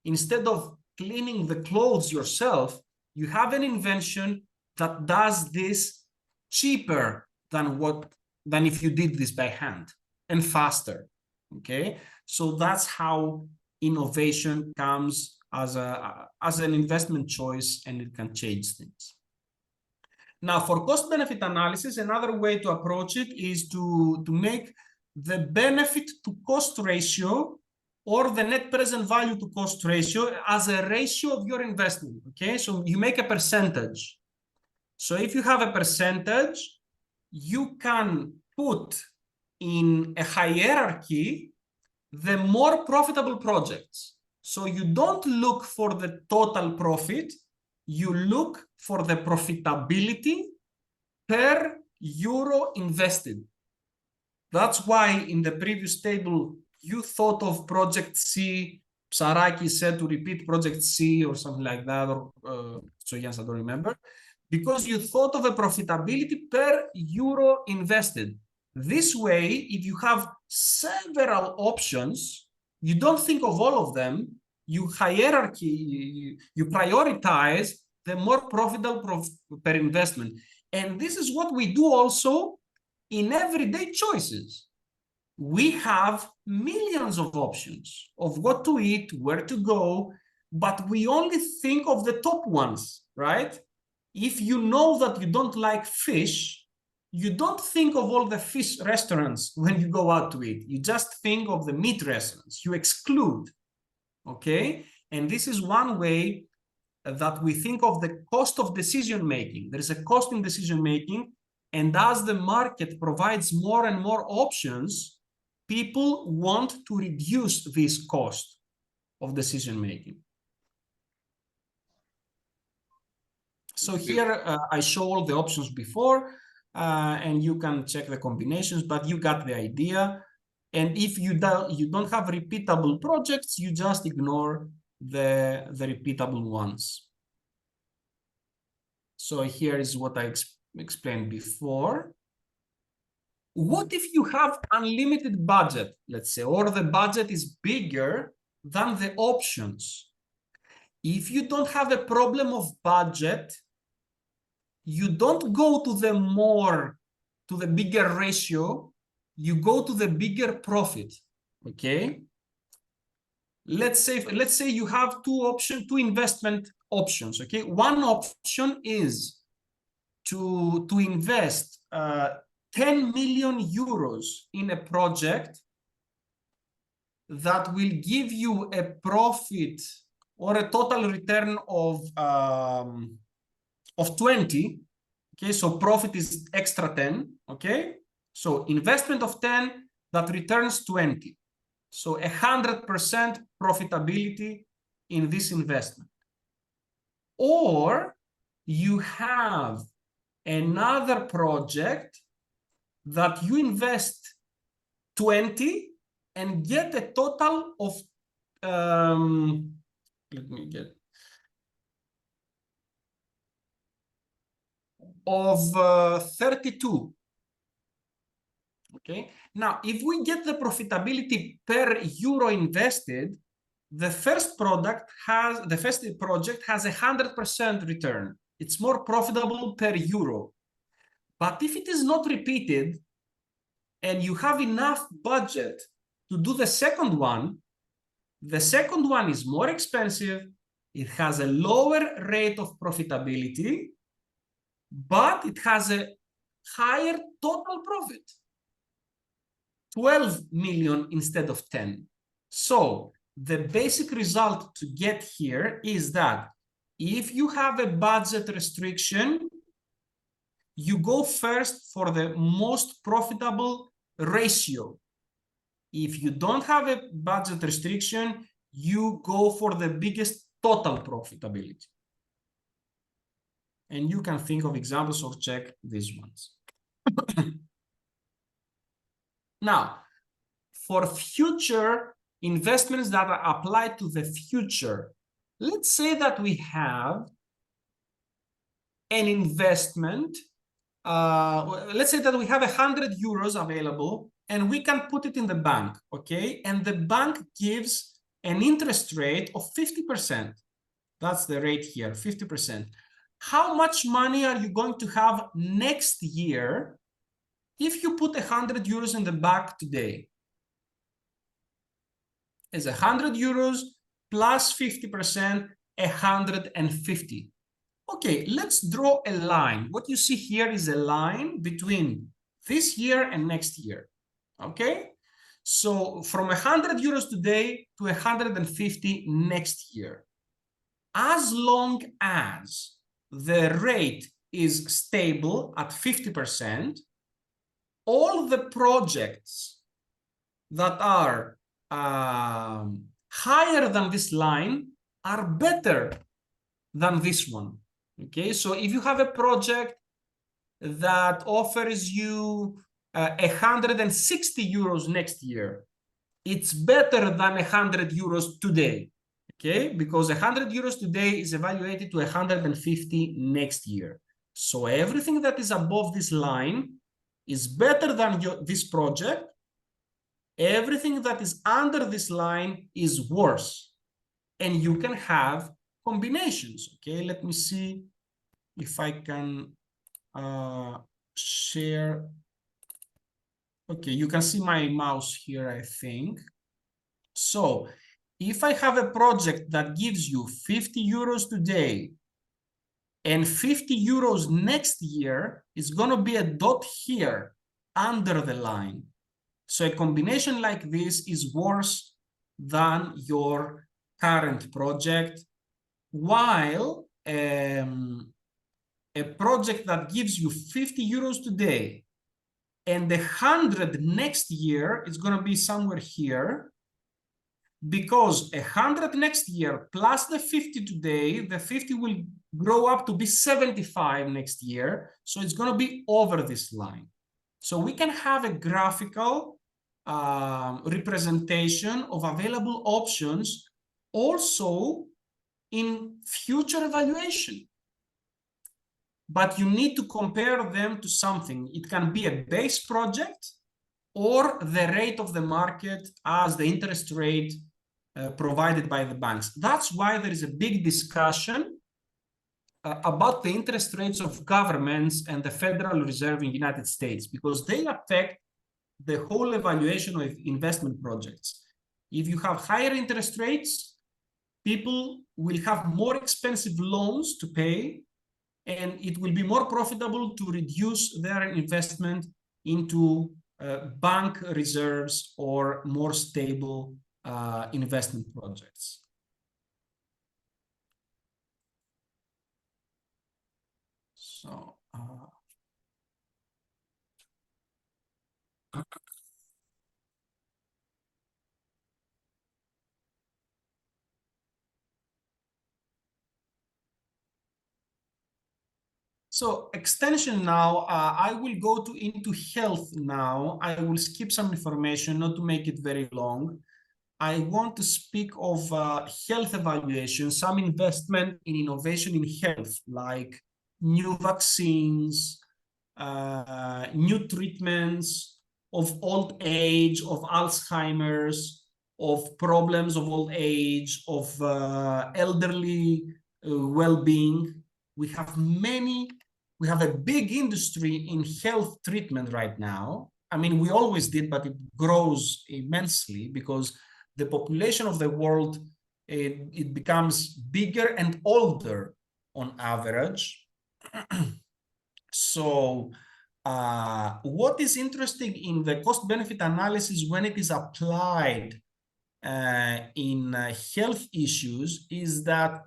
Instead of cleaning the clothes yourself, you have an invention that does this cheaper than if you did this by hand, and faster. Okay, so that's how innovation comes as an investment choice, and it can change things. Now, for cost benefit analysis, another way to approach it is to make the benefit to cost ratio, or the net present value to cost ratio, as a ratio of your investment. Okay, so you make a percentage. So if you have a percentage, you can put in a hierarchy the more profitable projects. So you don't look for the total profit, you look for the profitability per euro invested. That's why in the previous table, you thought of project C. Psaraki said to repeat project C or something like that, or so yes, I don't remember, because you thought of a profitability per euro invested. This way, if you have several options, you don't think of all of them, you hierarchy, you prioritize the more profitable per investment. And this is what we do also in everyday choices. We have millions of options of what to eat, where to go, but we only think of the top ones, right? If you know that you don't like fish, you don't think of all the fish restaurants when you go out to eat. You just think of the meat restaurants. You exclude, okay? And this is one way that we think of the cost of decision making. There is a cost in decision making, and as the market provides more and more options, people want to reduce this cost of decision making. So here I show all the options before, and you can check the combinations, but you got the idea. And if you don't have repeatable projects, you just ignore the repeatable ones. So here is what I explained before. What if you have unlimited budget, let's say, or the budget is bigger than the options? If you don't have a problem of budget, you don't go to the bigger ratio, you go to the bigger profit, okay? Let's say you have two investment options, okay? One option is to invest 10 million euros in a project that will give you a profit or a total return of 20, okay? So profit is extra 10, okay? So investment of 10 that returns 20. So 100% profitability in this investment. Or you have another project that you invest 20 and get a total of, let me get, of 32. Okay. Now, if we get the profitability per euro invested, the first project has 100% return. It's more profitable per euro. But if it is not repeated and you have enough budget to do the second one is more expensive. It has a lower rate of profitability, but it has a higher total profit. 12 million instead of 10. So the basic result to get here is that if you have a budget restriction, you go first for the most profitable ratio. If you don't have a budget restriction, you go for the biggest total profitability. And you can think of examples or check these ones. Now, for future investments that are applied to the future, let's say that we have an investment. Let's say that we have 100 euros available and we can put it in the bank, okay? And the bank gives an interest rate of 50%. That's the rate here, 50%. How much money are you going to have next year if you put 100 euros in the bank today? It's 100 euros plus 50%, 150. Okay, let's draw a line. What you see here is a line between this year and next year, okay? So from 100 euros today to 150 next year. As long as the rate is stable at 50%, all the projects that are higher than this line are better than this one. Okay, so if you have a project that offers you 160 euros next year, it's better than 100 euros today. Okay, because 100 euros today is evaluated to 150 next year. So everything that is above this line is better than this project. Everything that is under this line is worse. And you can have combinations. Okay, let me see if I can share. Okay, you can see my mouse here, I think. So if I have a project that gives you 50 euros today and 50 euros next year, it's going to be a dot here under the line. So a combination like this is worse than your current project, while a project that gives you 50 euros today and 100 next year is going to be somewhere here, because 100 next year plus the 50 today, the 50 will grow up to be 75 next year. So it's going to be over this line. So we can have a graphical representation of available options also in future evaluation. But you need to compare them to something. It can be a base project or the rate of the market as the interest rate provided by the banks. That's why there is a big discussion about the interest rates of governments and the Federal Reserve in the United States, because they affect the whole evaluation of investment projects. If you have higher interest rates, people will have more expensive loans to pay, and it will be more profitable to reduce their investment into bank reserves or more stable investment projects. So, so extension now, I will go into health now. I will skip some information, not to make it very long. I want to speak of health evaluation, some investment in innovation in health, like new vaccines, new treatments of old age, of Alzheimer's, of problems of old age, of elderly well-being. We have a big industry in health treatment right now. I mean, we always did, but it grows immensely because the population of the world, it becomes bigger and older on average. So what is interesting in the cost-benefit analysis when it is applied in health issues is that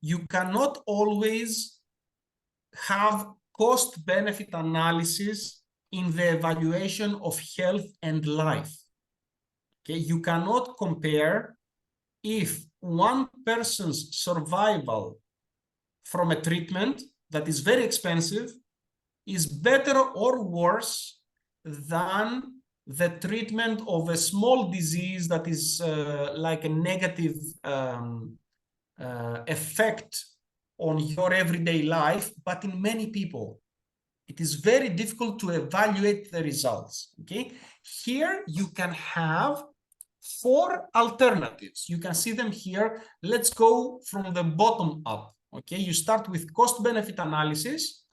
you cannot always have cost-benefit analysis in the evaluation of health and life. Okay, you cannot compare if one person's survival from a treatment that is very expensive is better or worse than the treatment of a small disease that is like a negative effect on your everyday life, but in many people. It is very difficult to evaluate the results, okay? Here you can have 4 alternatives. You can see them here. Let's go from the bottom up, okay? You start with cost-benefit analysis.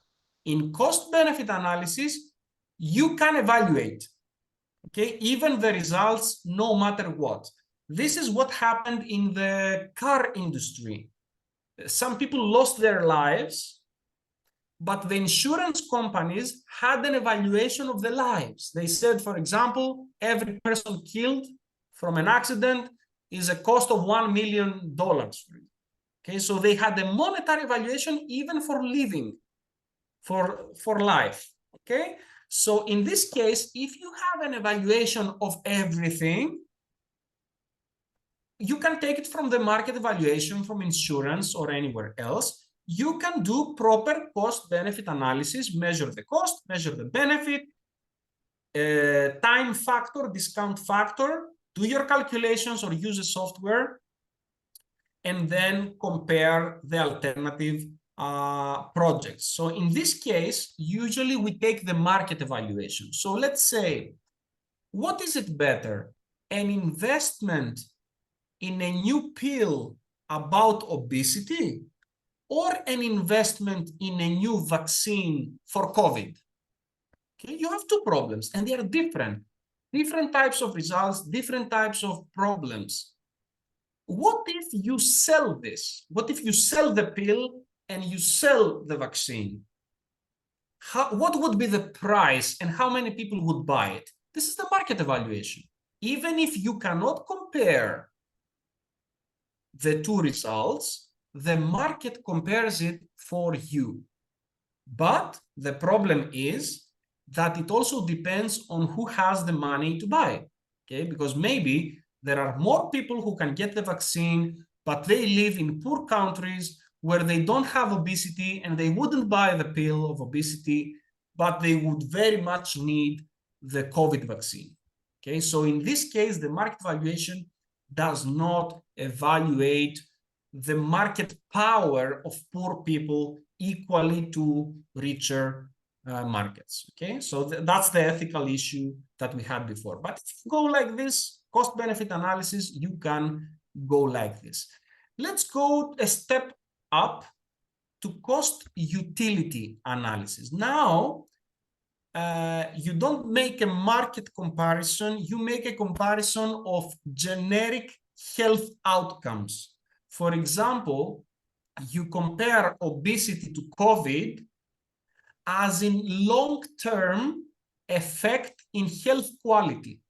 In cost-benefit analysis, you can evaluate, okay, even the results no matter what. This is what happened in the car industry. Some people lost their lives, but the insurance companies had an evaluation of the lives. They said, for example, every person killed from an accident is a cost of $1 million. Okay, so they had a monetary evaluation even for living, for life. Okay, so in this case, if you have an evaluation of everything, you can take it from the market evaluation, from insurance or anywhere else. You can do proper cost-benefit analysis, measure the cost, measure the benefit, time factor, discount factor, do your calculations or use a software, and then compare the alternative projects. So in this case, usually we take the market evaluation. So let's say, what is it better? An investment in a new pill about obesity or an investment in a new vaccine for COVID? Okay, you have 2 problems and they are different. Different types of results, different types of problems. What if you sell this? What if you sell the pill and you sell the vaccine? What would be the price and how many people would buy it? This is the market evaluation. Even if you cannot compare the two results, the market compares it for you. But the problem is that it also depends on who has the money to buy, okay? Because maybe there are more people who can get the vaccine, but they live in poor countries where they don't have obesity and they wouldn't buy the pill of obesity, but they would very much need the COVID vaccine, okay? So in this case, the market valuation does not evaluate the market power of poor people equally to richer markets, okay? So that's the ethical issue that we had before. But if you go like this, cost-benefit analysis, you can go like this. Let's go a step up to cost-utility analysis. Now, you don't make a market comparison, you make a comparison of generic health outcomes. For example, you compare obesity to COVID as in long-term effect in health quality.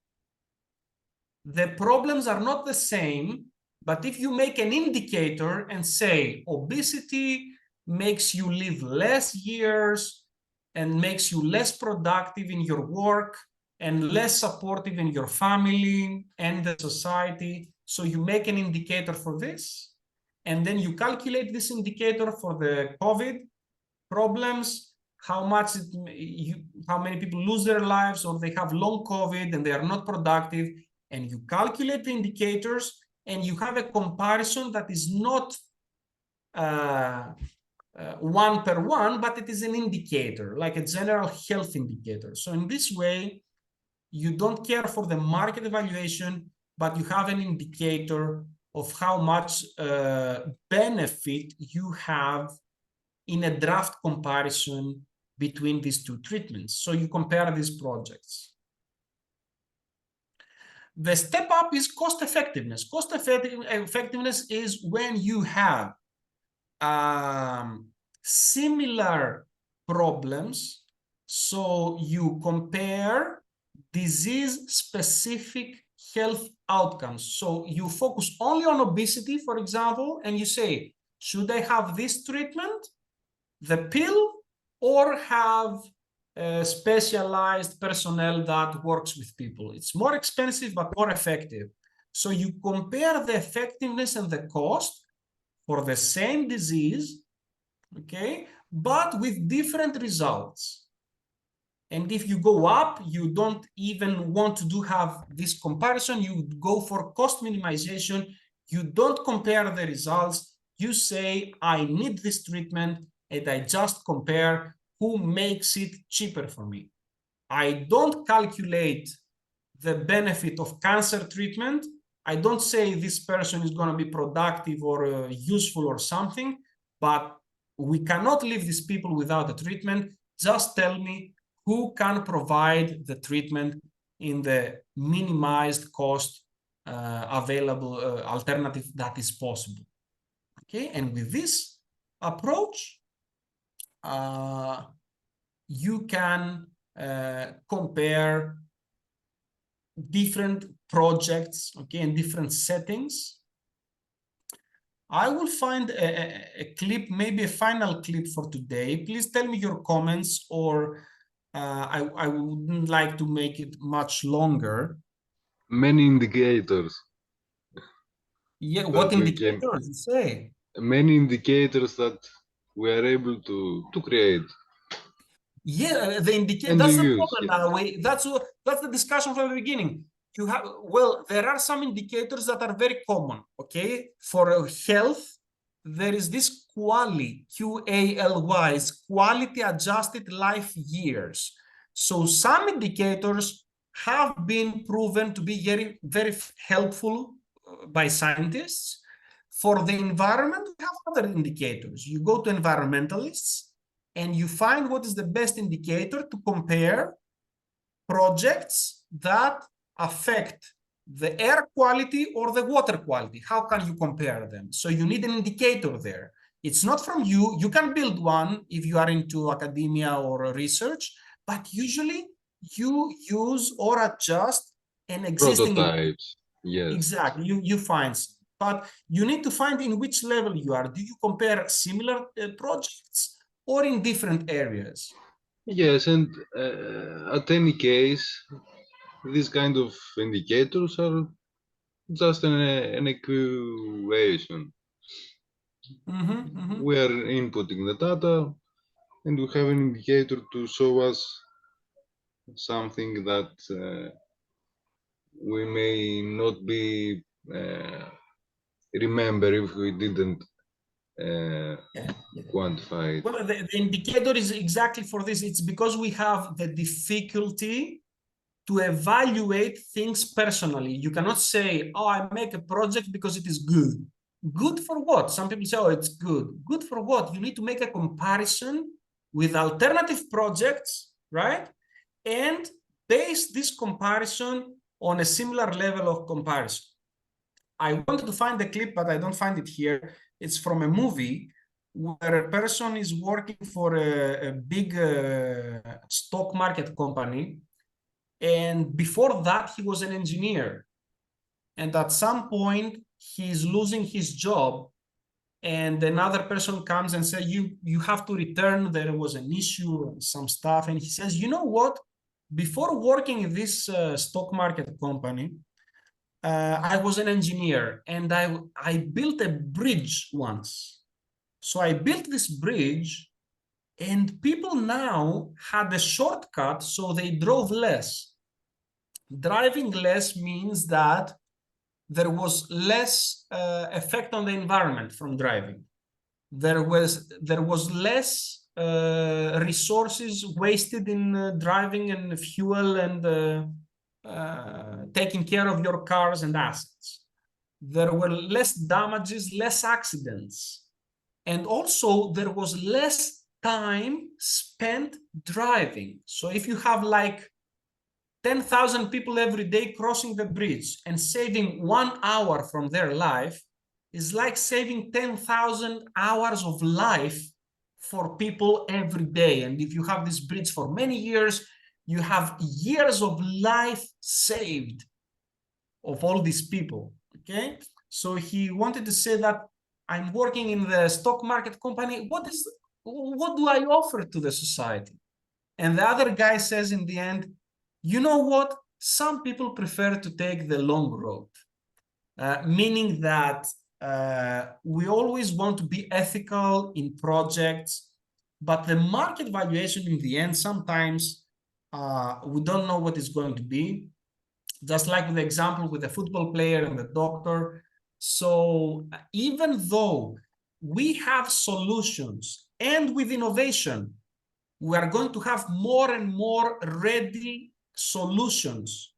The problems are not the same, but if you make an indicator and say obesity makes you live less years and makes you less productive in your work and less supportive in your family and the society, so you make an indicator for this, and then you calculate this indicator for the COVID problems, how many people lose their lives or they have long COVID and they are not productive, and you calculate the indicators and you have a comparison that is not one per one, but it is an indicator, like a general health indicator. So in this way, you don't care for the market evaluation, but you have an indicator of how much benefit you have in a draft comparison between these two treatments. So you compare these projects. The step up is cost effectiveness. Cost effectiveness is when you have similar problems. So you compare disease-specific health outcomes. So you focus only on obesity, for example, and you say, should I have this treatment, the pill, or have specialized personnel that works with people? It's more expensive, but more effective. So you compare the effectiveness and the cost for the same disease, okay, but with different results. And if you go up, you don't even want to have this comparison. You go for cost minimization. You don't compare the results. You say, I need this treatment, and I just compare who makes it cheaper for me. I don't calculate the benefit of cancer treatment. I don't say this person is going to be productive or useful or something, but we cannot leave these people without a treatment. Just tell me who can provide the treatment in the minimized cost available alternative that is possible. Okay, and with this approach, you can compare different projects, okay, in different settings. I will find a clip, maybe a final clip for today. Please tell me your comments, or I wouldn't like to make it much longer. Many indicators. Yeah, what indicators you say? Many indicators that we are able to create. Yeah, the indicator, And that's the use, problem yeah. now. That's the discussion from the beginning. You have, well, there are some indicators that are very common, okay? For health, there is this QALY, Q-A-L-Y, quality adjusted life years. So some indicators have been proven to be very, very helpful by scientists. For the environment, we have other indicators. You go to environmentalists and you find what is the best indicator to compare projects that affect the air quality or the water quality. How can you compare them? So you need an indicator there. It's not from you. You can build one if you are into academia or research, but usually you use or adjust an existing Prototypes, yes. Exactly. You find some. but you need to find in which level you are. Do you compare similar projects or in different areas? Yes, and at any case, these kind of indicators are just an equation. We are inputting the data, and we have an indicator to show us something that we may not be remember if we didn't quantify it. Well, the indicator is exactly for this. It's because we have the difficulty to evaluate things personally. You cannot say, oh, I make a project because it is good. Good for what? Some people say, oh, it's good. Good for what? You need to make a comparison with alternative projects, right? And base this comparison on a similar level of comparison. I wanted to find the clip, but I don't find it here. It's from a movie where a person is working for a big stock market company. And before that, he was an engineer. And at some point, he's losing his job. And another person comes and says, you have to return. There was an issue and some stuff. And he says, you know what? Before working in this stock market company, I was an engineer and I built a bridge once. So I built this bridge and people now had a shortcut, so they drove less. Driving less means that there was less effect on the environment from driving. There was less resources wasted in driving and fuel and taking care of your cars and assets. There were less damages, less accidents. And also there was less time spent driving. So if you have like 10,000 people every day crossing the bridge and saving 1 hour from their life is like saving 10,000 hours of life for people every day. And if you have this bridge for many years, you have years of life saved of all these people, okay? So he wanted to say that I'm working in the stock market company. What do I offer to the society? And the other guy says in the end, you know what? Some people prefer to take the long road, meaning that we always want to be ethical in projects, but the market valuation in the end, sometimes we don't know what it's going to be. Just like with the example with the football player and the doctor. So even though we have solutions and with innovation, we are going to have more and more ready solutions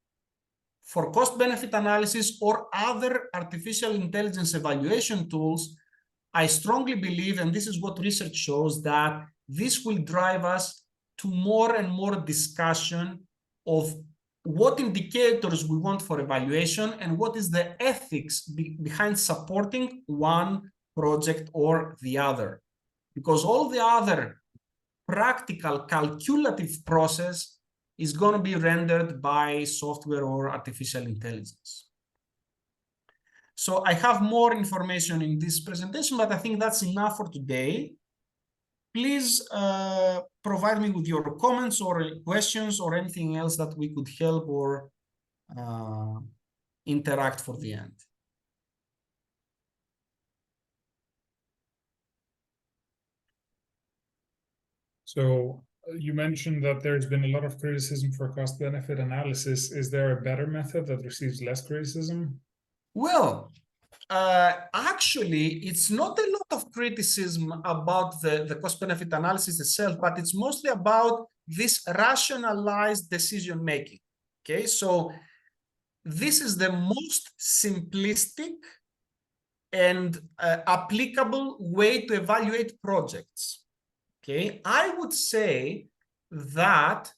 for cost-benefit analysis or other artificial intelligence evaluation tools. I strongly believe, and this is what research shows, that this will drive us to more and more discussion of what indicators we want for evaluation and what is the ethics behind supporting one project or the other. Because all the other practical calculative process is going to be rendered by software or artificial intelligence. So I have more information in this presentation, but I think that's enough for today. Please provide me with your comments or questions or anything else that we could help or interact for the end. So you mentioned that there's been a lot of criticism for cost-benefit analysis. Is there a better method that receives less criticism? Well, actually, it's not a lot of criticism about the cost-benefit analysis itself, but it's mostly about this rationalized decision-making. Okay, so this is the most simplistic and applicable way to evaluate projects. Okay, I would say that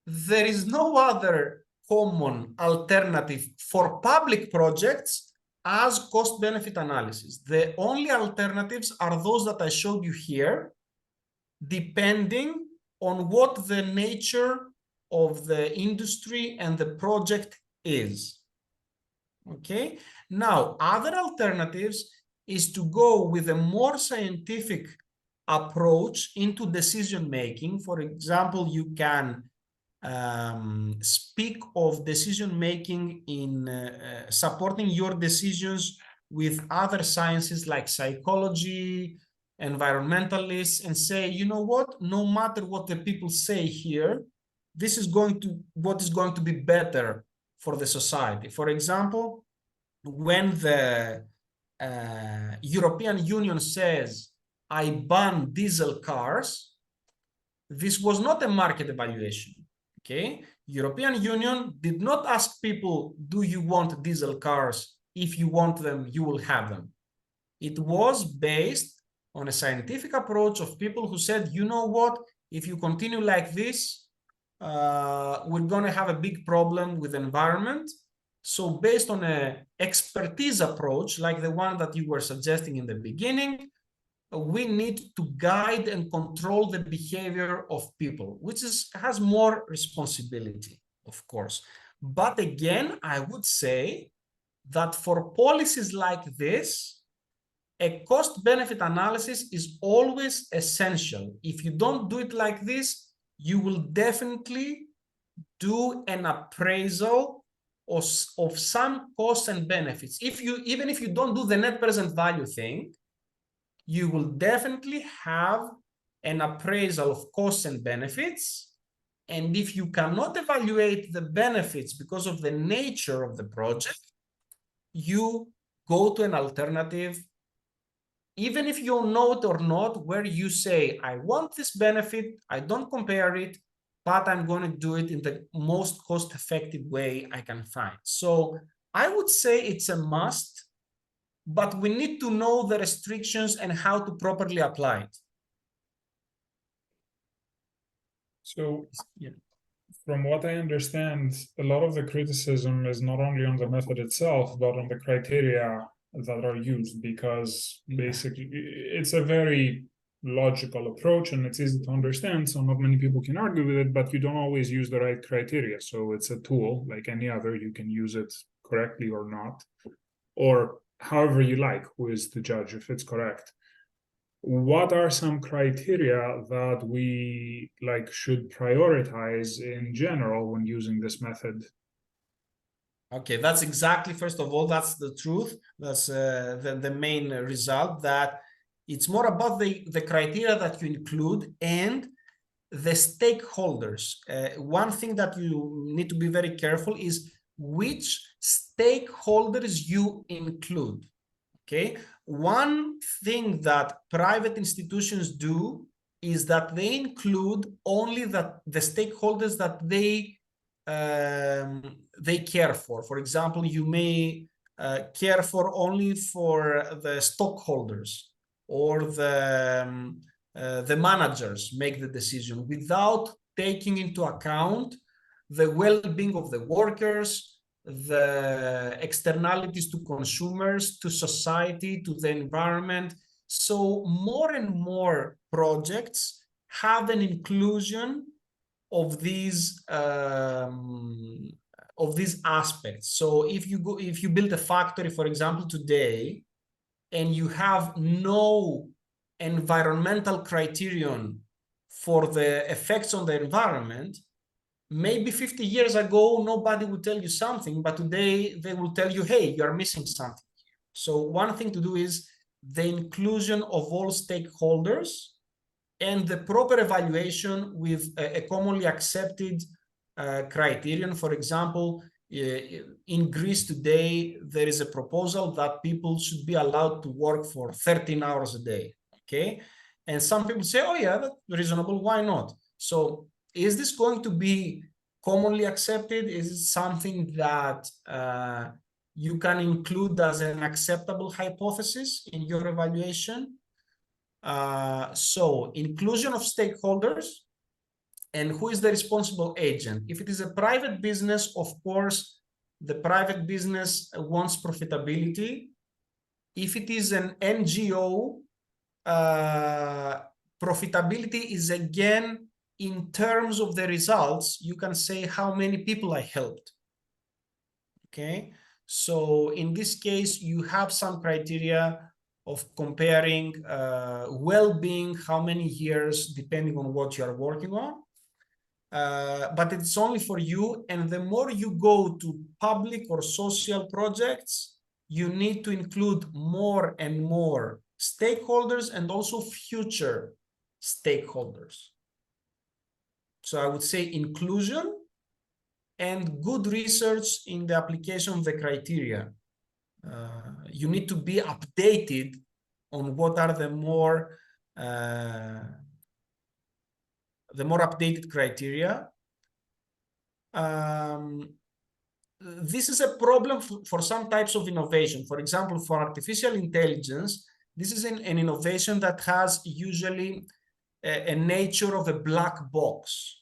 there is no other common alternative for public projects as cost-benefit analysis. The only alternatives are those that I showed you here, depending on what the nature of the industry and the project is. Okay. Now, other alternatives is to go with a more scientific approach into decision making. For example, you can speak of decision making in supporting your decisions with other sciences like psychology, environmentalists, and say, you know what, no matter what the people say here, this is what is going to be better for the society. For example, when the European Union says, I ban diesel cars, this was not a market evaluation. Okay, European Union did not ask people, do you want diesel cars? If you want them, you will have them. It was based on a scientific approach of people who said, you know what, if you continue like this, we're going to have a big problem with the environment. So based on an expertise approach, like the one that you were suggesting in the beginning, we need to guide and control the behavior of people, which has more responsibility, of course. But again, I would say that for policies like this, a cost-benefit analysis is always essential. If you don't do it like this, you will definitely do an appraisal of some costs and benefits. Even if you don't do the net present value thing, you will definitely have an appraisal of costs and benefits. And if you cannot evaluate the benefits because of the nature of the project, you go to an alternative, even if you know it or not, where you say, I want this benefit, I don't compare it, but I'm going to do it in the most cost-effective way I can find. So I would say it's a must, but we need to know the restrictions and how to properly apply it. So, from what I understand, a lot of the criticism is not only on the method itself, but on the criteria that are used, because basically it's a very logical approach and it's easy to understand, so not many people can argue with it, but you don't always use the right criteria. So it's a tool like any other, you can use it correctly or not, or however you like, who is the judge if it's correct. What are some criteria that we should prioritize in general when using this method? Okay, that's exactly, first of all, that's the truth. That's the main result, that it's more about the criteria that you include and the stakeholders. One thing that you need to be very careful is which stakeholders you include. Okay, one thing that private institutions do is that they include only the stakeholders that they care for. For example, you may care for only for the stockholders, or the managers make the decision without taking into account the well-being of the workers, the externalities to consumers, to society, to the environment. So more and more projects have an inclusion of these aspects. So if you build a factory, for example, today, and you have no environmental criterion for the effects on the environment, maybe 50 years ago, nobody would tell you something, but today they will tell you, hey, you're missing something. So one thing to do is the inclusion of all stakeholders and the proper evaluation with a commonly accepted criterion. For example, in Greece today, there is a proposal that people should be allowed to work for 13 hours a day, okay? And some people say, oh yeah, that's reasonable, why not? So is this going to be commonly accepted? Is it something that you can include as an acceptable hypothesis in your evaluation? So inclusion of stakeholders, and who is the responsible agent. If it is a private business, of course, the private business wants profitability. If it is an NGO, profitability is again in terms of the results. You can say how many people I helped. Okay, So in this case, you have some criteria of comparing well-being, how many years, depending on what you are working on. But it's only for you. And the more you go to public or social projects, you need to include more and more stakeholders and also future stakeholders. So I would say inclusion and good research in the application of the criteria. You need to be updated on what are the more updated criteria. This is a problem for some types of innovation. For example, for artificial intelligence, this is an innovation that has usually a nature of a black box.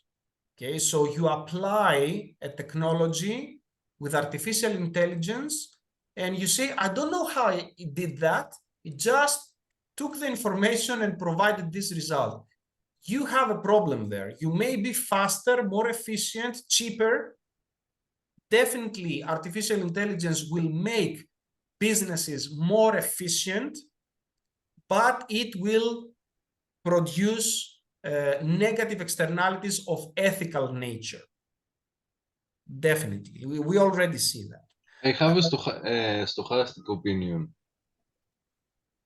Okay, so you apply a technology with artificial intelligence and you say, I don't know how it did that. It just took the information and provided this result. You have a problem there. You may be faster, more efficient, cheaper. Definitely, artificial intelligence will make businesses more efficient, but it will produce negative externalities of ethical nature. Definitely, we already see that. I have a stochastic opinion.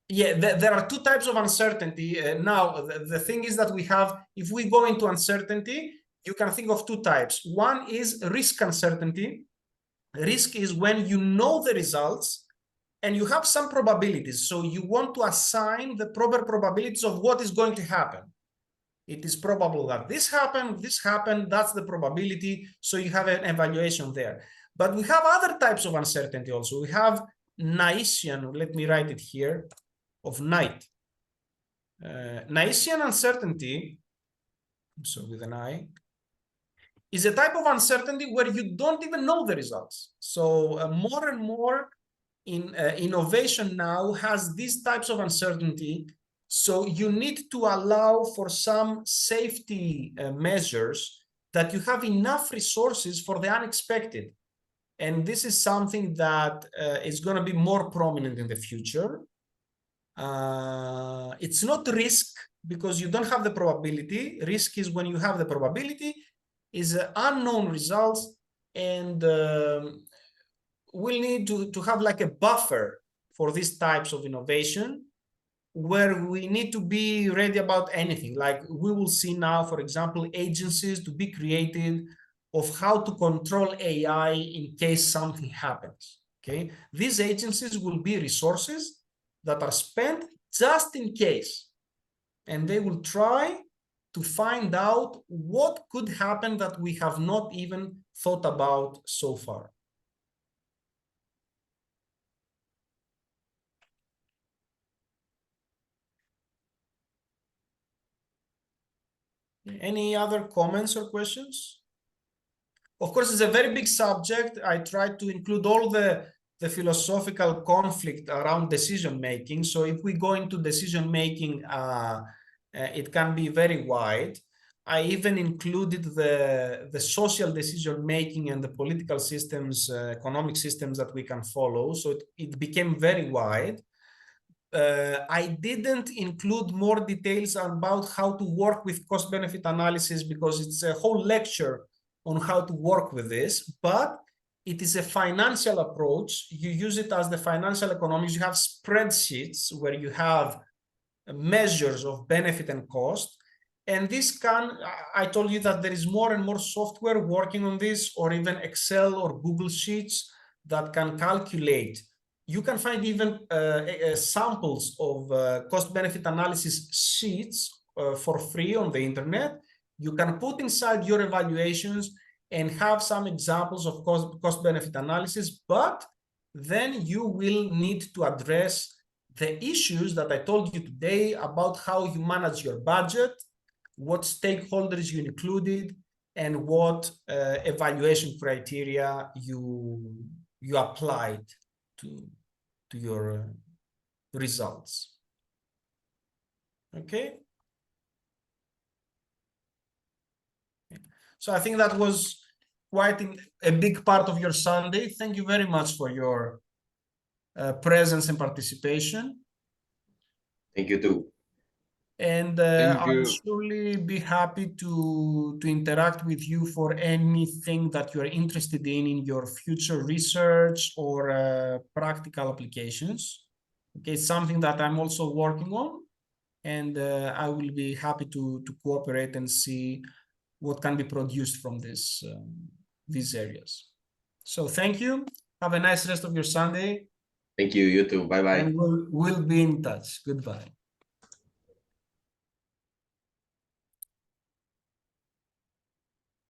Yeah, there are two types of uncertainty. Now, the thing is that we have, if we go into uncertainty, you can think of two types. One is risk uncertainty. Risk is when you know the results and you have some probabilities. So you want to assign the proper probabilities of what is going to happen. It is probable that this happened, that's the probability. So you have an evaluation there. But we have other types of uncertainty also. We have Bayesian, let me write it here, of night. Bayesian uncertainty, so with an I, is a type of uncertainty where you don't even know the results. So more and more innovation now has these types of uncertainty. So you need to allow for some safety measures that you have enough resources for the unexpected. And this is something that is going to be more prominent in the future. It's not risk because you don't have the probability. Risk is when you have the probability, is unknown results, and we'll need to have like a buffer for these types of innovation where we need to be ready about anything. Like we will see now, for example, agencies to be created of how to control AI in case something happens. Okay, these agencies will be resources that are spent just in case, and they will try to find out what could happen that we have not even thought about so far. Any other comments or questions? Of course, it's a very big subject. I tried to include all the philosophical conflict around decision-making. So if we go into decision-making, it can be very wide. I even included the social decision-making and the political systems, economic systems that we can follow. So it became very wide. I didn't include more details about how to work with cost-benefit analysis because it's a whole lecture on how to work with this, but it is a financial approach. You use it as the financial economics. You have spreadsheets where you have measures of benefit and cost. And this I told you that there is more and more software working on this, or even Excel or Google Sheets that can calculate. You can find even samples of cost-benefit analysis sheets for free on the internet. You can put inside your evaluations and have some examples of cost-benefit analysis, but then you will need to address the issues that I told you today about how you manage your budget, what stakeholders you included, and what evaluation criteria you applied to your results. Okay. So I think that was quite a big part of your Sunday. Thank you very much for your presence and participation. Thank you too. And Thank I'll you. surely be happy to interact with you for anything that you're interested in your future research or practical applications. Okay, it's something that I'm also working on, and I will be happy to cooperate and see what can be produced from these areas. So thank you. Have a nice rest of your Sunday. Thank you. You too. Bye bye. And we'll be in touch. Goodbye.